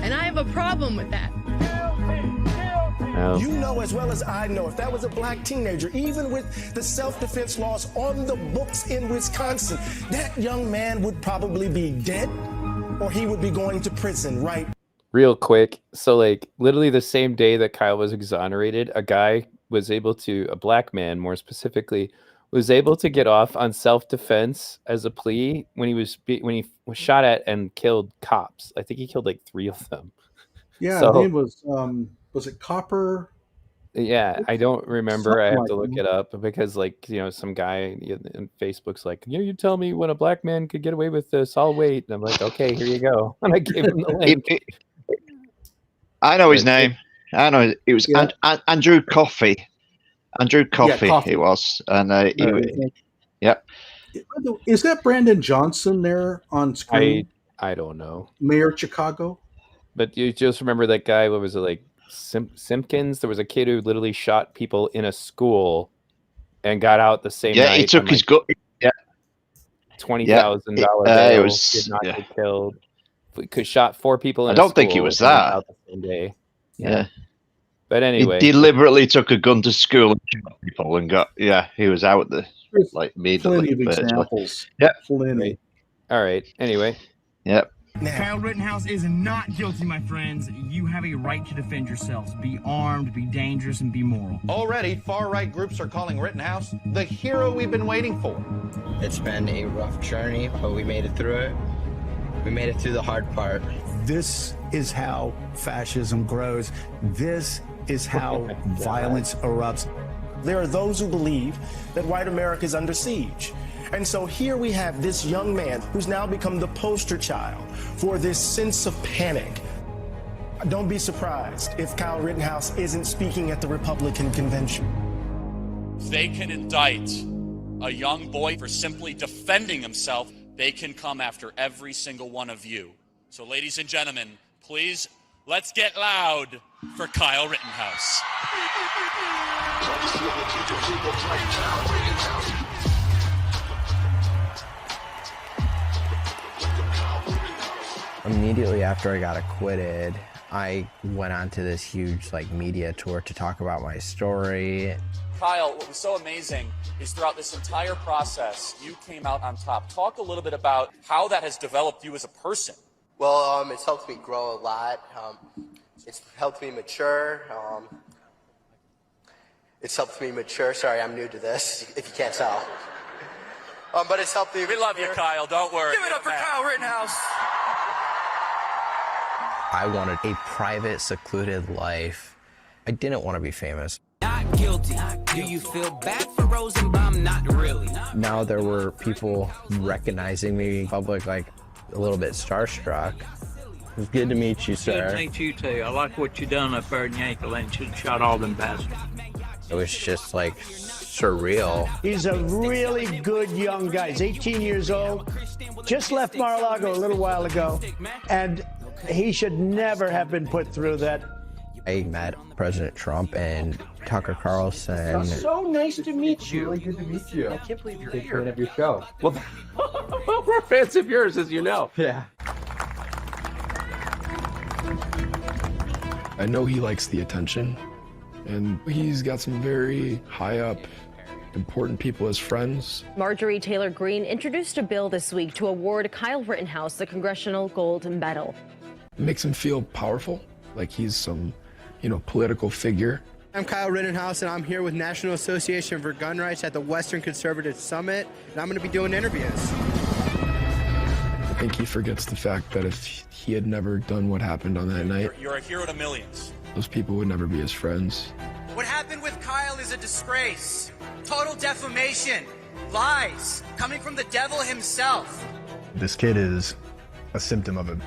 And I have a problem with that. Oh. You know as well as I know, if that was a black teenager, even with the self-defense laws on the books in Wisconsin, that young man would probably be dead or he would be going to prison, right? Real quick, so like literally the same day that Kyle was exonerated, a guy was able to, a black man more specifically, was able to get off on self-defense as a plea when he was shot at and killed cops. I think he killed like 3 of them. Yeah, So- his name was it Copper? Yeah, I don't remember. I Something have to like look that. it up because, like, some guy in Facebook's like, you tell me when a black man could get away with this, I'll wait. And I'm like, okay, here you go. And I gave him the link. I know his name. I know it was Andrew Coffey. Andrew Coffey. Coffey. It was, and yep. Is that Brandon Johnson there on screen? I don't know. Mayor of Chicago? But you just remember that guy, what was it, like Simpkins? There was a kid who literally shot people in a school and got out the same night. Yeah, he took his gun. Yeah. $20,000 it bail, was- did not yeah. get killed. Could shot 4 people in I a don't think he school was and got that. out the same day. Yeah. But anyway. He deliberately took a gun to school and shot people and got, he was out the, There's like, immediately. plenty of virtually. examples. Yeah. Plenty. All right. Anyway. Yep. Kyle Rittenhouse is not guilty, my friends. You have a right to defend yourselves. Be armed, be dangerous, and be moral. Already, far-right groups are calling Rittenhouse the hero we've been waiting for. It's been a rough journey, but we made it through it. We made it through the hard part. This is how fascism grows. This is how violence erupts. There are those who believe that white America is under siege. And so here we have this young man who's now become the poster child for this sense of panic. Don't be surprised if Kyle Rittenhouse isn't speaking at the Republican convention. They can indict a young boy for simply defending himself, they can come after every single one of you. So ladies and gentlemen, please, let's get loud for Kyle Rittenhouse. Immediately after I got acquitted, I went on to this huge media tour to talk about my story. Kyle, what was so amazing is throughout this entire process, you came out on top. Talk a little bit about how that has developed you as a person. Well, it's helped me grow a lot. It's helped me mature. Sorry, I'm new to this, if you can't tell. But it's helped me. We love you, Kyle. Don't worry. Give it up for Kyle Rittenhouse. I wanted a private, secluded life. I didn't want to be famous. Not guilty. Do you feel bad for Rosenbaum? Not really. Now there were people recognizing me in public, a little bit starstruck. It was good to meet you, sir. Good to meet you, too. I like what you done up there in Yankee and shot all them bastards. It was just, surreal. He's a really good young guy. He's 18 years old, just left Mar-a-Lago a little while ago, and he should never have been put through that. I met President Trump and Tucker Carlson. So nice to meet you. Really good to meet you. I can't believe you're Big here. fan of your show. Well, we're fans of yours, as you know. Yeah. I know he likes the attention, and he's got some very high up, important people as friends. Marjorie Taylor Greene introduced a bill this week to award Kyle Rittenhouse the Congressional Gold Medal. It makes him feel powerful, like he's some, political figure. I'm Kyle Rittenhouse, and I'm here with National Association for Gun Rights at the Western Conservative Summit, and I'm going to be doing interviews. I think he forgets the fact that if he had never done what happened on that night, You're a hero to millions. those people would never be his friends. What happened with Kyle is a disgrace. Total defamation. Lies. Coming from the devil himself. This kid is a symptom of a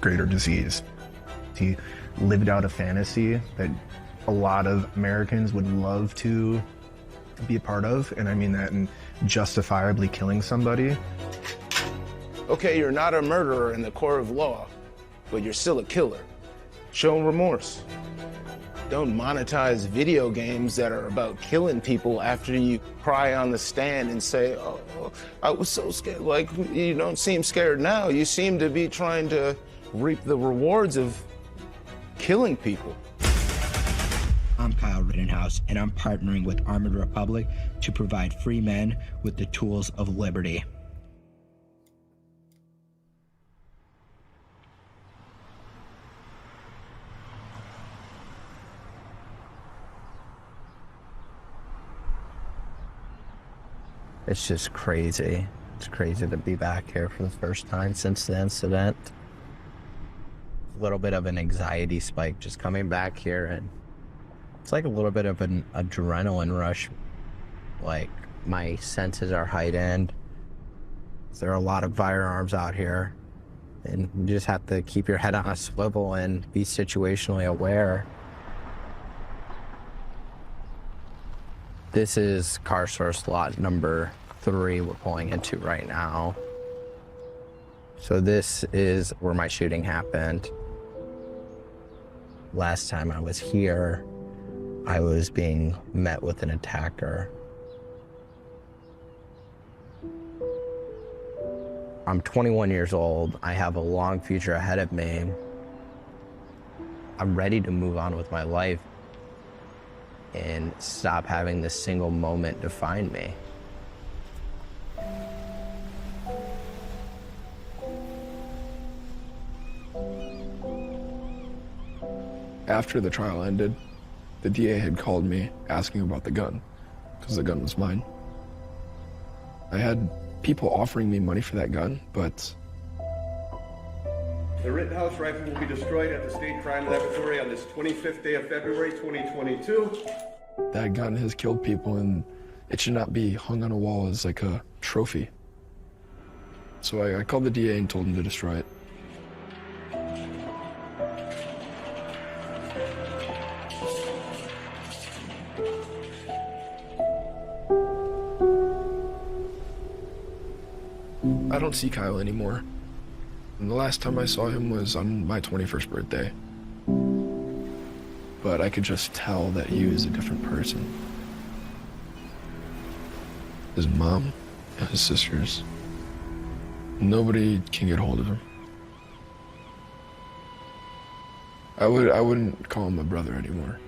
greater disease. He lived out a fantasy that a lot of Americans would love to be a part of, and I mean that in justifiably killing somebody. Okay, you're not a murderer in the court of law, but you're still a killer. Show remorse. Don't monetize video games that are about killing people after you cry on the stand and say, oh, I was so scared. You don't seem scared now. You seem to be trying to reap the rewards of killing people. I'm Kyle Rittenhouse, and I'm partnering with Armored Republic to provide free men with the tools of liberty. It's just crazy. It's crazy to be back here for the first time since the incident. A little bit of an anxiety spike just coming back here, and it's a little bit of an adrenaline rush. My senses are heightened. There are a lot of firearms out here, and you just have to keep your head on a swivel and be situationally aware. This is car source lot number 3 we're pulling into right now. So this is where my shooting happened. Last time I was here, I was being met with an attacker. I'm 21 years old. I have a long future ahead of me. I'm ready to move on with my life and stop having this single moment define me. After the trial ended, the DA had called me asking about the gun, because the gun was mine. I had people offering me money for that gun, but... The Rittenhouse rifle will be destroyed at the State Crime Laboratory on this 25th day of February, 2022. that gun has killed people, and it should not be hung on a wall as like a trophy. So I called the DA and told him to destroy it. I don't see Kyle anymore. And the last time I saw him was on my 21st birthday. But I could just tell that he was a different person. His mom and his sisters, nobody can get hold of him. I wouldn't call him a brother anymore.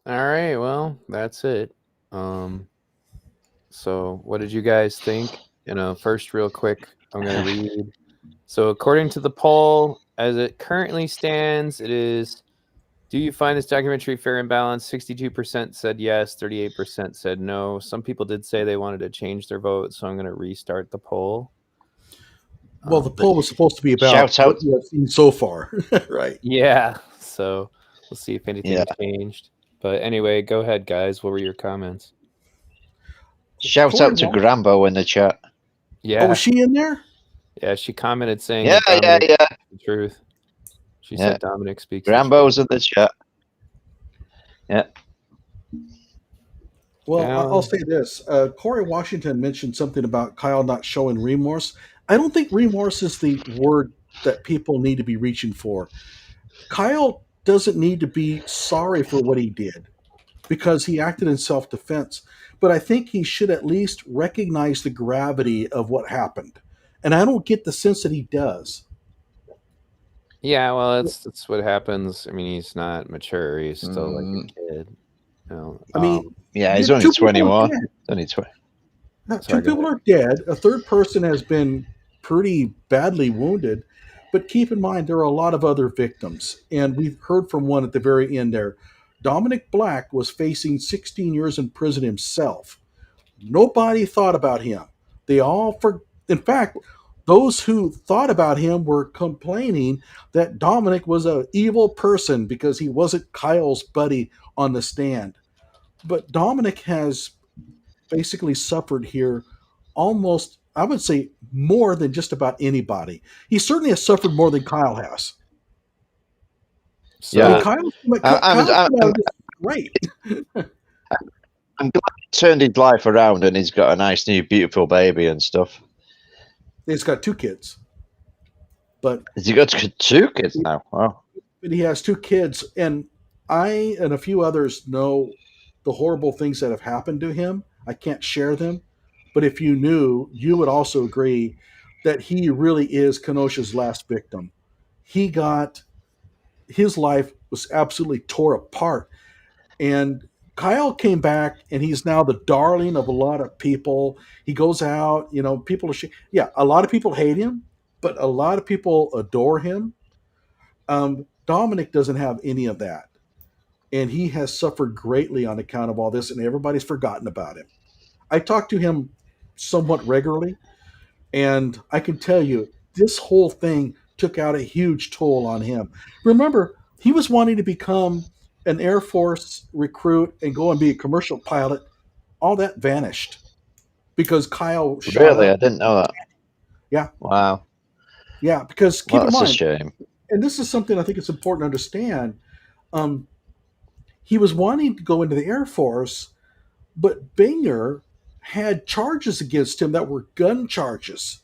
All right, well, that's it. So what did you guys think? First, real quick, I'm going to read. So according to the poll, as it currently stands, it is, do you find this documentary fair and balanced? 62% said yes, 38% said no. Some people did say they wanted to change their vote, so I'm going to restart the poll. Well, the poll was supposed to be about what you have seen so far, right? Yeah, so we'll see if anything changed. But anyway, go ahead, guys. What were your comments? Shout out to Grambo in the chat. Yeah. Oh, was she in there? Yeah, she commented saying Yeah, that yeah, Dominick yeah. speaks the truth. She Yeah. said Dominick speaks the Grambo's in the chat. Yeah. Well, Yeah. I'll say this. Corey Washington mentioned something about Kyle not showing remorse. I don't think remorse is the word that people need to be reaching for. Kyle doesn't need to be sorry for what he did because he acted in self-defense. But I think he should at least recognize the gravity of what happened. And I don't get the sense that he does. Yeah, well, that's what happens. I mean, he's not mature. He's still like a kid. I mean, yeah, he's two only people are 21. dead. Only 20. Two people are dead. A third person has been pretty badly wounded. But keep in mind, there are a lot of other victims. And we've heard from one at the very end there. Dominick Black was facing 16 years in prison himself. Nobody thought about him. In fact, those who thought about him were complaining that Dominick was an evil person because he wasn't Kyle's buddy on the stand. But Dominick has basically suffered here almost, I would say, more than just about anybody. He certainly has suffered more than Kyle has. Yeah. Kyle's great. I'm glad he turned his life around and he's got a nice new beautiful baby and stuff. He's got 2 kids. But has he got 2 kids now? Wow. But he has 2 kids, and I and a few others know the horrible things that have happened to him. I can't share them, but if you knew, you would also agree that he really is Kenosha's last victim. His life was absolutely tore apart. And Kyle came back, and he's now the darling of a lot of people. He goes out, people are a lot of people hate him, but a lot of people adore him. Dominick doesn't have any of that. And he has suffered greatly on account of all this, and everybody's forgotten about him. I talk to him somewhat regularly, and I can tell you, this whole thing took out a huge toll on him. Remember, he was wanting to become an Air Force recruit and go and be a commercial pilot. All that vanished because Kyle shot Really? up. I didn't know that. Yeah. Wow. Yeah, because keep in mind, that's a shame. And this is something I think it's important to understand. He was wanting to go into the Air Force, but Binger had charges against him that were gun charges.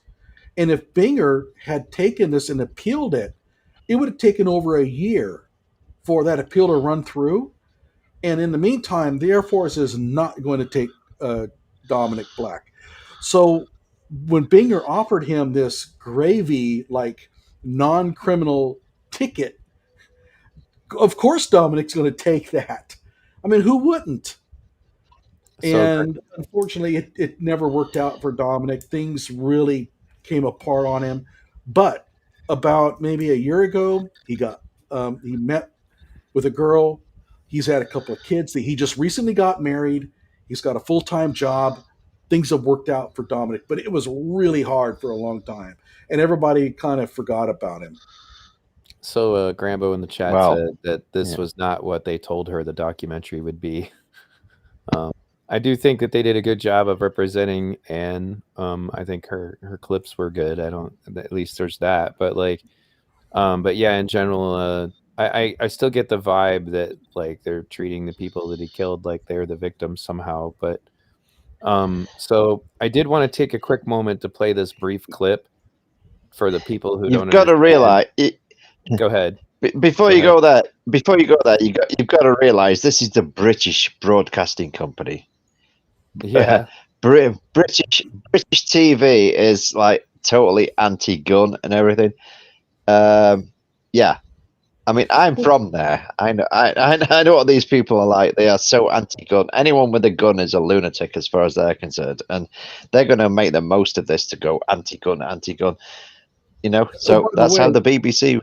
And if Binger had taken this and appealed it, it would have taken over a year for that appeal to run through. And in the meantime, the Air Force is not going to take Dominick Black. So when Binger offered him this gravy, like non-criminal ticket, of course Dominick's going to take that. I mean, who wouldn't? And unfortunately, it never worked out for Dominick. Things really came apart on him. But about maybe a year ago, he met with a girl. He's had a couple of kids. He just recently got married. He's got a full-time job. Things have worked out for Dominick, but it was really hard for a long time, and everybody kind of forgot about him. So Grambo in the chat said that this was not what they told her the documentary would be. I do think that they did a good job of representing Anne. I think her clips were good. At least there's that. But but yeah, in general, I still get the vibe that like they're treating the people that he killed like they're the victims somehow. But so I did want to take a quick moment to play this brief clip for the people who don't. You've got to realize. Go ahead. Before you go there, you've got to realize this is the British Broadcasting Company. Yeah, British TV is like totally anti-gun and everything. Yeah, I mean, I'm from there. I know what these people are like. They are so anti-gun. Anyone with a gun is a lunatic as far as they're concerned, and they're going to make the most of this to go anti-gun. You know, so that's how the BBC. You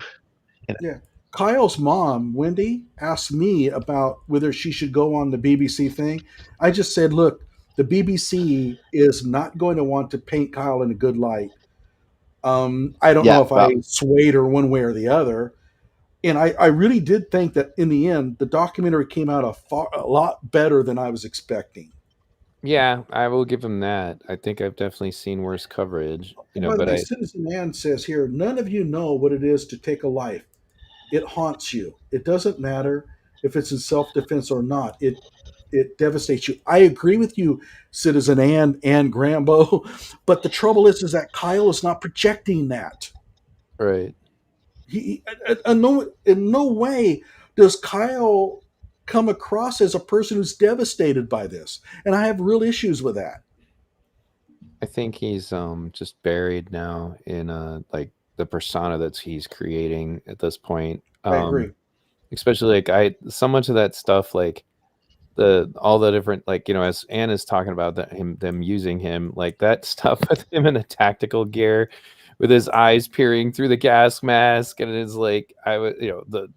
know. Yeah. Kyle's mom, Wendy, asked me about whether she should go on the BBC thing. I just said, look, the BBC is not going to want to paint Kyle in a good light. I don't know if I swayed her one way or the other. And I really did think that in the end, the documentary came out a lot better than I was expecting. Yeah, I will give him that. I think I've definitely seen worse coverage. You know, By the but way, Citizen Ann says here, none of you know what it is to take a life. It haunts you. It doesn't matter if it's in self-defense or not. It devastates you. I agree with you, Citizen Ann and Grambo, but the trouble is that Kyle is not projecting that. Right. In no way does Kyle come across as a person who's devastated by this, and I have real issues with that. I think he's just buried now in like the persona that he's creating at this point. I agree. Especially like so much of that stuff, like all the different, like, you know, as Anne is talking about them using him, like that stuff with him in the tactical gear with his eyes peering through the gas mask, and it's like the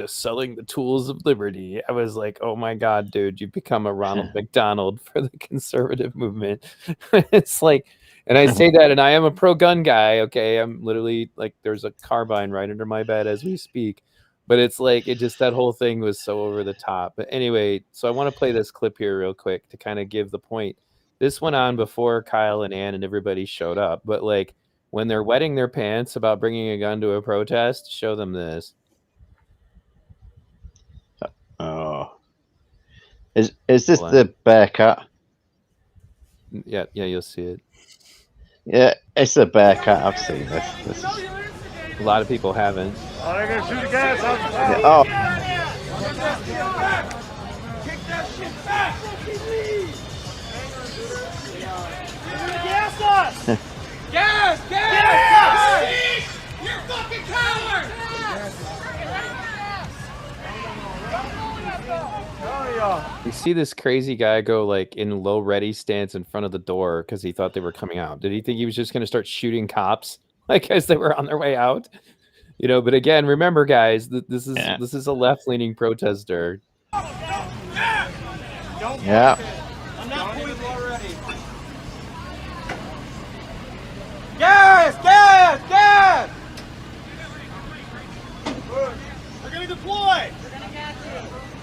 selling the tools of liberty. I was like, oh my god, dude, you've become a Ronald McDonald for the conservative movement. It's like, and I say that, and I am a pro-gun guy. Okay, I'm literally like, there's a carbine right under my bed as we speak. But it's like, that whole thing was so over the top. But anyway, so I want to play this clip here real quick to kind of give the point. This went on before Kyle and Ann and everybody showed up. But like, when they're wetting their pants about bringing a gun to a protest, show them this. Oh, is this the Bearcat? Yeah, you'll see it. Yeah, it's the Bearcat. I've seen this. A lot of people haven't. Oh, they're gonna shoot the gas out. Yeah, oh. Kick that shit back. Gas us! Gas! You're fucking coward! You see this crazy guy go like in low ready stance in front of the door because he thought they were coming out. Did he think he was just going to start shooting cops like as they were on their way out? You know, but again, remember, guys, this is a left-leaning protester. Yeah. I'm not poisoned already. Gas! They're gonna deploy.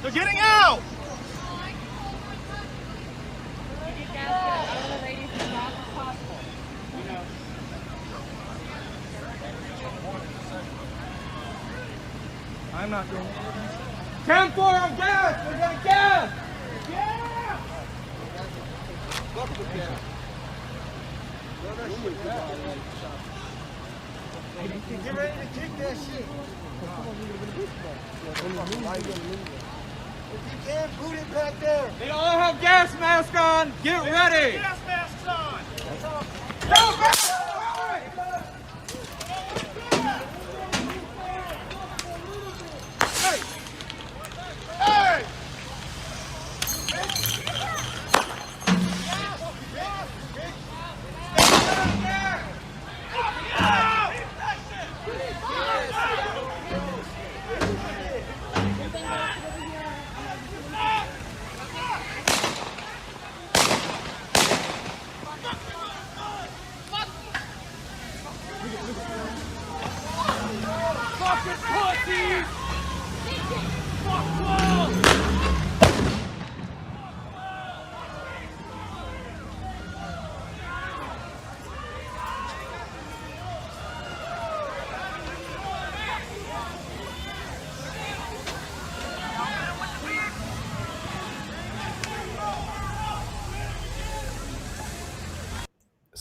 They're getting out. I'm not doing it. 10-4 on gas! We're gonna gas! Yeah! Get ready to kick that shit. If you can, boot it back there. They all have gas masks on. Get ready. Gas masks on. Go back! Hey!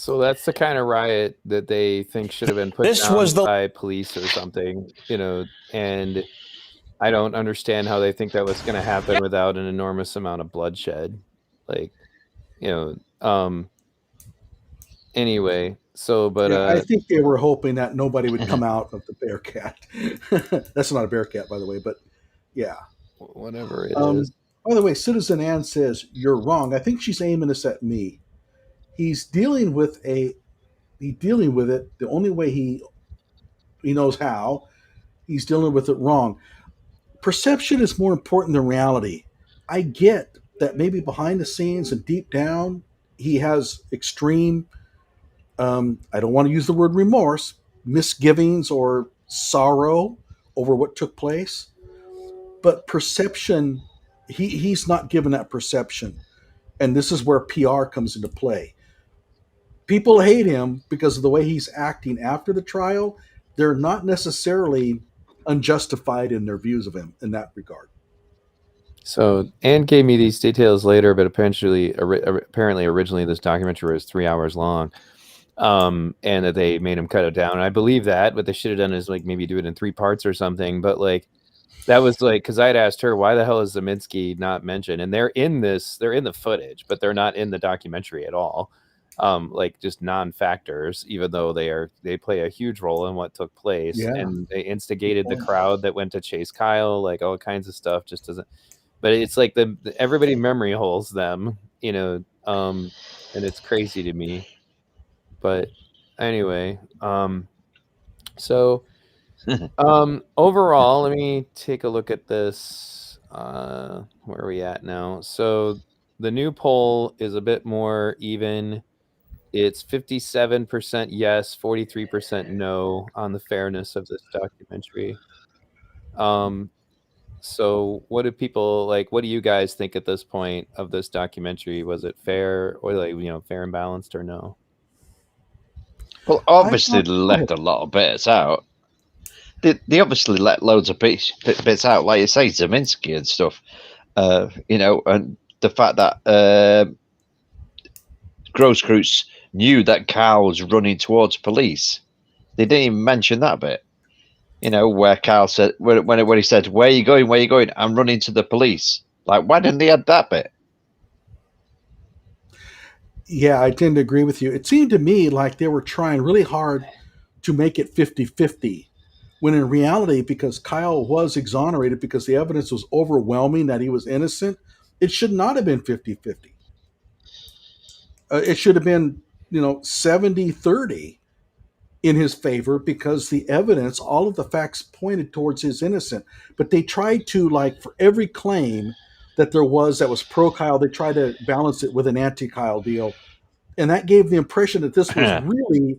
So that's the kind of riot that they think should have been put This down was the- by police or something, and I don't understand how they think that was going to happen without an enormous amount of bloodshed. Anyway, but I think they were hoping that nobody would come out of the Bearcat. That's not a Bearcat, by the way, but yeah. Whatever it is. By the way, Citizen Ann says you're wrong. I think she's aiming this at me. He's dealing with it the only way he knows how. He's dealing with it wrong. Perception is more important than reality. I get that maybe behind the scenes and deep down he has extreme I don't want to use the word remorse, misgivings or sorrow over what took place. But perception, he's not given that perception. And this is where PR comes into play. People hate him because of the way he's acting after the trial. They're not necessarily unjustified in their views of him in that regard. So Anne gave me these details later, but apparently originally this documentary was 3 hours long. And that they made him cut it down. And I believe that, what they should have done is like maybe do it in 3 parts or something. But like that was like, because I'd asked her, why the hell is Zeminski not mentioned? And they're in the footage, but they're not in the documentary at all. Like just non-factors, even though they play a huge role in what took place. Yeah. And they instigated the crowd that went to chase Kyle, like all kinds of stuff. Just doesn't. But it's like everybody memory holes them, and it's crazy to me. But anyway, overall, let me take a look at this. Where are we at now? So the new poll is a bit more even. It's 57% yes, 43% no on the fairness of this documentary. So what do people like? What do you guys think at this point of this documentary? Was it fair or fair and balanced or no? Well, obviously they left a lot of bits out. They obviously let loads of bits out, like you say, Zeminski and stuff. And the fact that Grosskreutz knew that Kyle was running towards police. They didn't even mention that bit. Where Kyle said, when he said, "Where are you going? Where are you going?" "I'm running to the police." Like, why didn't they add that bit? Yeah, I tend to agree with you. It seemed to me like they were trying really hard to make it 50-50, when in reality, because Kyle was exonerated because the evidence was overwhelming that he was innocent, it should not have been 50-50. It should have been, 70-30 in his favor, because the evidence, all of the facts pointed towards his innocence. But they tried to, like, for every claim that was pro Kyle, they tried to balance it with an anti Kyle deal. And that gave the impression that this was really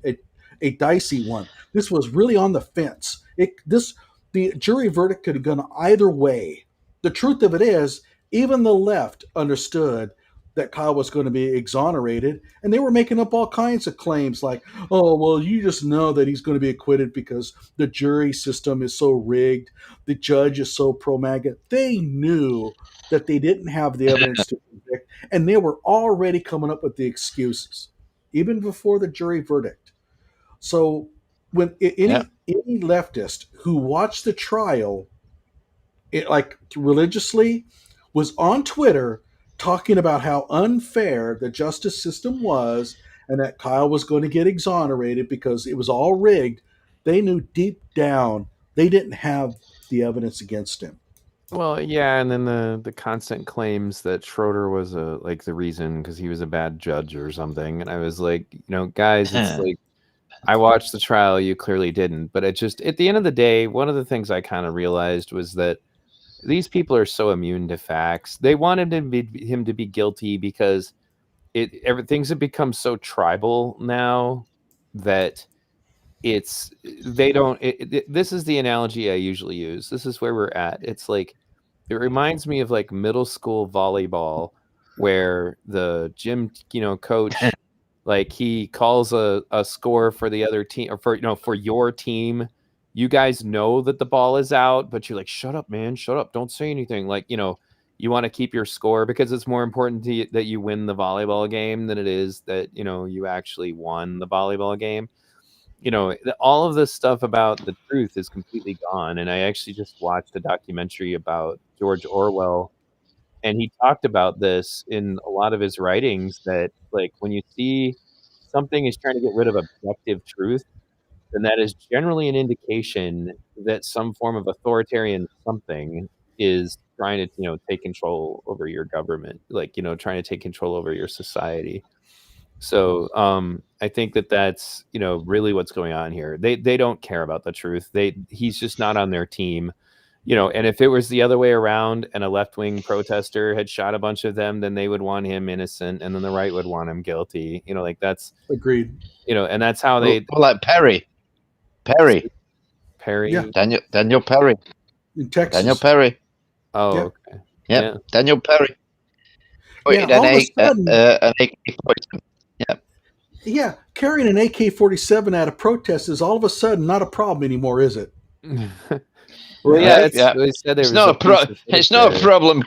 a dicey one. This was really on the fence. The jury verdict could have gone either way. The truth of it is, even the left understood that Kyle was going to be exonerated, and they were making up all kinds of claims like, "Oh, well, you just know that he's going to be acquitted because the jury system is so rigged. The judge is so pro-MAGA." They knew that they didn't have the evidence to convict, and they were already coming up with the excuses, even before the jury verdict. So when any leftist who watched the trial, religiously, was on Twitter talking about how unfair the justice system was and that Kyle was going to get exonerated because it was all rigged, they knew deep down they didn't have the evidence against him. Well, yeah, and then the constant claims that Schroeder was the reason because he was a bad judge or something, and I was like, guys, it's like, I watched the trial, you clearly didn't, but it just, at the end of the day, one of the things I kind of realized was that these people are so immune to facts. They wanted him to be guilty because things have become so tribal now that this is the analogy I usually use. This is where we're at. It's like, it reminds me of like middle school volleyball where the gym, coach, like he calls a score for the other team or for your team. You guys know that the ball is out, but you're like, "Shut up, man, shut up. Don't say anything." Like, you want to keep your score because it's more important to you that you win the volleyball game than it is that, you know, you actually won the volleyball game. You know, all of this stuff about the truth is completely gone. And I actually just watched a documentary about George Orwell, and he talked about this in a lot of his writings, that like when you see something is trying to get rid of objective truth, then that is generally an indication that some form of authoritarian something is trying to, you know, take control over your government, like, you know, trying to take control over your society. So I think that that's, you know, really what's going on here. They don't care about the truth. He's just not on their team, you know. And if it was the other way around and a left-wing protester had shot a bunch of them, then they would want him innocent, and then the right would want him guilty. You know, like that's agreed. You know, and that's how they like Perry, Yeah. Daniel Perry, in Texas. Daniel Perry. Oh, Yeah. okay. Yeah, Daniel Perry. Yeah, all of a sudden, an AK-47. Yeah. Yeah, carrying an AK-47 at a protest is all of a sudden not a problem anymore, is it? Well, yeah, they said there it's was not a a pro- piece of It's footage not a there. problem.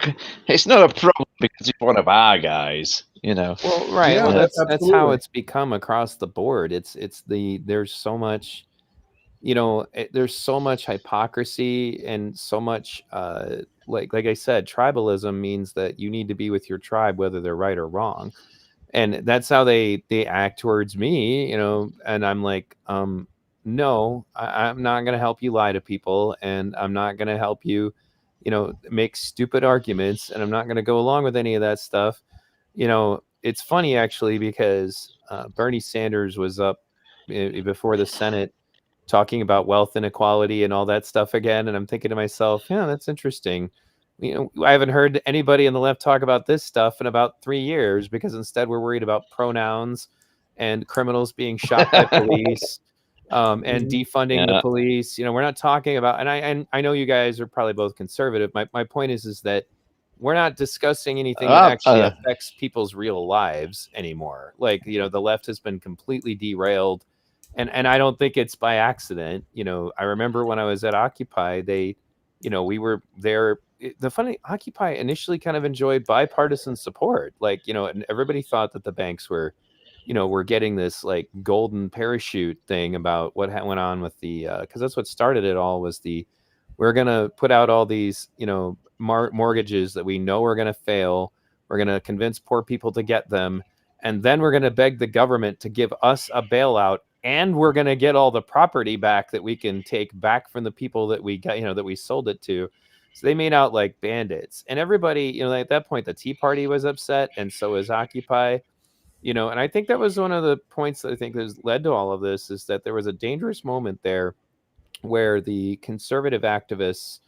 It's not a problem because he's one of our guys. You know. Well, right. Yeah, Well, that's how absolutely. it's become across the board. There's so much, you know, there's so much hypocrisy and so much, like I said, tribalism means that you need to be with your tribe, whether they're right or wrong. And that's how they act towards me, you know. And I'm like, no, I'm not going to help you lie to people, and I'm not going to help you, you know, make stupid arguments, and I'm not going to go along with any of that stuff. You know, it's funny actually, because Bernie Sanders was up before the Senate talking about wealth inequality and all that stuff again, and I'm thinking to myself, yeah, that's interesting. You know, I haven't heard anybody on the left talk about this stuff in about 3 years, because instead we're worried about pronouns and criminals being shot by police, and defunding the police. You know, we're not talking about, and I know you guys are probably both conservative. My point is that we're not discussing anything that actually affects people's real lives anymore. Like, you know, the left has been completely derailed, and I don't think it's by accident. You know, I remember when I was at Occupy, you know, we were there. The funny, Occupy initially kind of enjoyed bipartisan support, like, you know, and everybody thought that the banks were, you know, were getting this like golden parachute thing about what went on with the, because that's what started it all, was we're going to put out all these, you know, mortgages that we know are going to fail. We're going to convince poor people to get them. And then we're going to beg the government to give us a bailout. And we're going to get all the property back that we can take back from the people that we got, you know, that we sold it to. So they made out like bandits. And everybody, you know, at that point, the Tea Party was upset. And so was Occupy. You know, and I think that was one of the points that I think has led to all of this, is that there was a dangerous moment there where the conservative activists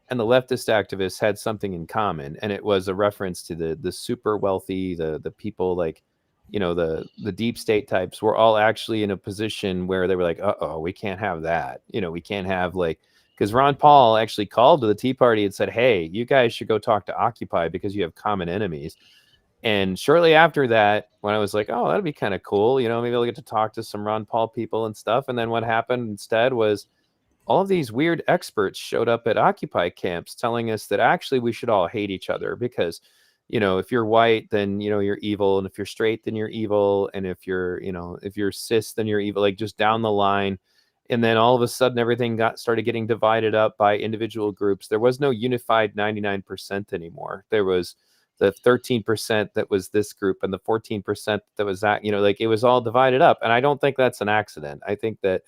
and the leftist activists had something in common, and it was a reference to the super wealthy, the people like, you know, the deep state types were all actually in a position where they were like, we can't have that. You know, we can't have like, because Ron Paul actually called to the Tea Party and said, hey, you guys should go talk to Occupy because you have common enemies. And shortly after that, when I was like, oh, that'd be kind of cool, you know, maybe I'll get to talk to some Ron Paul people and stuff. And then what happened instead was all of these weird experts showed up at Occupy camps telling us that actually we should all hate each other because, you know, if you're white, then, you know, you're evil. And if you're straight, then you're evil. And if you're, you know, if you're cis, then you're evil, like just down the line. And then all of a sudden, everything started getting divided up by individual groups. There was no unified 99% anymore. There was the 13% that was this group and the 14% that was that, you know, like it was all divided up. And I don't think that's an accident. I think that,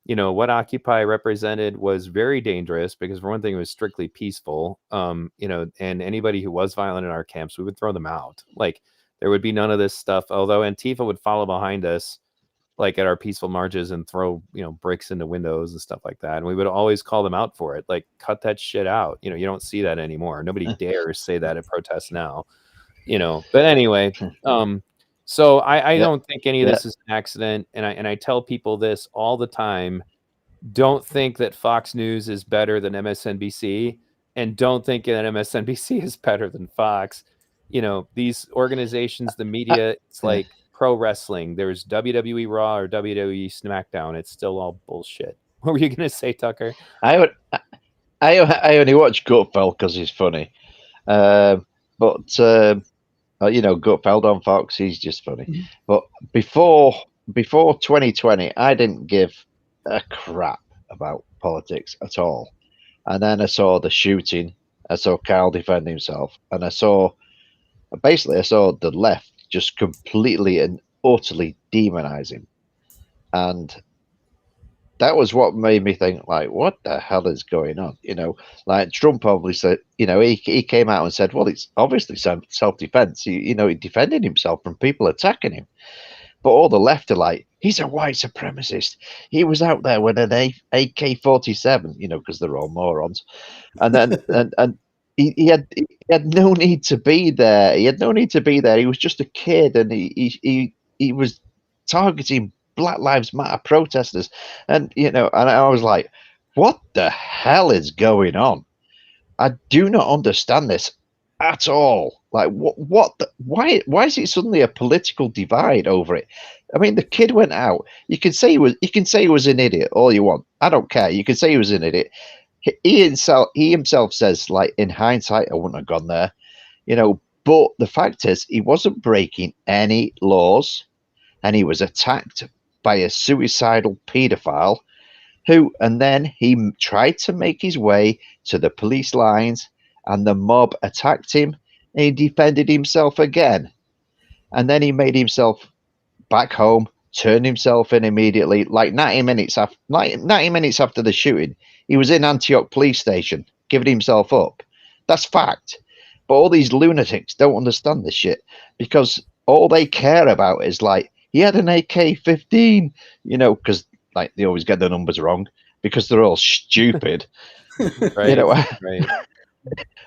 you know, what Occupy represented was very dangerous because, for one thing, it was strictly peaceful. You know, and anybody who was violent in our camps, we would throw them out. Like there would be none of this stuff. Although Antifa would follow behind us, like at our peaceful marches, and throw, you know, bricks into windows and stuff like that. And we would always call them out for it. Like, cut that shit out. You know, you don't see that anymore. Nobody dares say that at protests now. You know, but anyway, so I don't think any of this is an accident, and I tell people this all the time. Don't think that Fox News is better than MSNBC, and don't think that MSNBC is better than Fox. You know, these organizations, the media, it's like pro wrestling. There's WWE Raw or WWE SmackDown. It's still all bullshit. What were you going to say, Tucker? I only watch Gutfeld because he's funny. Gutfeld on Fox, he's just funny. But before 2020, I didn't give a crap about politics at all. And then I saw the shooting. I saw Kyle defend himself, and I saw the left just completely and utterly demonize him. And that was what made me think, like, what the hell is going on? Like Trump obviously, he came out and said, well, it's obviously self-defense. He defended himself from people attacking him. But all the left are like, he's a white supremacist. He was out there with an AK-47, because they're all morons. And then and he had no need to be there. He had no need to be there. He was just a kid, and he was targeting Black Lives Matter protesters, and I was like, what the hell is going on? I do not understand this at all. Like, why is it suddenly a political divide over it? I mean, the kid went out. You can say he was an idiot all you want. I don't care. You can say he was an idiot. He himself says, like, in hindsight, I wouldn't have gone there, but the fact is, he wasn't breaking any laws, and he was attacked by a suicidal paedophile and then he tried to make his way to the police lines, and the mob attacked him, and he defended himself again. And then he made himself back home, turned himself in immediately, like 90 minutes after the shooting. He was in Antioch police station, giving himself up. That's fact. But all these lunatics don't understand this shit, because all they care about is, like, he had an AK-15, because, like, they always get the numbers wrong because they're all stupid. Right. Right.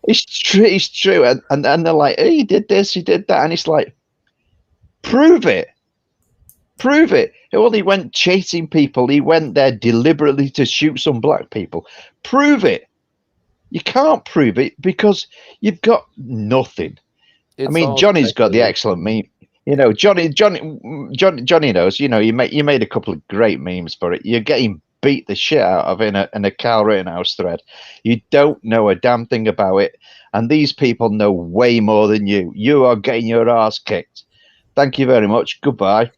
It's true. And they're like, hey, he did this, he did that. And it's like, prove it. Well, he went chasing people. He went there deliberately to shoot some black people. Prove it. You can't prove it because you've got nothing. I mean, Johnny's got the excellent meme. Johnny knows. You made a couple of great memes for it. You're getting beat the shit out of in a Kyle Rittenhouse thread. You don't know a damn thing about it, and these people know way more than you. You are getting your ass kicked. Thank you very much. Goodbye.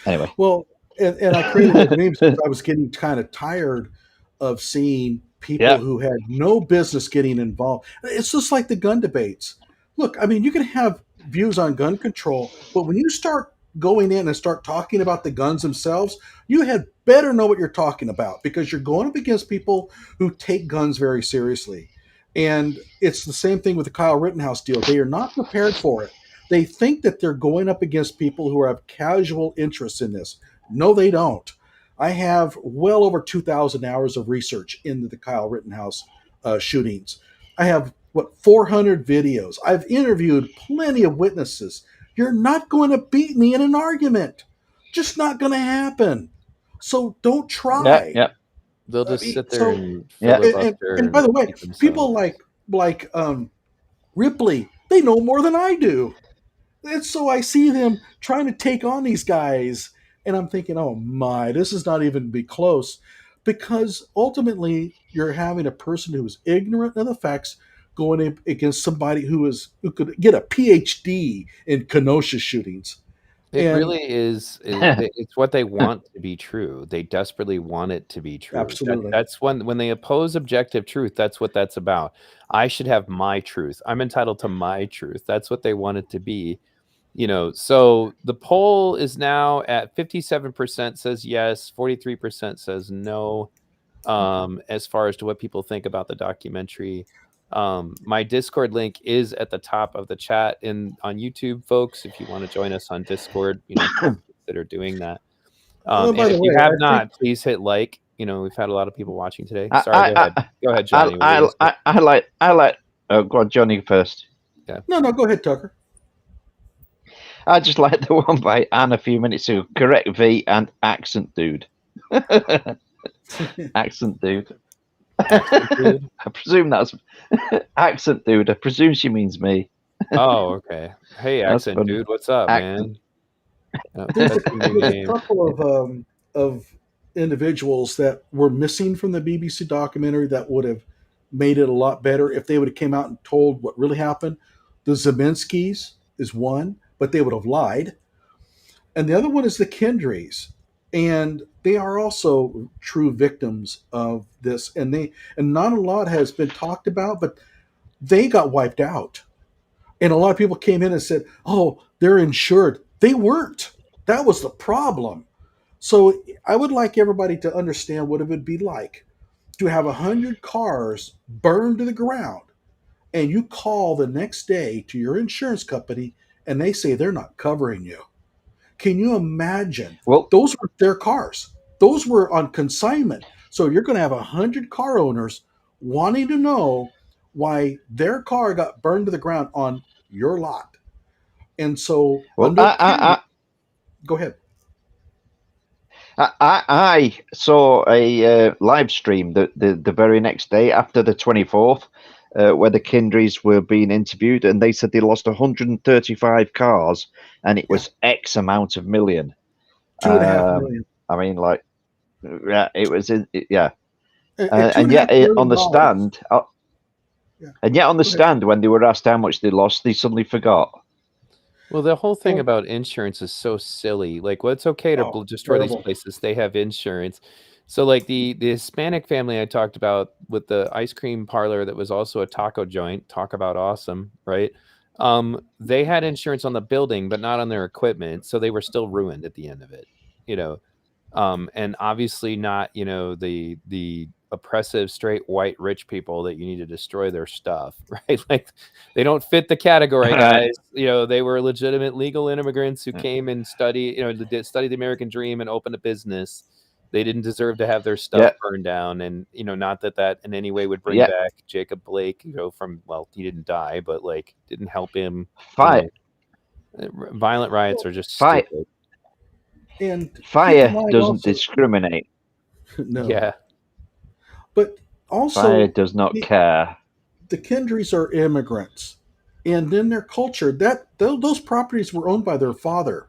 Anyway. Well, and I created those memes because I was getting kind of tired of seeing people who had no business getting involved. It's just like the gun debates. Look, I mean, you can have views on gun control, but when you start going in and start talking about the guns themselves, you had better know what you're talking about, because you're going up against people who take guns very seriously. And it's the same thing with the Kyle Rittenhouse deal. They are not prepared for it. They think that they're going up against people who have casual interests in this. No, they don't. I have well over 2,000 hours of research into the Kyle Rittenhouse shootings. I have 400 videos. I've interviewed plenty of witnesses. You're not going to beat me in an argument. Just not going to happen. So don't try. Yeah. They'll just sit there and filibuster. And by the way, people like Ripley, they know more than I do. And so I see them trying to take on these guys, and I'm thinking, oh my, this is not even be close, because ultimately you're having a person who is ignorant of the facts going against somebody who could get a PhD in Kenosha shootings. It really is. It's what they want to be true. They desperately want it to be true. Absolutely. That's when they oppose objective truth. That's what that's about. I should have my truth. I'm entitled to my truth. That's what they want it to be. So the poll is now at 57% says yes, 43% says no, as far as to what people think about the documentary. My Discord link is at the top of the chat on YouTube, folks. If you want to join us on Discord, consider doing that. And if you have not, please hit like. We've had a lot of people watching today. Sorry, go ahead, Johnny. I like. Go on, Johnny first. Yeah. No, go ahead, Tucker. I just like the one by Anne a few minutes ago. Correct V and accent dude. Accent dude. I presume that's accent dude. I presume she means me. Oh, okay. Hey, accent dude, what's up, man? There's a couple of individuals that were missing from the BBC documentary that would have made it a lot better if they would have came out and told what really happened. The Zeminskis is one, but they would have lied. And the other one is the Kendrys. And they are also true victims of this. And not a lot has been talked about, but they got wiped out. And a lot of people came in and said, oh, they're insured. They weren't. That was the problem. So I would like everybody to understand what it would be like to have 100 cars burned to the ground, and you call the next day to your insurance company and they say they're not covering you. Can you imagine? Well, those were their cars. Those were on consignment. So you're going to have 100 car owners wanting to know why their car got burned to the ground on your lot. And so, well, go ahead. I saw a live stream the very next day after the 24th, where the Kendrys were being interviewed, and they said they lost 135 cars, and it was X amount of million. 2.5 million. I mean, like, yeah, it was yeah. And yet on the stand, and yet on the stand, when they were asked how much they lost, they suddenly forgot. Well, the whole thing about insurance is so silly. Like, well, it's okay to destroy terrible. these places. They have insurance. So, like, the Hispanic family I talked about with the ice cream parlor that was also a taco joint, talk about awesome, right? They had insurance on the building, but not on their equipment. So they were still ruined at the end of it, you know? And obviously not, you know, the oppressive, straight, white, rich people that you need to destroy their stuff, right? Like, they don't fit the category, guys. You know, they were legitimate legal immigrants who came and studied the American dream and opened a business. They didn't deserve to have their stuff burned down. And, you know, not that in any way would bring back Jacob Blake, you know, from, well, he didn't die, but like didn't help him. You know, violent riots are just stupid. And fire doesn't discriminate. No. Yeah. But also, fire does not care. The Kendrys are immigrants, and in their culture, those properties were owned by their father.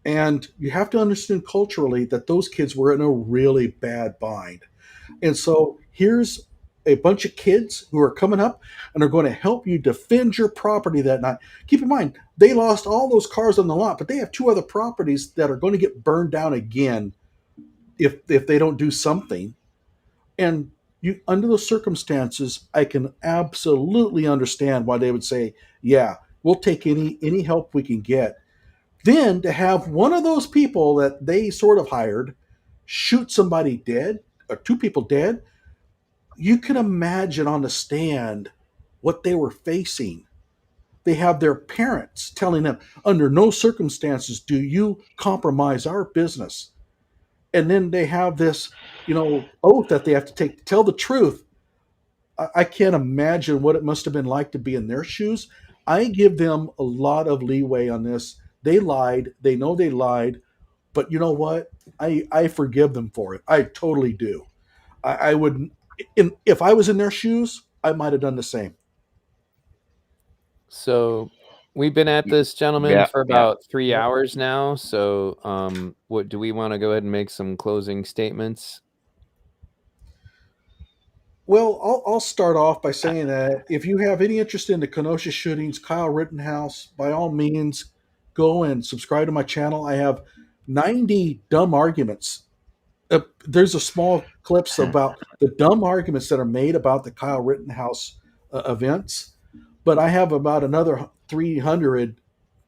And you have to understand culturally that those kids were in a really bad bind. And so here's a bunch of kids who are coming up and are going to help you defend your property that night. Keep in mind, they lost all those cars on the lot, but they have 2 other properties that are going to get burned down again if they don't do something. And under those circumstances, I can absolutely understand why they would say, yeah, we'll take any help we can get. Then to have one of those people that they sort of hired shoot somebody dead, or 2 people dead, you can imagine on the stand what they were facing. They have their parents telling them, under no circumstances do you compromise our business. And then they have this, you know, oath that they have to take to tell the truth. I can't imagine what it must have been like to be in their shoes. I give them a lot of leeway on this. They lied. They know they lied. But you know what? I forgive them for it. I totally do. I wouldn't. If I was in their shoes, I might have done the same. So we've been at this, gentlemen, for about 3 hours now. So what do we want to go ahead and make some closing statements? Well, I'll start off by saying that if you have any interest in the Kenosha shootings, Kyle Rittenhouse, by all means, go and subscribe to my channel. I have 90 dumb arguments. There's a small clips about the dumb arguments that are made about the Kyle Rittenhouse events, but I have about another 300.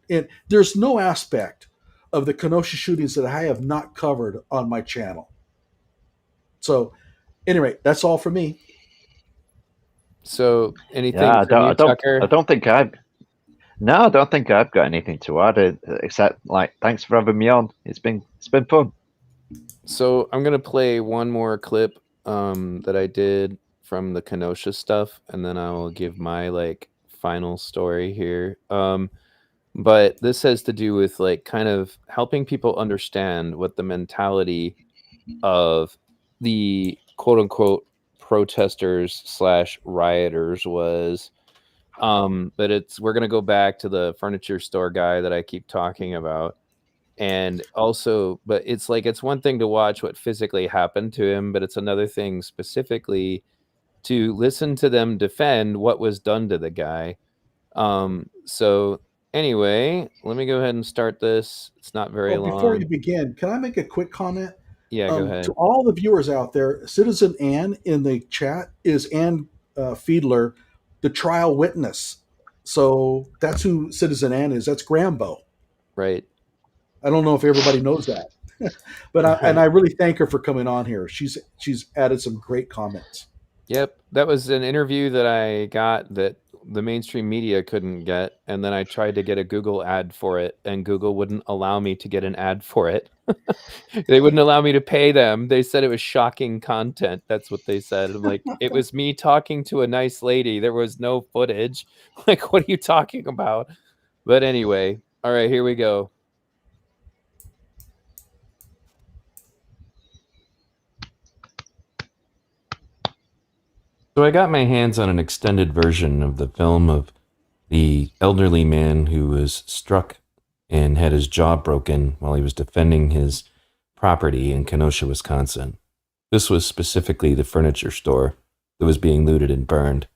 And there's no aspect of the Kenosha shootings that I have not covered on my channel. So, anyway, that's all for me. So, anything from you, Tucker? I don't think I've got anything to add except like thanks for having me on. It's been fun. So I'm gonna play one more clip that I did from the Kenosha stuff, and then I will give my like final story here. But this has to do with like kind of helping people understand what the mentality of the quote unquote protesters / rioters was. But we're gonna go back to the furniture store guy that I keep talking about. And also, but it's one thing to watch what physically happened to him, but it's another thing specifically to listen to them defend what was done to the guy. So anyway, let me go ahead and start this. It's not very long. Before you begin, can I make a quick comment? Yeah, go ahead. To all the viewers out there, Citizen Ann in the chat is Ann Fiedler, the trial witness. So that's who Citizen Ann is. That's Grambo. Right. I don't know if everybody knows that, but I really thank her for coming on here. She's added some great comments. Yep, that was an interview that I got that the mainstream media couldn't get, and then I tried to get a Google ad for it, and Google wouldn't allow me to get an ad for it. They wouldn't allow me to pay them. They said it was shocking content. That's what they said. I'm like, it was me talking to a nice lady. There was no footage. Like, what are you talking about? But anyway, all right, here we go. So I got my hands on an extended version of the film of the elderly man who was struck and had his jaw broken while he was defending his property in Kenosha, Wisconsin. This was specifically the furniture store that was being looted and burned.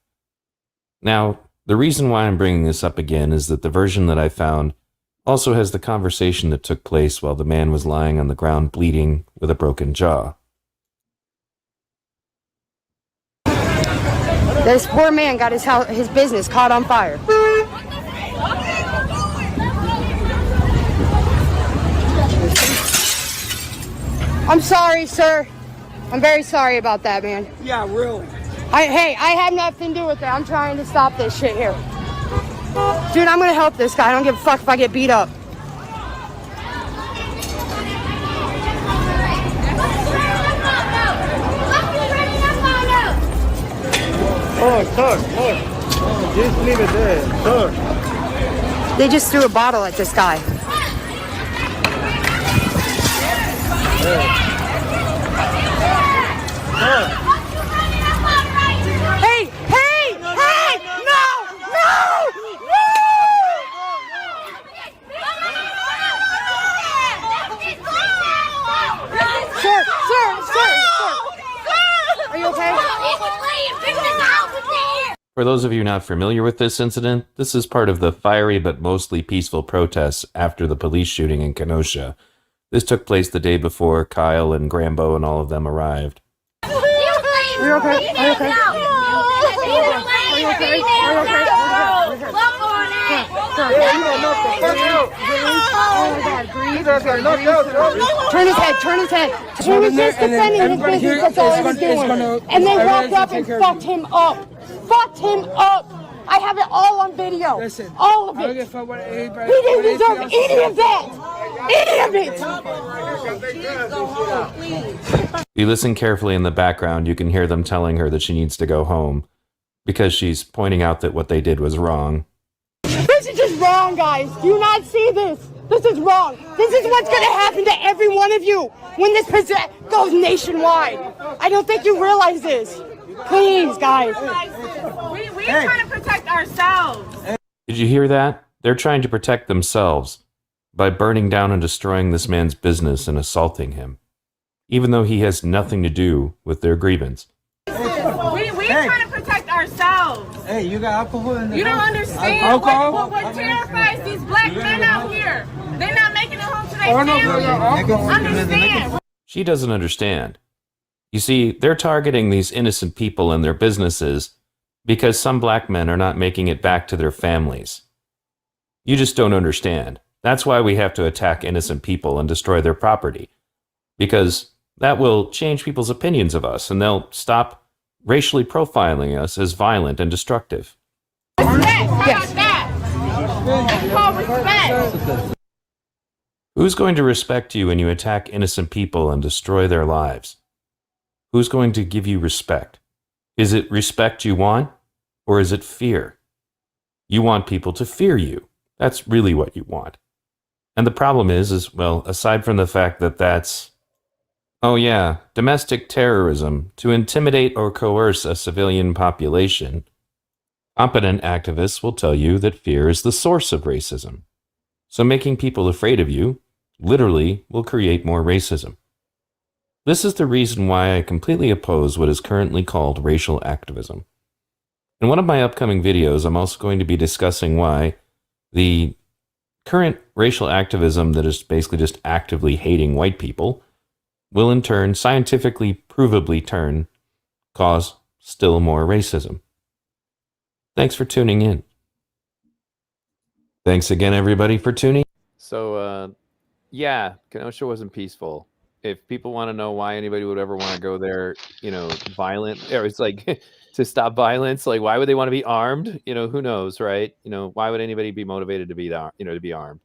Now, the reason why I'm bringing this up again is that the version that I found also has the conversation that took place while the man was lying on the ground bleeding with a broken jaw. This poor man got his business caught on fire. I'm sorry, sir. I'm very sorry about that, man. Yeah, really. Hey, I have nothing to do with that. I'm trying to stop this shit here. Dude, I'm gonna help this guy. I don't give a fuck if I get beat up. Oh, sir, look. Just leave it there, sir. They just threw a bottle at this guy. Hey, hey, hey! No! No! Sir. Are you okay? For those of you not familiar with this incident, this is part of the fiery but mostly peaceful protests after the police shooting in Kenosha. This took place the day before Kyle and Grambo and all of them arrived. Are you okay? Are you okay? Turn his head, turn his head. He was just defending his business, that's all he was doing. And they walked up and fucked him up. Fucked him up. I have it all on video. Listen, all of it. I don't give a fuck what anybody. He didn't deserve any of that. Any of it. If you listen carefully in the background, you can hear them telling her that she needs to go home because she's pointing out that what they did was wrong. This is just wrong, guys. Do you not see this? This is wrong. This is what's going to happen to every one of you when this goes nationwide. I don't think you realize this. Please, guys. We're trying to protect ourselves. Did you hear that? They're trying to protect themselves by burning down and destroying this man's business and assaulting him, even though he has nothing to do with their grievance. We're trying to protect ourselves. Hey, you got alcohol in the You don't house? understand Alcohol? what terrifies these black men out here. They're not making it home to their families. Understand. She doesn't understand. You see, they're targeting these innocent people and their businesses because some black men are not making it back to their families. You just don't understand. That's why we have to attack innocent people and destroy their property, because that will change people's opinions of us and they'll stop racially profiling us as violent and destructive. Respect. Who's going to respect you when you attack innocent people and destroy their lives? Who's going to give you respect? Is it respect you want, or is it fear? You want people to fear you. That's really what you want. And the problem is, well, aside from the fact that that's, oh yeah, domestic terrorism to intimidate or coerce a civilian population, competent activists will tell you that fear is the source of racism. So making people afraid of you literally will create more racism. This is the reason why I completely oppose what is currently called racial activism. In one of my upcoming videos, I'm also going to be discussing why the current racial activism that is basically just actively hating white people will in turn scientifically provably cause still more racism. Thanks for tuning in. Thanks again, everybody, for tuning. So, yeah, Kenosha wasn't peaceful. If people want to know why anybody would ever want to go there, violent, or it's like to stop violence, like why would they want to be armed? Who knows, right? Why would anybody be motivated to be to be armed?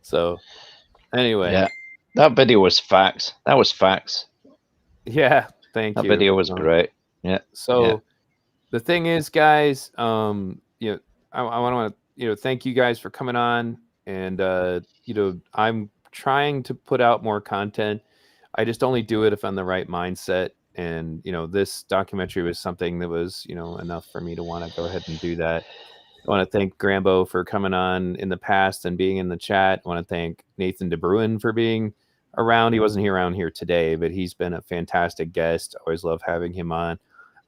So, anyway. Yeah, that video was facts. That was facts. Yeah, thank you. That video was great. Yeah. So, the thing is, guys, I want to, thank you guys for coming on, and I'm trying to put out more content. I just only do it if I'm in the right mindset, and this documentary was something that was enough for me to want to go ahead and do that. I want to thank Grambo for coming on in the past and being in the chat. I want to thank Nathan DeBruin for being around. He wasn't around here today, but he's been a fantastic guest. Always love having him on.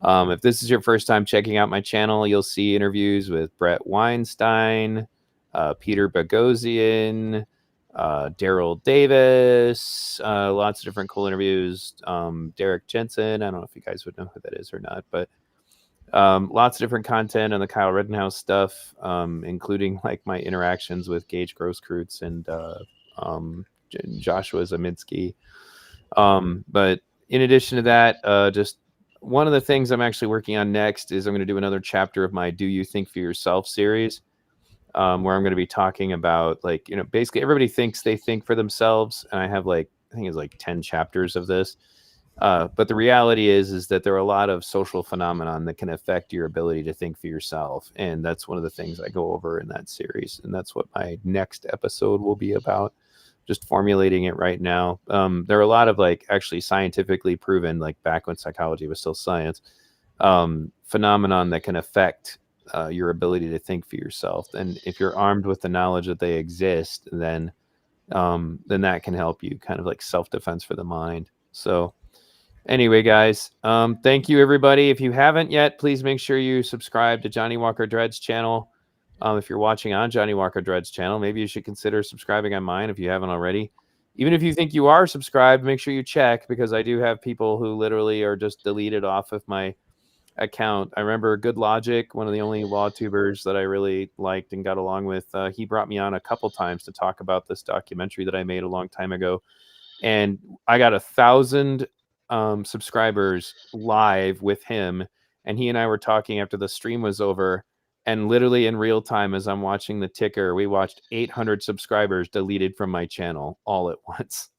If this is your first time checking out my channel, you'll see interviews with Brett Weinstein, Peter Boghossian, Daryl Davis, lots of different cool interviews. Derek Jensen, I don't know if you guys would know who that is or not, but lots of different content on the Kyle Rittenhouse stuff, including like my interactions with Gage Grosskreutz and Joshua Zaminsky. But in addition to that, just one of the things I'm actually working on next is I'm going to do another chapter of my Do You Think for Yourself series, where I'm going to be talking about basically everybody thinks they think for themselves. And I have I think it's 10 chapters of this. But the reality is that there are a lot of social phenomenon that can affect your ability to think for yourself. And that's one of the things I go over in that series. And that's what my next episode will be about. Just formulating it right now. There are a lot of actually scientifically proven, back when psychology was still science, phenomenon that can affect your ability to think for yourself. And if you're armed with the knowledge that they exist, then that can help you kind of self-defense for the mind. So anyway, guys, thank you, everybody. If you haven't yet, please make sure you subscribe to Johnny Walker Dread's channel. If you're watching on Johnny Walker Dread's channel, maybe you should consider subscribing on mine if you haven't already. Even if you think you are subscribed, make sure you check, because I do have people who literally are just deleted off of my account. I remember Good Logic, one of the only law tubers that I really liked and got along with. He brought me on a couple times to talk about this documentary that I made a long time ago. And I got 1,000 subscribers live with him. And he and I were talking after the stream was over. And literally in real time, as I'm watching the ticker, we watched 800 subscribers deleted from my channel all at once.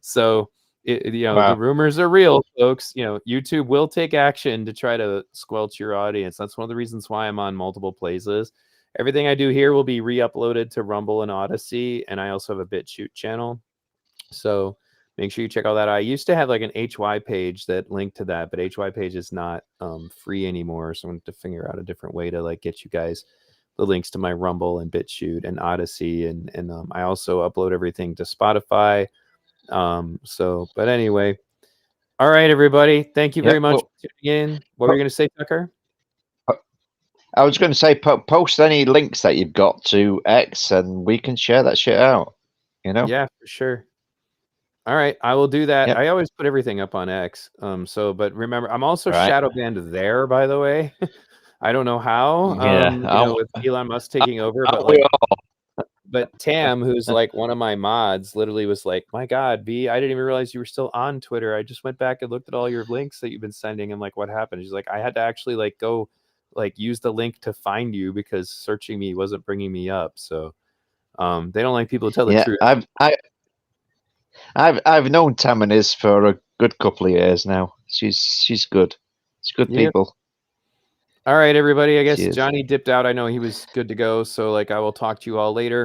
So, wow. The rumors are real, folks. YouTube will take action to try to squelch your audience. That's one of the reasons why I'm on multiple places. Everything I do here will be re-uploaded to Rumble and Odyssey. And I also have a BitChute channel. So make sure you check all that out. I used to have an HY page that linked to that, but HY page is not free anymore. So I'm going to figure out a different way to get you guys the links to my Rumble and BitChute and Odyssey. And I also upload everything to Spotify. But anyway, all right, everybody. Thank you very much for tuning in. What were you going to say, Tucker? I was going to say, post any links that you've got to X and we can share that shit out. Yeah, for sure. All right, I will do that. Yep. I always put everything up on X. But remember, I'm also shadow banned there, by the way. I don't know how. With Elon Musk taking over, but Tam, who's one of my mods, literally was like, "My God, B, I didn't even realize you were still on Twitter. I just went back and looked at all your links that you've been sending." I'm like, "What happened?" She's like, "I had to actually go use the link to find you because searching me wasn't bringing me up." So they don't like people to tell the truth. I've known Tam and Iz for a good couple of years now. She's good. She's good people. All right, everybody. I guess Johnny dipped out. I know he was good to go. So I will talk to you all later.